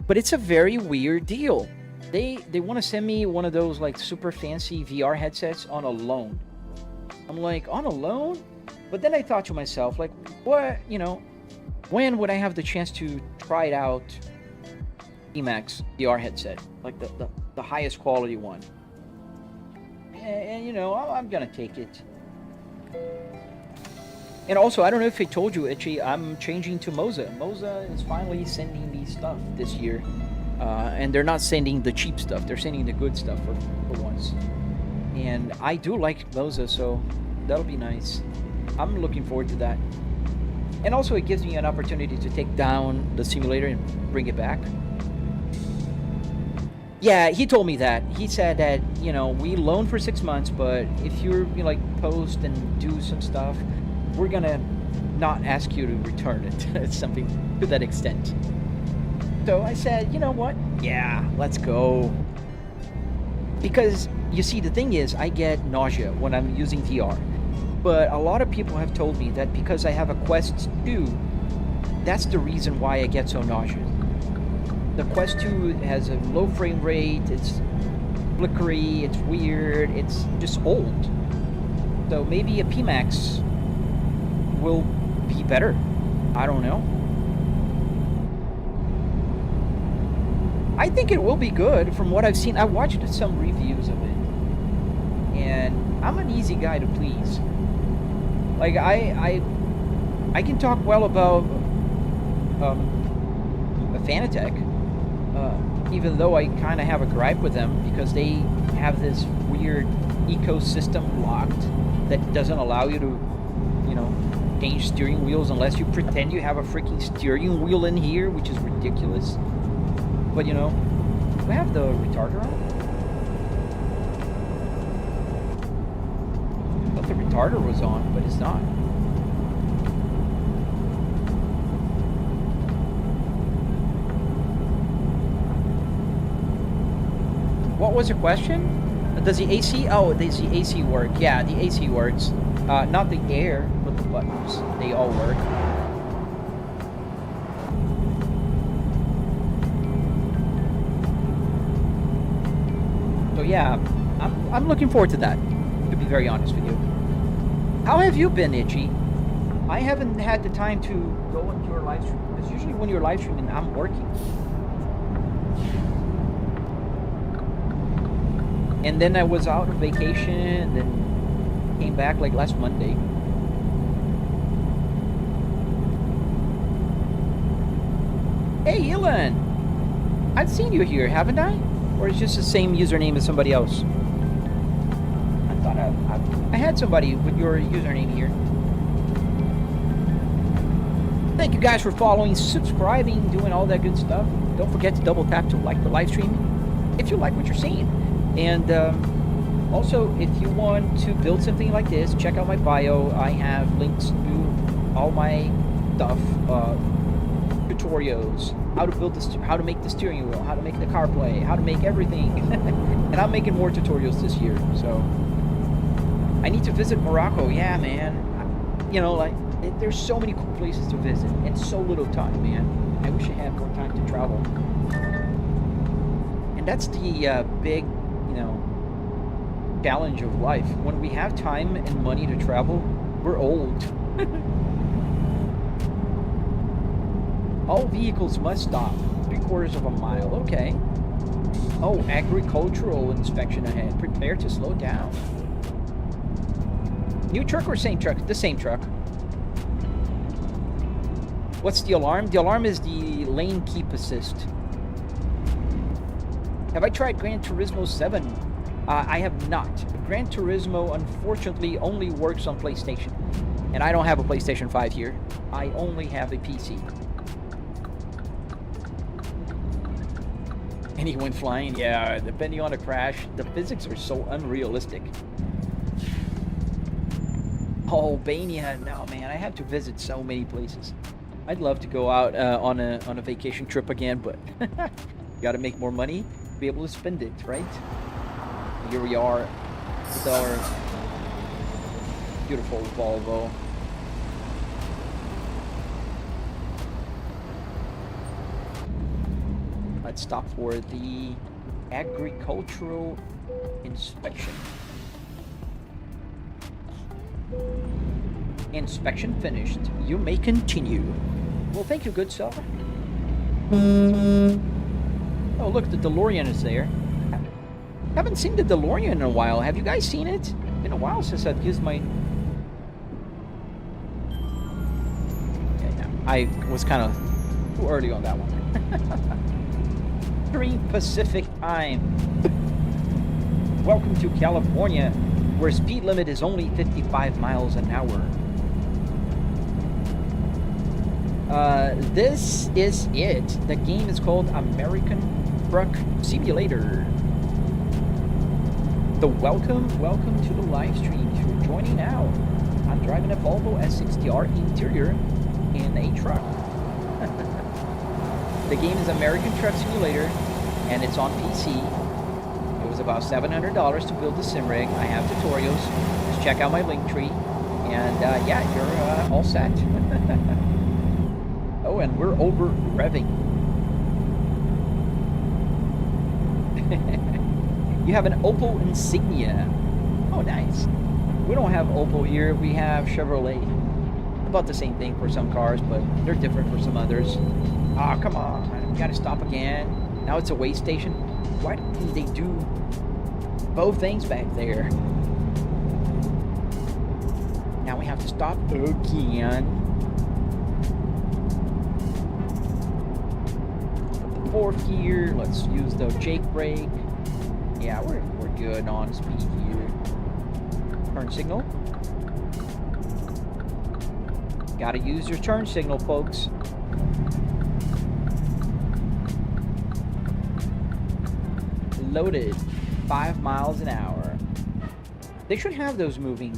but it's a very weird deal. They want to send me one of those like super fancy VR headsets on a loan. I'm like, on a loan? But then I thought to myself, like, what, you know, when would I have the chance to try it out? BeamNG VR headset, like the highest quality one. And you know, I'm gonna take it. And also, I don't know if I told you, Itchy, I'm changing to Moza. Moza is finally sending me stuff this year. And they're not sending the cheap stuff. They're sending the good stuff for once. And I do like Moza, so that'll be nice. I'm looking forward to that. And also, it gives me an opportunity to take down the simulator and bring it back. Yeah, he told me that. He said that, you know, we loan for 6 months, but if you're, you know, like, post and do some stuff, we're gonna not ask you to return it. It's something to that extent. So I said, you know what? Yeah, let's go. Because, you see, the thing is, I get nausea when I'm using VR. But a lot of people have told me that because I have a Quest 2, that's the reason why I get so nauseous. The Quest 2 has a low frame rate, it's flickery, it's weird, it's just old. So maybe a PMax will be better. I don't know. I think it will be good from what I've seen. I watched some reviews of it. And I'm an easy guy to please. Like, I can talk well about a Fanatec. Even though I kind of have a gripe with them because they have this weird ecosystem locked that doesn't allow you to, you know, change steering wheels unless you pretend you have a freaking steering wheel in here, which is ridiculous. But, you know, do we have the retarder on? I thought the retarder was on, but it's not. What was the question? Does the AC? Oh, does the AC work? Yeah, the AC works. Not the air, but the buttons. They all work. So yeah, I'm looking forward to that, to be very honest with you. How have you been, Itchy? I haven't had the time to go into your live stream. Because usually when you're live streaming, I'm working. And then I was out on vacation, and then came back like last Monday. Hey, Elon! I've seen you here, haven't I? Or is just the same username as somebody else? I thought I had somebody with your username here. Thank you guys for following, subscribing, doing all that good stuff. Don't forget to double tap to like the live stream if you like what you're seeing. And also, if you want to build something like this, check out my bio. I have links to all my stuff, tutorials, how to build this, how to make the steering wheel, how to make the CarPlay, how to make everything. And I'm making more tutorials this year. So I need to visit Morocco. Yeah, man. You know, like there's so many cool places to visit and so little time, man. I wish I had more time to travel. And that's the big, you know, challenge of life. When we have time and money to travel, we're old. All vehicles must stop. 3/4 of a mile. Okay. Oh, agricultural inspection ahead. Prepare to slow down. New truck or same truck? The same truck. What's the alarm? The alarm is the lane keep assist. Have I tried Gran Turismo 7? I have not. Gran Turismo, unfortunately, only works on PlayStation. And I don't have a PlayStation 5 here. I only have a PC. And he went flying? Yeah, depending on the crash, the physics are so unrealistic. Albania, no man, I have to visit so many places. I'd love to go out on a vacation trip again, but got to make more money to be able to spend it, right? Here we are with our beautiful Volvo. Let's stop for the agricultural inspection. Inspection finished. You may continue. Well, thank you, good sir. Oh, look, the DeLorean is there. Haven't seen the DeLorean in a while. Have you guys seen it? It's been a while since I've used my... Okay, yeah. I was kind of too early on that one. 3 Pacific time. Welcome to California, where speed limit is only 55 miles an hour. This is it. The game is called American Truck Simulator. Welcome to the live stream. If you're joining now, I'm driving a Volvo S60R interior in a truck. The game is American Truck Simulator, and it's on PC. It was about $700 to build the sim rig. I have tutorials. Just check out my link tree, and yeah, you're all set. Oh, and we're over revving. You have an Opel Insignia. Oh, nice. We don't have Opel here. We have Chevrolet. About the same thing for some cars, but they're different for some others. Ah, oh, come on. We gotta stop again. Now it's a weigh station. Why didn't they do both things back there? Now we have to stop again. The fourth gear. Let's use the Jake brake. Yeah, we're good on speed here. Turn signal. Gotta use your turn signal, folks. Loaded. 5 miles an hour. They should have those moving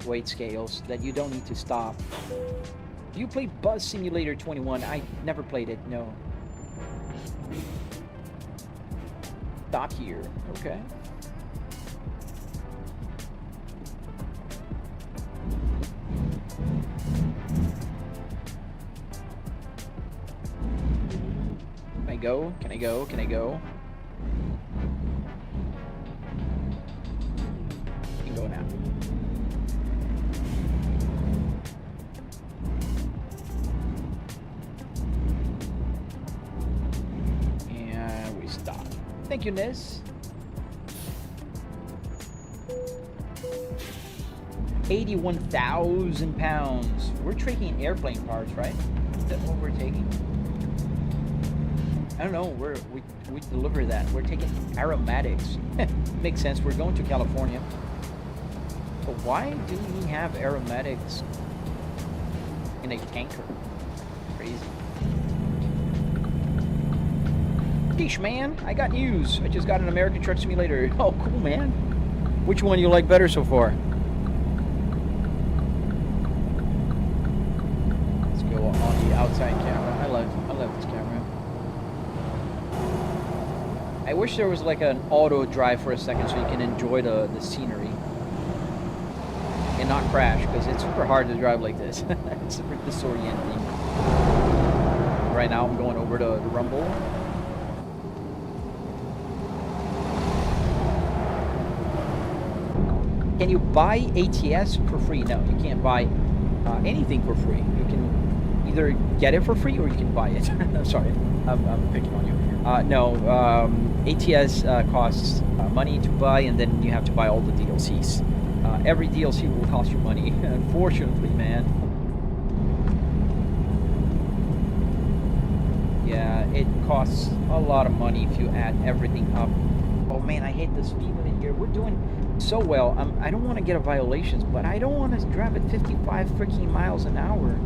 weight scales that you don't need to stop. Do you play Bus Simulator 21? I never played it, no. Stop here. Okay. Can I go? Can I go? Can I go? You can go now. And we stop. Thank you, Nis. 81,000 pounds. We're taking airplane parts, right? Is that what we're taking? I don't know. We deliver that. We're taking aromatics. Makes sense. We're going to California. So why do we have aromatics in a tanker? Crazy. Sheesh, man. I got news. I just got an American Truck Simulator. Oh, cool, man. Which one you like better so far? Let's go on the outside camera. I love this camera. I wish there was like an auto drive for a second so you can enjoy the scenery and not crash, because it's super hard to drive like this. It's super disorienting. Right now I'm going over to the Rumble. Can you buy ATS for free? No, you can't buy anything for free. You can either get it for free or you can buy it. Sorry, I'm picking on you. No, ATS costs money to buy, and then you have to buy all the DLCs. Every DLC will cost you money, unfortunately, man. Yeah, it costs a lot of money if you add everything up. Oh man, I hate the speed limit here. We're doing so well. I don't want to get a violations, but I don't want to drive at 55 freaking miles an hour.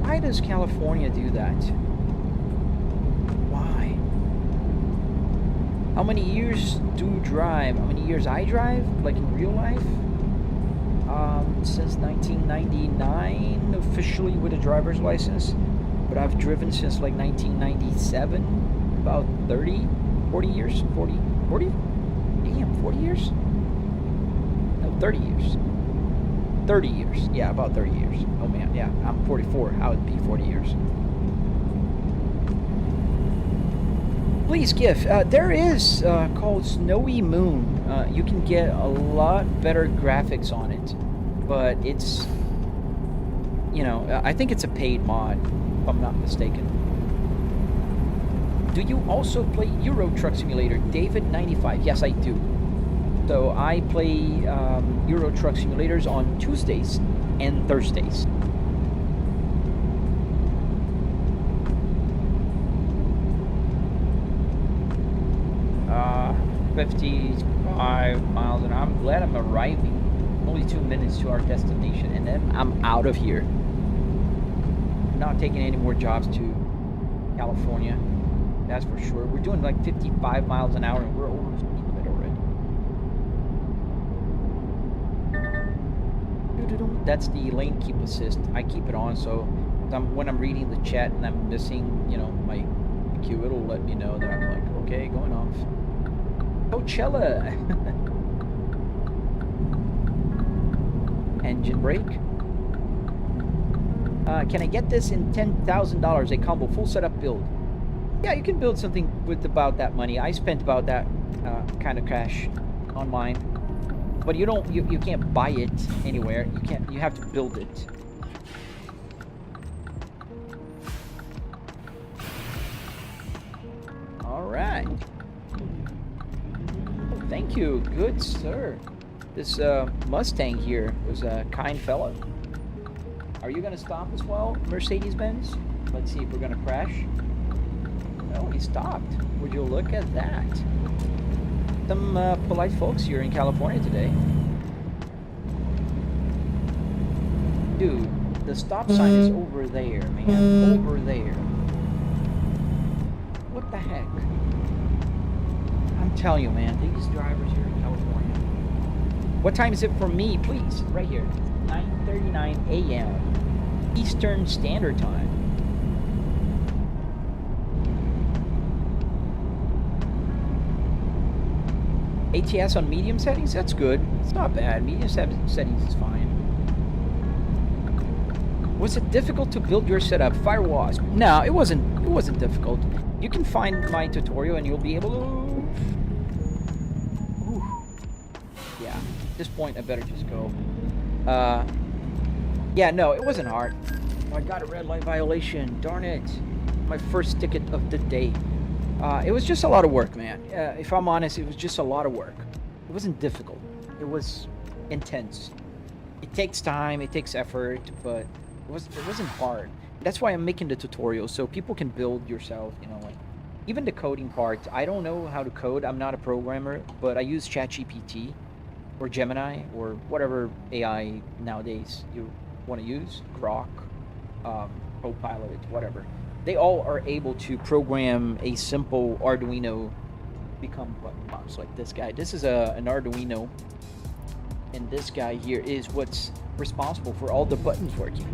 Why does California do that? Why? How many years do you drive? How many years I drive? Like in real life? Since 1999, officially with a driver's license. But I've driven since like 1997. About 30, 40 years? 40? Damn, 40 years? No, 30 years. 30 years. Yeah, about 30 years. Oh man, yeah, I'm 44. How would it be 40 years? Please, GIF. There is called Snowy Moon. You can get a lot better graphics on it, but it's, you know, I think it's a paid mod, if I'm not mistaken. Do you also play Euro Truck Simulator? David95. Yes, I do. So I play Euro Truck Simulators on Tuesdays and Thursdays. Uh, 55 miles an hour. I'm glad I'm arriving. Only 2 minutes to our destination, and then I'm out of here. I'm not taking any more jobs to California. That's for sure. We're doing like 55 miles an hour and we're over the speed limit already. That's the lane keep assist. I keep it on so when I'm reading the chat and I'm missing, you know, my queue, it'll let me know that I'm like, okay, going off. Coachella. Engine brake. Can I get this in $10,000? A combo full setup build. Yeah, you can build something with about that money. I spent about that kind of cash on mine, but you can't buy it anywhere. You have to build it. All right. Thank you, good sir. This Mustang here was a kind fellow. Are you gonna stop as well, Mercedes-Benz? Let's see if we're gonna crash. No, he stopped. Would you look at that? Some polite folks here in California today. Dude, the stop sign is over there, man. Over there. What the heck? I'm telling you, man, these drivers here in California. What time is it for me, please? Right here. 9:39 a.m. Eastern Standard Time. ATS on medium settings? That's good. It's not bad. Medium settings is fine. Was it difficult to build your setup? Firewasp? No, it wasn't difficult. You can find my tutorial and you'll be able to... Ooh. Yeah, at this point I better just go. Yeah, no, it wasn't hard. Oh, I got a red light violation. Darn it. My first ticket of the day. It was just a lot of work, man. If I'm honest, it was just a lot of work. It wasn't difficult. It was intense. It takes time, it takes effort, but it wasn't hard. That's why I'm making the tutorial, so people can build yourself, you know, like, even the coding part. I don't know how to code. I'm not a programmer, but I use ChatGPT or Gemini or whatever AI nowadays you want to use, Grok, Copilot, whatever. They all are able to program a simple Arduino become button mouse like this guy. This is an Arduino, and this guy here is what's responsible for all the buttons working.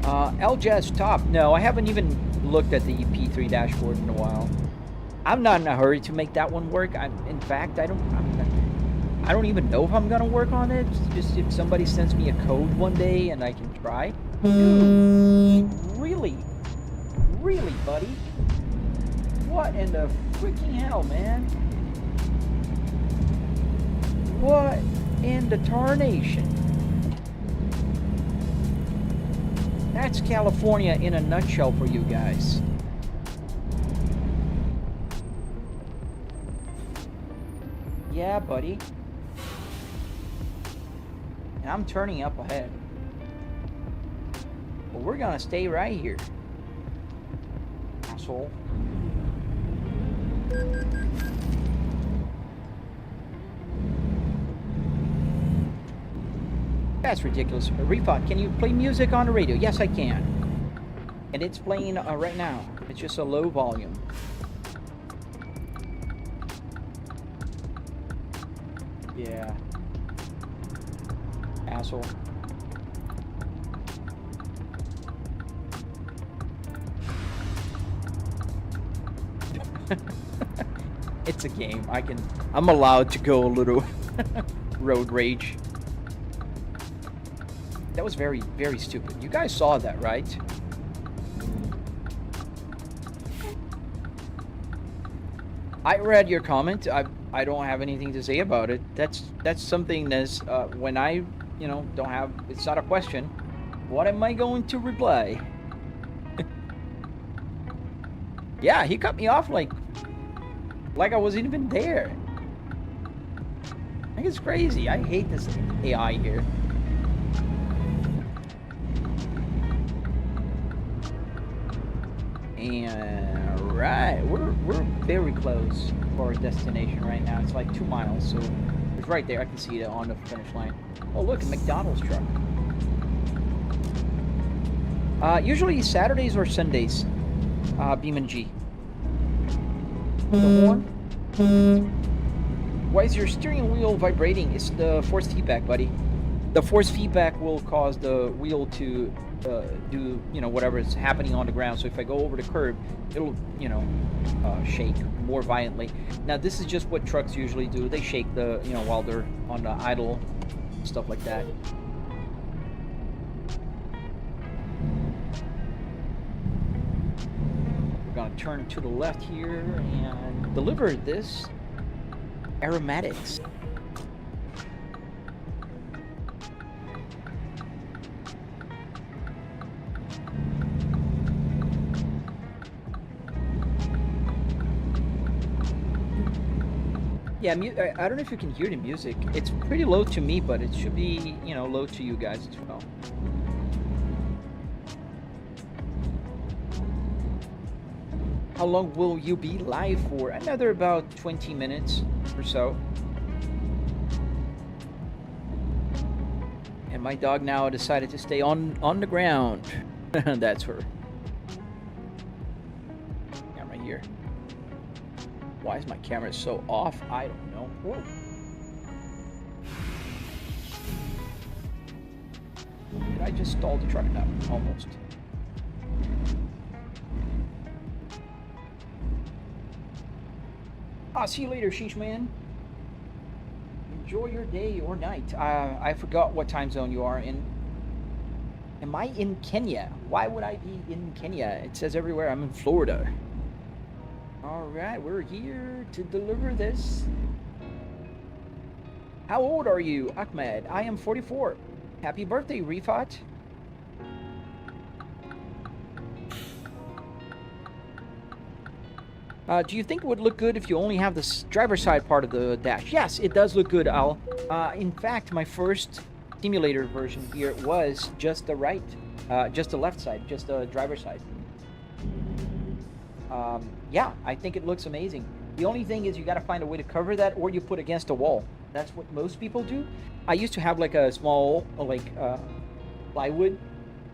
LJS top. No, I haven't even looked at the P3 dashboard in a while. I'm not in a hurry to make that one work. In fact, I don't even know if I'm gonna work on it. Just if somebody sends me a code one day and I can try. Dude, really, buddy? What in the freaking hell, man? What in the tarnation? That's California in a nutshell for you guys. Yeah, buddy. And I'm turning up ahead. But we're gonna stay right here. Asshole. That's ridiculous. Refot, can you play music on the radio? Yes, I can. And it's playing right now. It's just a low volume. Yeah. Asshole. It's a game. I'm allowed to go a little road rage. That was very, very stupid. You guys saw that, right? I read your comment. I don't have anything to say about it. That's something that's when I, you know, don't have, it's not a question. What am I going to reply? Yeah, he cut me off like I wasn't even there. I think it's crazy. I hate this AI here. And right, we're very close for our destination right now. It's like 2 miles, so it's right there. I can see it on the finish line. Oh, look, a McDonald's truck. Usually Saturdays or Sundays. BeamNG. The horn. Why is your steering wheel vibrating? It's the force feedback, buddy. The force feedback will cause the wheel to do, you know, whatever is happening on the ground. So if I go over the curb, it'll, you know, shake more violently. Now this is just what trucks usually do. They shake the, you know, while they're on the idle, stuff like that. We're gonna turn to the left here and deliver this aromatics. Yeah, I don't know if you can hear the music. It's pretty low to me, but it should be, you know, low to you guys as well. How long will you be live for? Another about 20 minutes or so. And my dog now decided to stay on the ground. That's her. Camera here. Why is my camera so off? I don't know. Whoa. Did I just stall the truck? No, almost. I'll see you later, Sheesh Man. Enjoy your day or night. I forgot what time zone you are in. Am I in Kenya? Why would I be in Kenya? It says everywhere I'm in Florida. Alright, we're here to deliver this. How old are you, Ahmed? I am 44. Happy birthday, Rifat. Do you think it would look good if you only have the driver's side part of the dash? Yes, it does look good, Al. In fact, my first simulator version here was just the right, just the left side, just the driver's side. Yeah, I think it looks amazing. The only thing is you got to find a way to cover that, or you put against a wall. That's what most people do. I used to have like a small, plywood,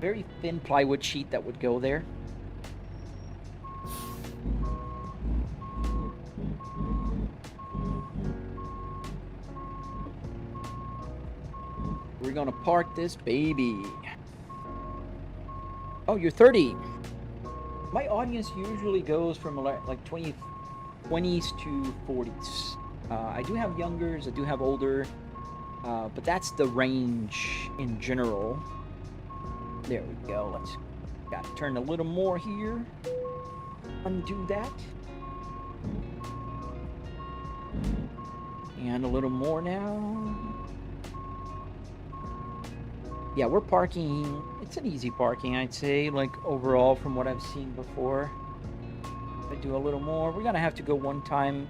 very thin plywood sheet that would go there. We're gonna park this baby. Oh, you're 30. My audience usually goes from like 20s to 40s. I do have youngers, I do have older, but that's the range in general. There we go. Let's gotta turn a little more here. Undo that. And a little more now. Yeah, we're parking. It's an easy parking, I'd say, like overall from what I've seen before. If I do a little more, we're gonna have to go one time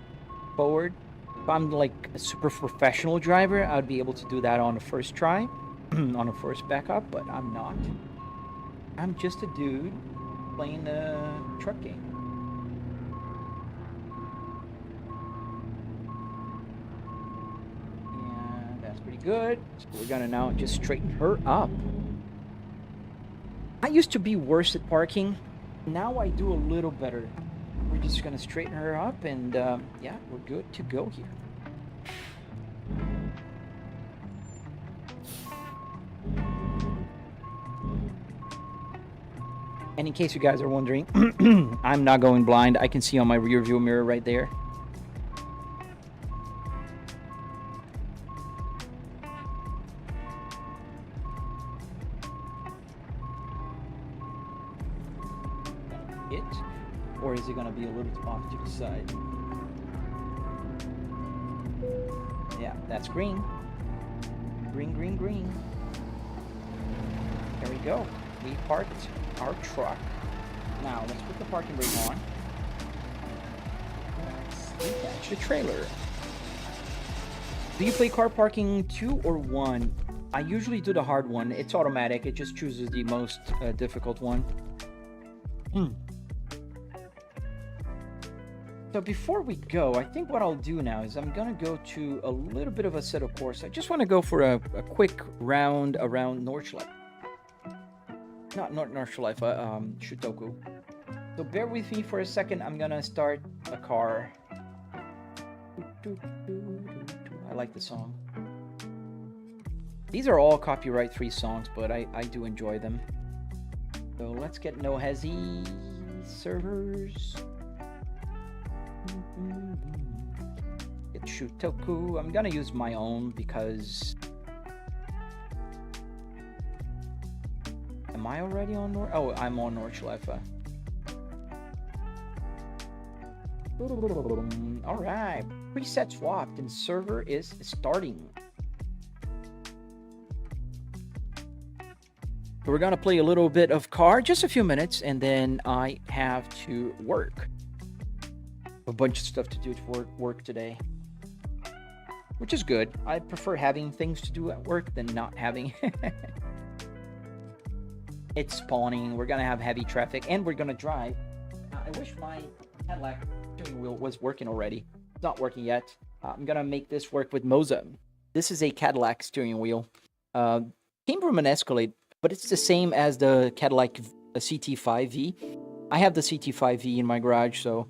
forward. If I'm like a super professional driver, I'd be able to do that on the first try, on the first backup, but I'm not. I'm just a dude playing the truck game. And that's pretty good. So we're gonna now just straighten her up. I used to be worse at parking. Now I do a little better. We're just gonna straighten her up and yeah, we're good to go here. And in case you guys are wondering, I'm not going blind. I can see on my rear view mirror right there. Or is it going to be a little off to the side? Yeah, that's green. Green, green, green. There we go. We parked our truck. Now, let's put the parking brake on. Let's attach the trailer. Do you play car parking 2 or 1? I usually do the hard one. It's automatic. It just chooses the most difficult one. So before we go, I think what I'll do now is I'm going to go to a little bit of Assetto Corsa. I just want to go for a quick round around Nordschleife. not Nordschleife, Shutoku. So bear with me for a second. I'm gonna start a car. I like the song. These are all copyright-free songs, but I do enjoy them. So let's get No Hezi servers. Get Shutoku. I'm gonna use my own because... Am I already on Nord? Oh, I'm on Nordschleife. Alright. Preset swapped and server is starting. So we're gonna play a little bit of car, just a few minutes, and then I have to work. A bunch of stuff to do for work today, which is good. I prefer having things to do at work than not having. It's spawning. We're gonna have heavy traffic, and we're gonna drive. I wish my Cadillac steering wheel was working already. It's not working yet. I'm gonna make this work with Moza. This is a Cadillac steering wheel. Came from an Escalade, but it's the same as the Cadillac CT5V. I have the CT5V in my garage, so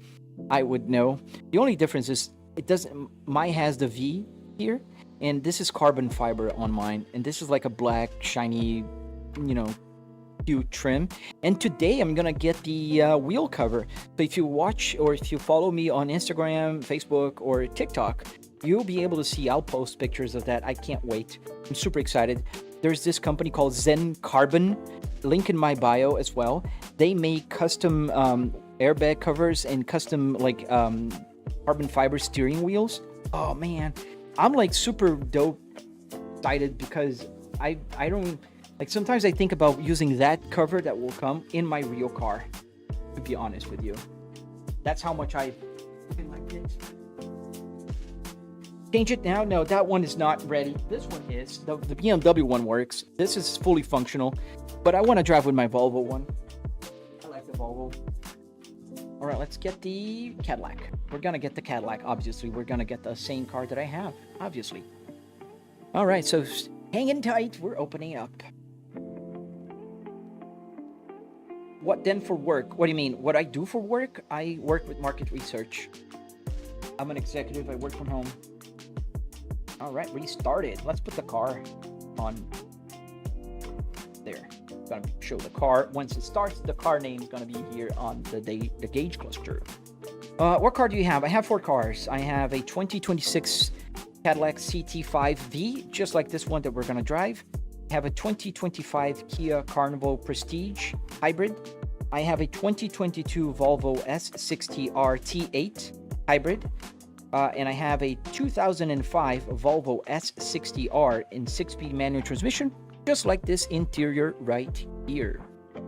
I would know. The only difference is it doesn't. Mine has the V here, and this is carbon fiber on mine, and this is like a black shiny, you know, cute trim. And today I'm gonna get the wheel cover. So if you watch or if you follow me on Instagram, Facebook, or TikTok, you'll be able to see. I'll post pictures of that. I can't wait. I'm super excited. There's this company called Zen Carbon, link in my bio as well. They make custom airbag covers and custom like carbon fiber steering wheels. Oh man, I'm like super dope excited because I don't like, sometimes I think about using that cover that will come in my real car, to be honest with you. That's how much I like it. Change it now? No, that one is not ready. This one is. The BMW one works. This is fully functional, but I want to drive with my Volvo one. I like the Volvo. All right, let's get the Cadillac. We're going to get the Cadillac, obviously. We're going to get the same car that I have, obviously. All right, so hanging tight. We're opening up. What then for work? What do you mean? What I do for work? I work with market research. I'm an executive. I work from home. All right, restarted. Let's put the car on there. Gonna show the car. Once it starts, the car name is gonna be here on the gauge cluster. What car do you have? I have 4 cars. I have a 2026 Cadillac CT5V, just like this one that we're gonna drive. I have a 2025 Kia Carnival Prestige Hybrid. I have a 2022 Volvo S60R T8 Hybrid. And I have a 2005 Volvo S60R in 6-speed manual transmission, just like this interior right here.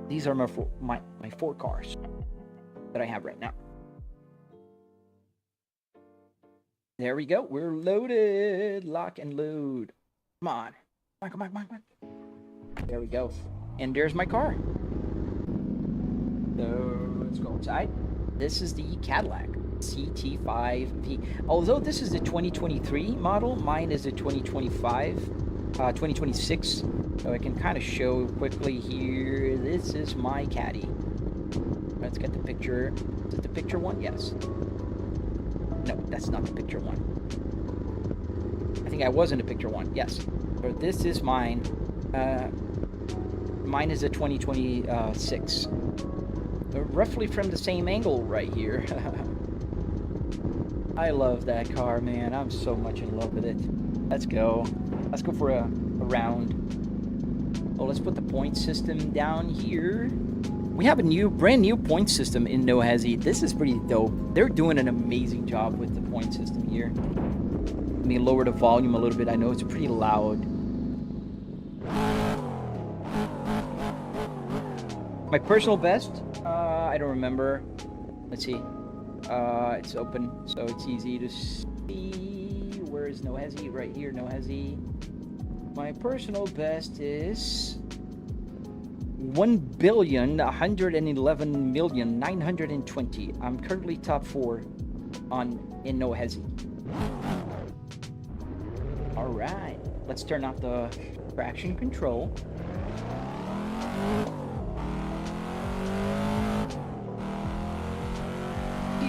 These are my 4 cars that I have right now. There we go. We're loaded. Lock and load. Come on. Come on. There we go. And there's my car. So let's go inside. This is the Cadillac CT5V. Although this is the 2023 model, mine is the 2026. So I can kind of show quickly here. This is my Caddy. Let's get the picture. Is it the picture one? Yes. No, that's not the picture one. I think I was in the picture one. Yes. So this is mine. Mine is a 2026. Roughly from the same angle right here. I love that car, man. I'm so much in love with it. Let's go. Let's go for a round. Oh, let's put the point system down here. We have a brand new point system in No Hezi. This is pretty dope. They're doing an amazing job with the point system here. Let me lower the volume a little bit. I know it's pretty loud. My personal best? I don't remember. Let's see. It's open, so it's easy to see. Where is No Hezi? Right here, No Hezi. My personal best is 1,111,920. I'm currently top 4 in No Hezi. All right, let's turn off the traction control.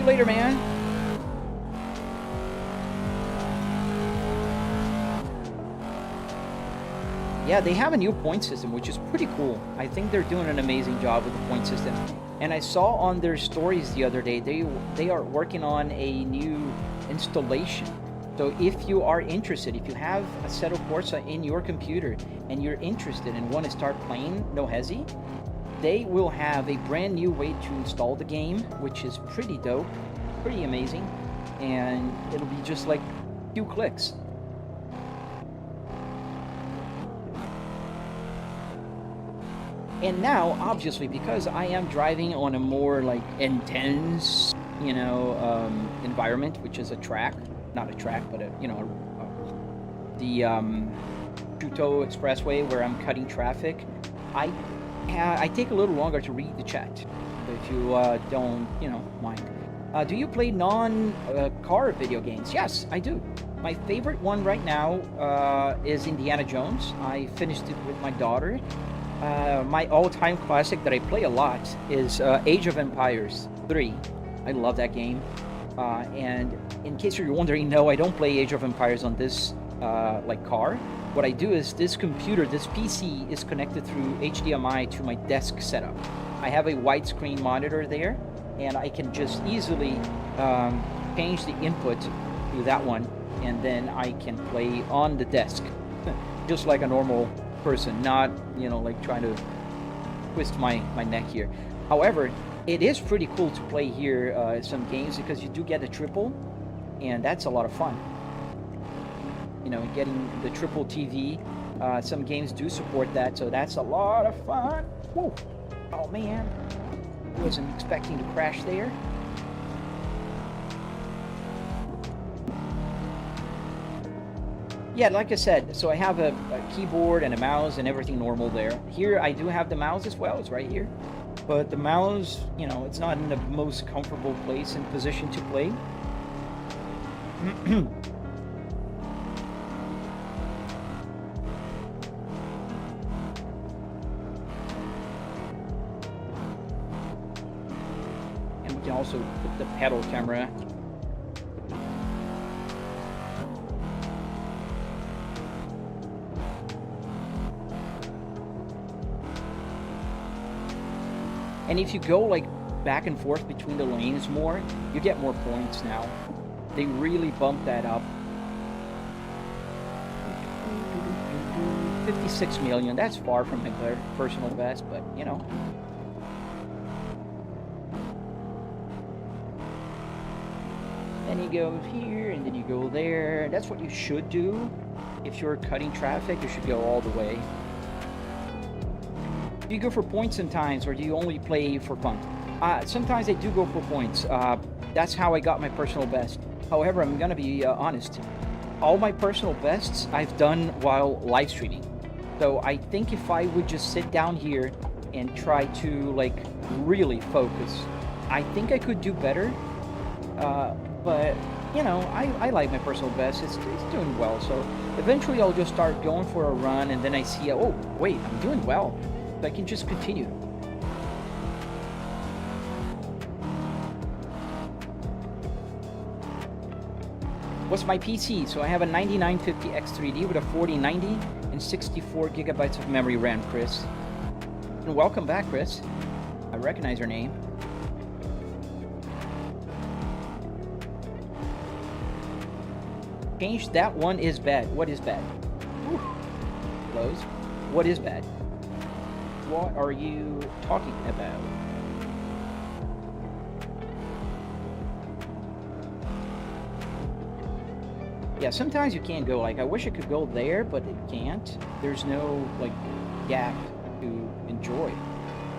you later, man. Yeah, they have a new point system, which is pretty cool. I think they're doing an amazing job with the point system. And I saw on their stories the other day, they are working on a new installation. So if you are interested, if you have Assetto Corsa in your computer and you're interested and want to start playing No Hesi, they will have a brand new way to install the game, which is pretty dope, pretty amazing, and it'll be just like a few clicks. And now, obviously, because I am driving on a more like intense, you know, environment, which is a track, not a track, but a, you know, the Shuto Expressway where I'm cutting traffic, I take a little longer to read the chat. If you don't, you know, mind. Do you play non-car video games? Yes, I do. My favorite one right now is Indiana Jones. I finished it with my daughter. My all-time classic that I play a lot is Age of Empires 3. I love that game. And in case you're wondering, no, I don't play Age of Empires on this like car. What I do is this computer, this PC is connected through HDMI to my desk setup. I have a widescreen monitor there, and I can just easily change the input to that one, and then I can play on the desk, just like a normal person, not, you know, like trying to twist my neck here. However, it is pretty cool to play here some games because you do get a triple, and that's a lot of fun. You know, getting the triple TV, some games do support that, so that's a lot of fun. Whoa. Oh man, wasn't expecting to crash there. Yeah, like I said, so I have a keyboard and a mouse and everything normal there. Here I do have the mouse as well, it's right here. But the mouse, you know, it's not in the most comfortable place and position to play. And we can also put the pedal camera. And if you go like back and forth between the lanes more, you get more points now. They really bumped that up. 56 million, that's far from my personal best, but you know. Then you go here, and then you go there. That's what you should do. If you're cutting traffic, you should go all the way. Do you go for points sometimes, or do you only play for fun? Sometimes I do go for points. That's how I got my personal best. However, I'm gonna be honest. All my personal bests I've done while live streaming. So I think if I would just sit down here and try to like really focus, I think I could do better. But you know, I like my personal best. It's doing well. So eventually I'll just start going for a run, and then I see, oh wait, I'm doing well. I can just continue. What's my PC? So I have a 9950 X3D with a 4090 and 64 gigabytes of memory RAM, Chris. And welcome back, Chris. I recognize your name. Change that one is bad. What is bad? Close. What is bad? What are you talking about? Yeah, sometimes you can't go, like, I wish I could go there, but it can't. There's no, like, gap to enjoy.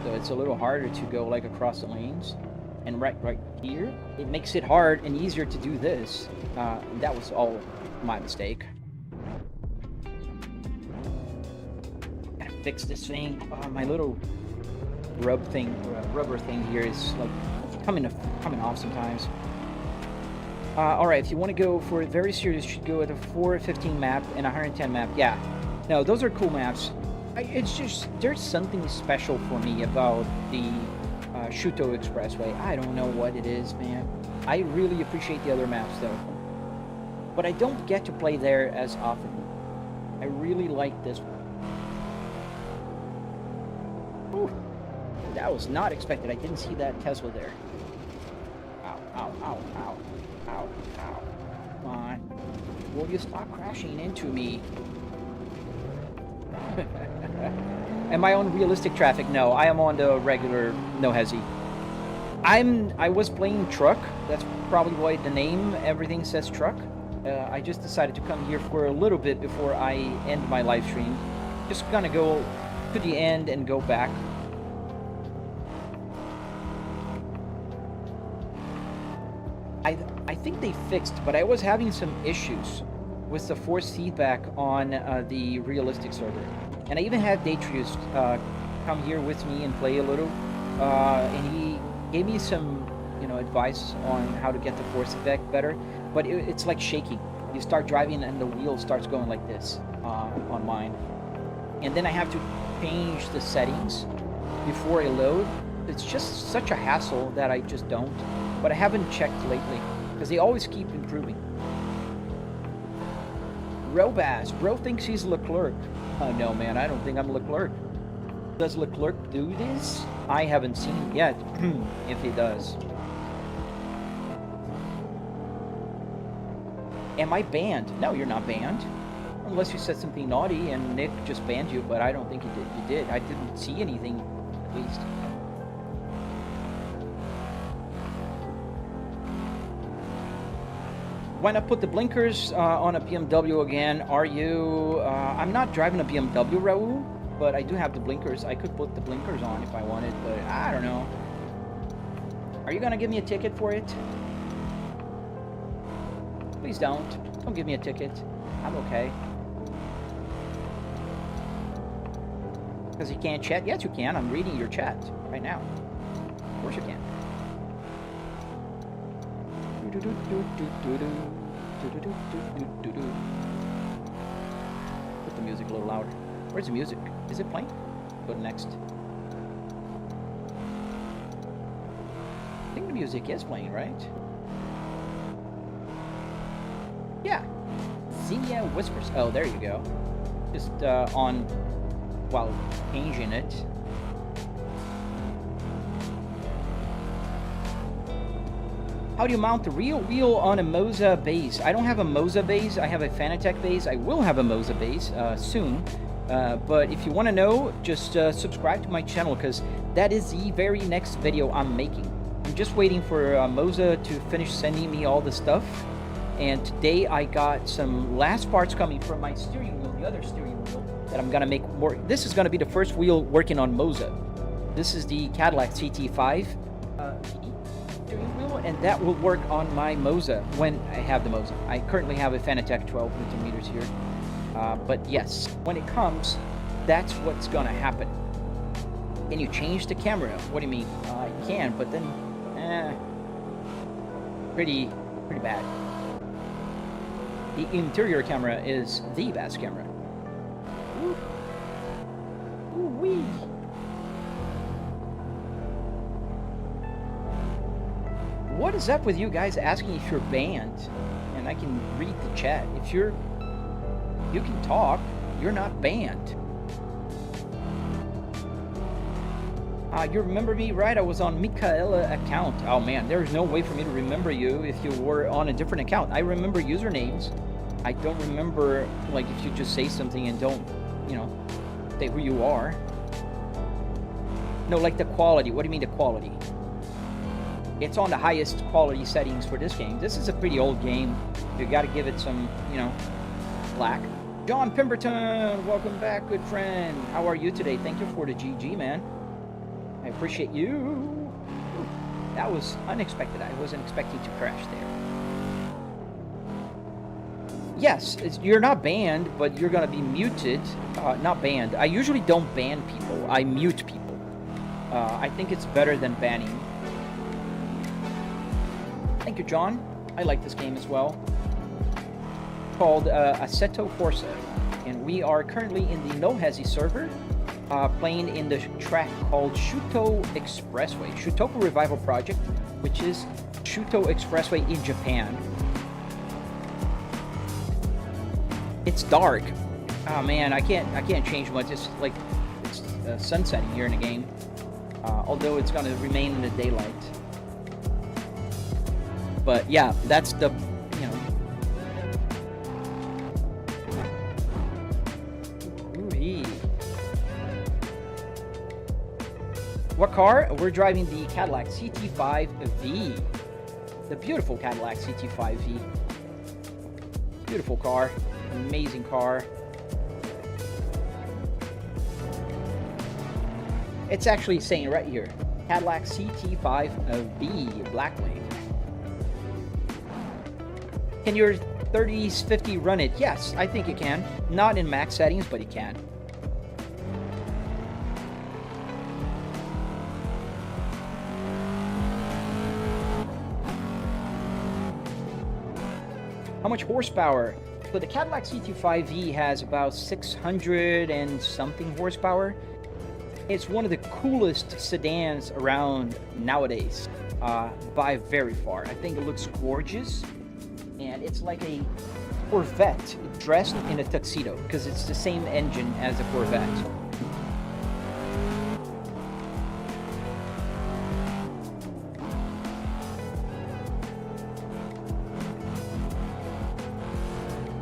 So it's a little harder to go, like, across the lanes. And right here, it makes it hard and easier to do this. That was all my mistake. Fix this thing. My little rubber thing here is like coming off sometimes. All right, if you want to go for it very serious, you should go with a 415 map and 110 map. Yeah, no, those are cool maps. It's just there's something special for me about the Shuto Expressway. I don't know what it is, man. I really appreciate the other maps though, but I don't get to play there as often. I really like this one. Ooh, that was not expected. I didn't see that Tesla there. Ow, ow, ow, ow, ow, ow. Come on. Will you stop crashing into me? Am I on realistic traffic? No, I am on the regular no hesi. I was playing truck. That's probably why the name, everything says truck. I just decided to come here for a little bit before I end my live stream. Just gonna go to the end and go back. I think they fixed, but I was having some issues with the force feedback on the realistic server. And I even had Detrius come here with me and play a little. And he gave me some, advice on how to get the force feedback better. But it's like shaking. You start driving and the wheel starts going like this on mine. And then I have to change the settings before I load. It's just such a hassle that I just don't. But I haven't checked lately because they always keep improving. Robas, bro thinks he's Leclerc. No, man, I don't think I'm Leclerc. Does Leclerc do this? I haven't seen yet if he does. Am I banned? No, you're not banned. Unless you said something naughty and Nick just banned you, but I don't think you did. You did. I didn't see anything, at least. Why not put the blinkers on a BMW again? Are you... I'm not driving a BMW, Raul, but I do have the blinkers. I could put the blinkers on if I wanted, but I don't know. Are you going to give me a ticket for it? Please don't. Don't give me a ticket. I'm okay. Because you can't chat? Yes, you can. I'm reading your chat right now. Of course you can. Put the music a little louder. Where's the music? Is it playing? Go to next. I think the music is playing, right? Yeah. Xenia Whispers. Oh, there you go. Just on while changing it. How do you mount the real wheel on a Moza base? I don't have a Moza base. I have a Fanatec base. I will have a Moza base soon. But if you want to know, just subscribe to my channel because that is the very next video I'm making. I'm just waiting for Moza to finish sending me all the stuff. And today I got some last parts coming from my steering wheel, the other steering wheel that I'm going to make more. This is going to be the first wheel working on Moza. This is the Cadillac CT5 steering wheel, and that will work on my Moza when I have the Moza. I currently have a Fanatec 12 Newton meters here. But yes, when it comes, that's what's going to happen. Can you change the camera? What do you mean? You can, but then, pretty bad. The interior camera is the best camera. Ooh. Ooh-wee. What is up with you guys asking if you're banned? And I can read the chat. If you can talk, you're not banned. You remember me, right? I was on Michaela account. Oh man, there's no way for me to remember you if you were on a different account. I remember usernames. I don't remember, like, if you just say something and don't, say who you are. No, like the quality. What do you mean the quality? It's on the highest quality settings for this game. This is a pretty old game. You gotta give it some, slack. John Pemberton, welcome back, good friend. How are you today? Thank you for the GG, man. I appreciate you. That was unexpected. I wasn't expecting to crash there. Yes, you're not banned, but you're going to be muted. Not banned. I usually don't ban people. I mute people. I think it's better than banning. Thank you, John. I like this game as well. Called Assetto Corsa. And we are currently in the No Hesi server. playing in the track called Shuto Expressway, Shutoku Revival Project, which is Shuto Expressway in Japan. It's dark. Oh man, I can't change much. It's like it's sunsetting here in the game. Although it's gonna remain in the daylight. But yeah, that's the, you know. Ooh-wee. What car? We're driving the Cadillac CT5V. The beautiful Cadillac CT5V. Beautiful car. Amazing car. It's actually saying right here, Cadillac CT5V Blackwing. Can your 3050 run it? Yes, I think it can. Not in max settings, but it can. How much horsepower? So the Cadillac CT5V has about 600 and something horsepower. It's one of the coolest sedans around nowadays, by very far. I think it looks gorgeous, and it's like a Corvette dressed in a tuxedo, because it's the same engine as a Corvette.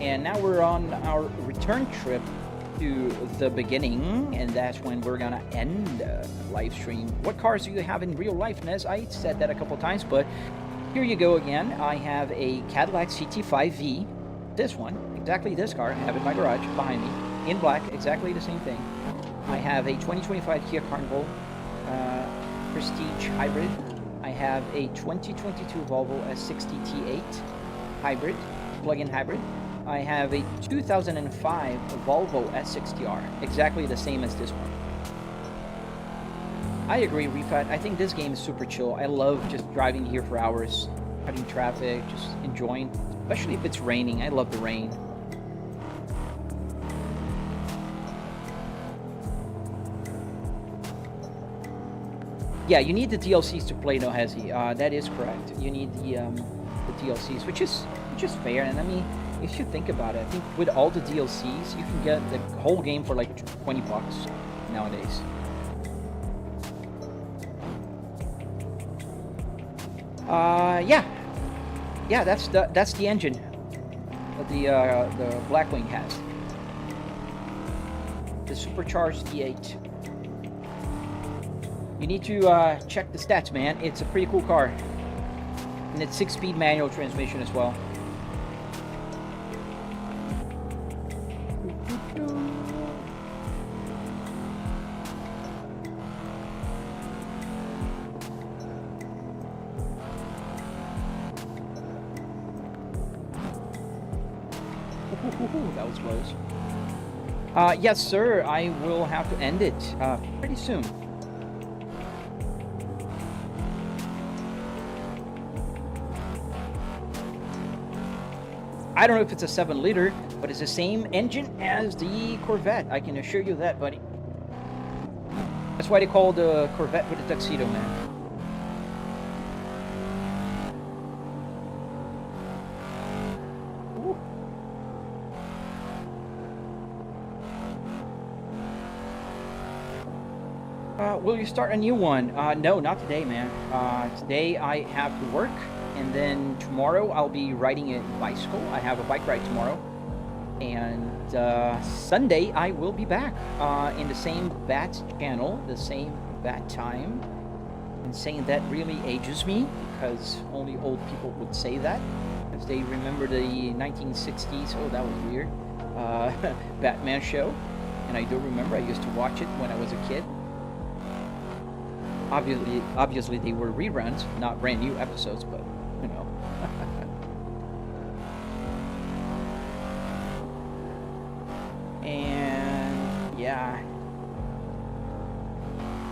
And now we're on our return trip to the beginning, and that's when we're gonna end live stream. What cars do you have in real life, Nez? I said that a couple times, but here you go again. I have a Cadillac CT5V, this one, exactly this car. I have it in my garage behind me, in black, exactly the same thing. I have a 2025 Kia Carnival Prestige Hybrid. I have a 2022 Volvo S60 T8 Hybrid, plug-in hybrid. I have a 2005 Volvo S60R, exactly the same as this one. I agree, Refat. I think this game is super chill. I love just driving here for hours, cutting traffic, just enjoying, especially if it's raining. I love the rain. Yeah, you need the DLCs to play No Hezi. That is correct. You need the DLCs, which is fair. And I mean, if you think about it, I think with all the DLCs, you can get the whole game for like 20 bucks nowadays. Yeah, that's the engine that the Blackwing has. The supercharged D8. You need to check the stats, man. It's a pretty cool car, and it's 6-speed manual transmission as well. That was close. Yes, sir. I will have to end it pretty soon. I don't know if it's a 7-liter, but it's the same engine as the Corvette. I can assure you that, buddy. That's why they call the Corvette with a tuxedo, man. Will you start a new one? No, not today, man. Today I have to work, and then tomorrow I'll be riding a bicycle. I have a bike ride tomorrow. And Sunday I will be back in the same bat channel, the same bat time. And saying that really ages me, because only old people would say that, if they remember the 1960s. Oh, that was weird. Batman show. And I do remember, I used to watch it when I was a kid. Obviously they were reruns, not brand new episodes, but you know. And yeah,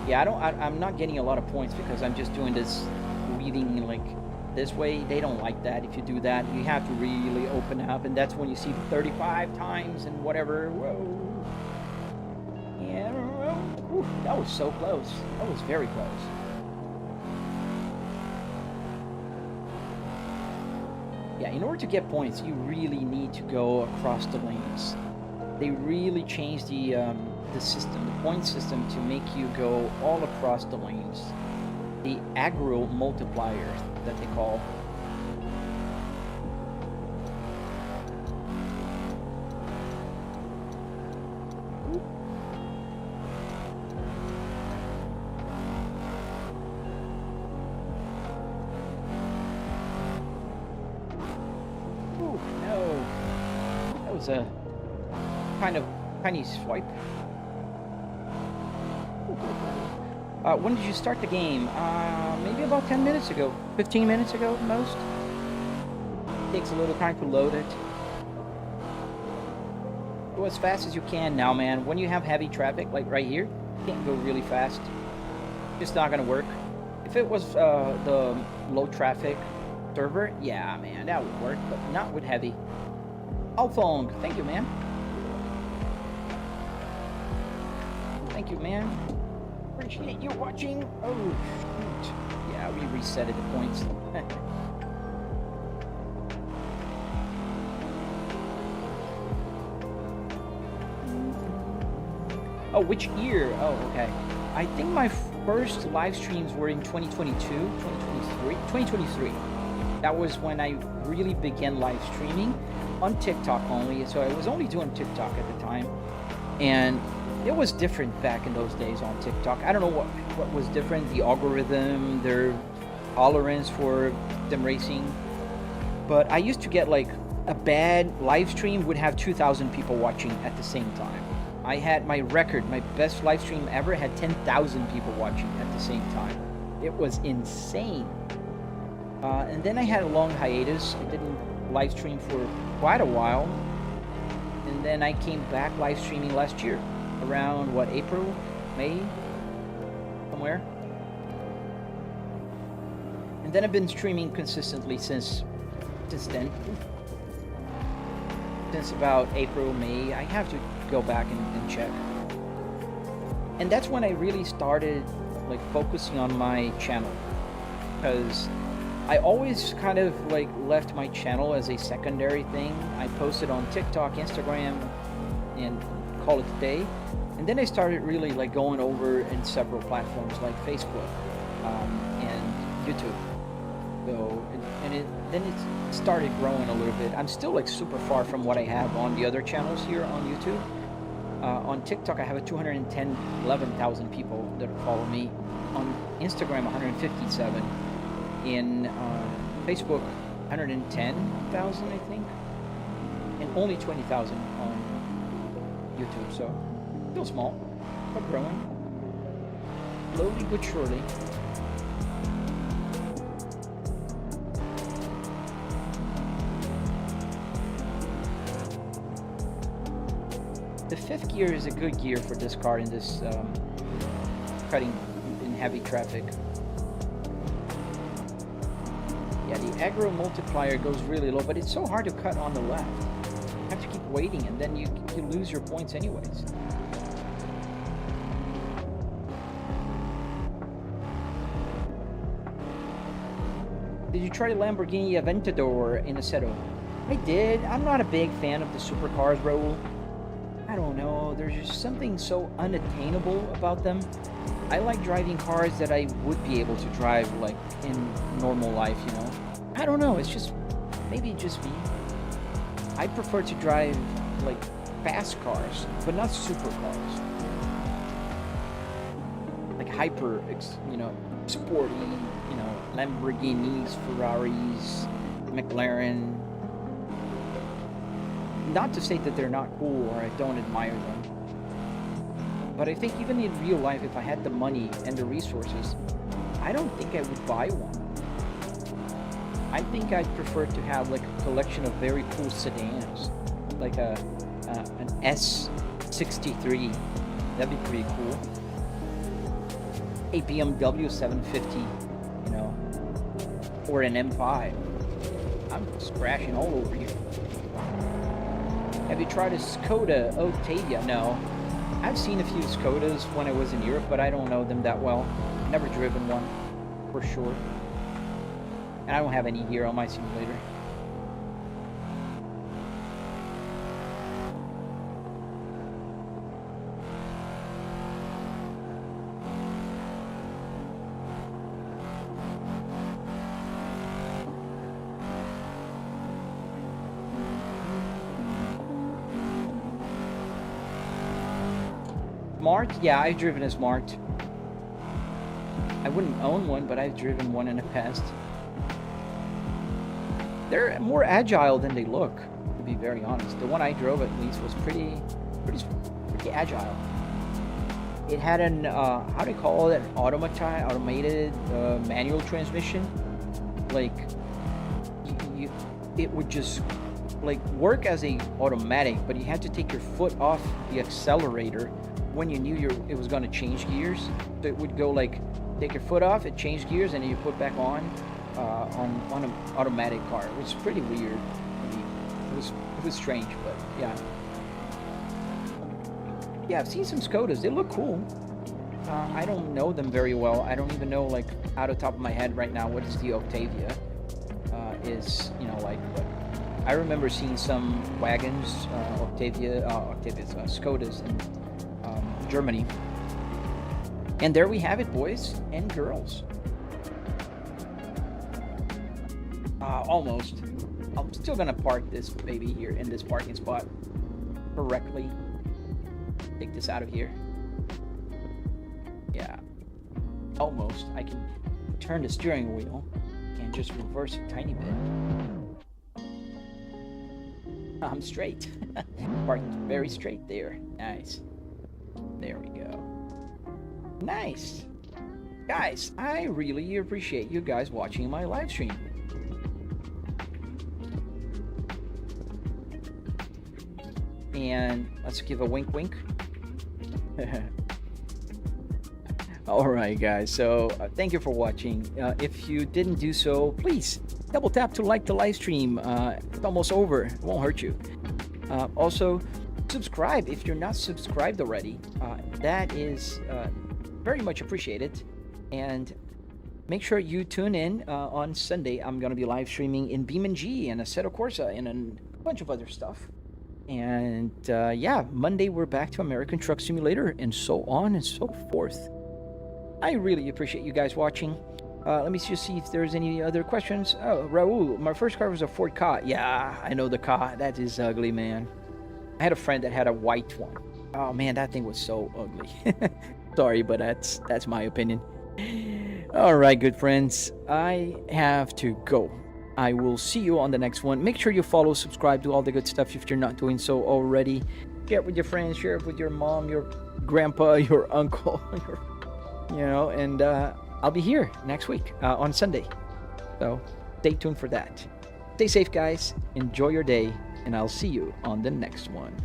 I'm not getting a lot of points because I'm just doing this weaving like this way. They don't like that. If you do that, you have to really open up, and that's when you see 35 times and whatever. Whoa. Yeah. Ooh, that was so close. That was very close. Yeah, in order to get points, you really need to go across the lanes. They really changed the system, the point system, to make you go all across the lanes. The aggro multiplier that they call. Ooh, no. That was a kind of tiny swipe. When did you start the game? Maybe about 10 minutes ago. 15 minutes ago at most. Takes a little time to load it. Go as fast as you can now, man. When you have heavy traffic, like right here, you can't go really fast. It's not gonna work. If it was the low traffic server, yeah, man, that would work, but not with heavy. Alphong, thank you, man. Thank you, man. Appreciate you watching. Oh, shoot. Yeah, we resetted the points. Oh, which year? Oh, okay. I think my first live streams were in 2022, 2023. That was when I really began live streaming on TikTok only. So I was only doing TikTok at the time. And it was different back in those days on TikTok. I don't know what was different, the algorithm, their tolerance for sim racing. But I used to get like a bad live stream would have 2,000 people watching at the same time. I had my record, my best live stream ever had 10,000 people watching at the same time. It was insane. And then I had a long hiatus. I didn't live stream for quite a while. And then I came back live streaming last year. Around, what, April? May? Somewhere. And then I've been streaming consistently since then. Since about April, May. I have to go back and check. And that's when I really started like focusing on my channel. Because I always kind of like left my channel as a secondary thing. I posted on TikTok, Instagram, and call it a day. And then I started really like going over in several platforms like Facebook and YouTube. So, then it started growing a little bit. I'm still like super far from what I have on the other channels here on YouTube. On TikTok, I have 11,000 people that follow me. On Instagram, 157. In Facebook, 110,000, I think. And only 20,000 on YouTube. So, still small, but growing. Slowly but surely. The fifth gear is a good gear for this car in this cutting in heavy traffic. Yeah, the aggro multiplier goes really low, but it's so hard to cut on the left. You have to keep waiting, and then you lose your points anyways. Did you try the Lamborghini Aventador in Assetto? I did. I'm not a big fan of the supercars, Raul. I don't know, there's just something so unattainable about them. I like driving cars that I would be able to drive like in normal life, you know. I don't know, it's just, maybe just me. I prefer to drive like fast cars, but not supercars. Like hyper, you know, sporty, you know, Lamborghinis, Ferraris, McLaren. Not to say that they're not cool or I don't admire them. But I think even in real life, if I had the money and the resources, I don't think I would buy one. I think I'd prefer to have like a collection of very cool sedans. Like an S63. That'd be pretty cool. A BMW 750, you know. Or an M5. I'm scratching all over you. Have you tried a Skoda Octavia? No. I've seen a few Skodas when I was in Europe, but I don't know them that well. Never driven one, for sure. And I don't have any here on my simulator. Smart? Yeah, I've driven a Smart. I wouldn't own one, but I've driven one in the past. They're more agile than they look, to be very honest. The one I drove, at least, was pretty agile. It had an how do you call it? Automated manual transmission. Like it would just like work as a automatic, but you had to take your foot off the accelerator when you knew it was going to change gears. So it would go like, take your foot off, it changed gears, and then you put back on an automatic car. It was pretty weird. I mean, it was strange, but yeah. Yeah, I've seen some Skodas. They look cool. I don't know them very well. I don't even know, like, out of the top of my head right now, what is the Octavia is, you know, like, but I remember seeing some wagons, Skodas in Germany. And there we have it, boys and girls. Almost. I'm still gonna park this baby here in this parking spot correctly. Take this out of here. Yeah. Almost. I can turn the steering wheel and just reverse a tiny bit. I'm straight. Parking very straight there. Nice. There we go. Nice. Guys, I really appreciate you guys watching my live stream. And let's give a wink wink. Alright guys, so thank you for watching. If you didn't do so, please double tap to like the live stream. It's almost over. It won't hurt you. Also, subscribe if you're not subscribed already. That is very much appreciated. And make sure you tune in on Sunday. I'm going to be live streaming in BeamNG and Assetto Corsa and a bunch of other stuff. And yeah, Monday we're back to American Truck Simulator and so on and so forth. I really appreciate you guys watching. Let me just see if there's any other questions. Oh, Raul, my first car was a Ford Ka. Yeah, I know the Ka. That is ugly, man. I had a friend that had a white one. Oh man, that thing was so ugly. Sorry, but that's my opinion. All right, good friends. I have to go. I will see you on the next one. Make sure you follow, subscribe, do all the good stuff if you're not doing so already. Share it with your friends, share it with your mom, your grandpa, your uncle, you know, and I'll be here next week on Sunday. So stay tuned for that. Stay safe, guys. Enjoy your day, and I'll see you on the next one.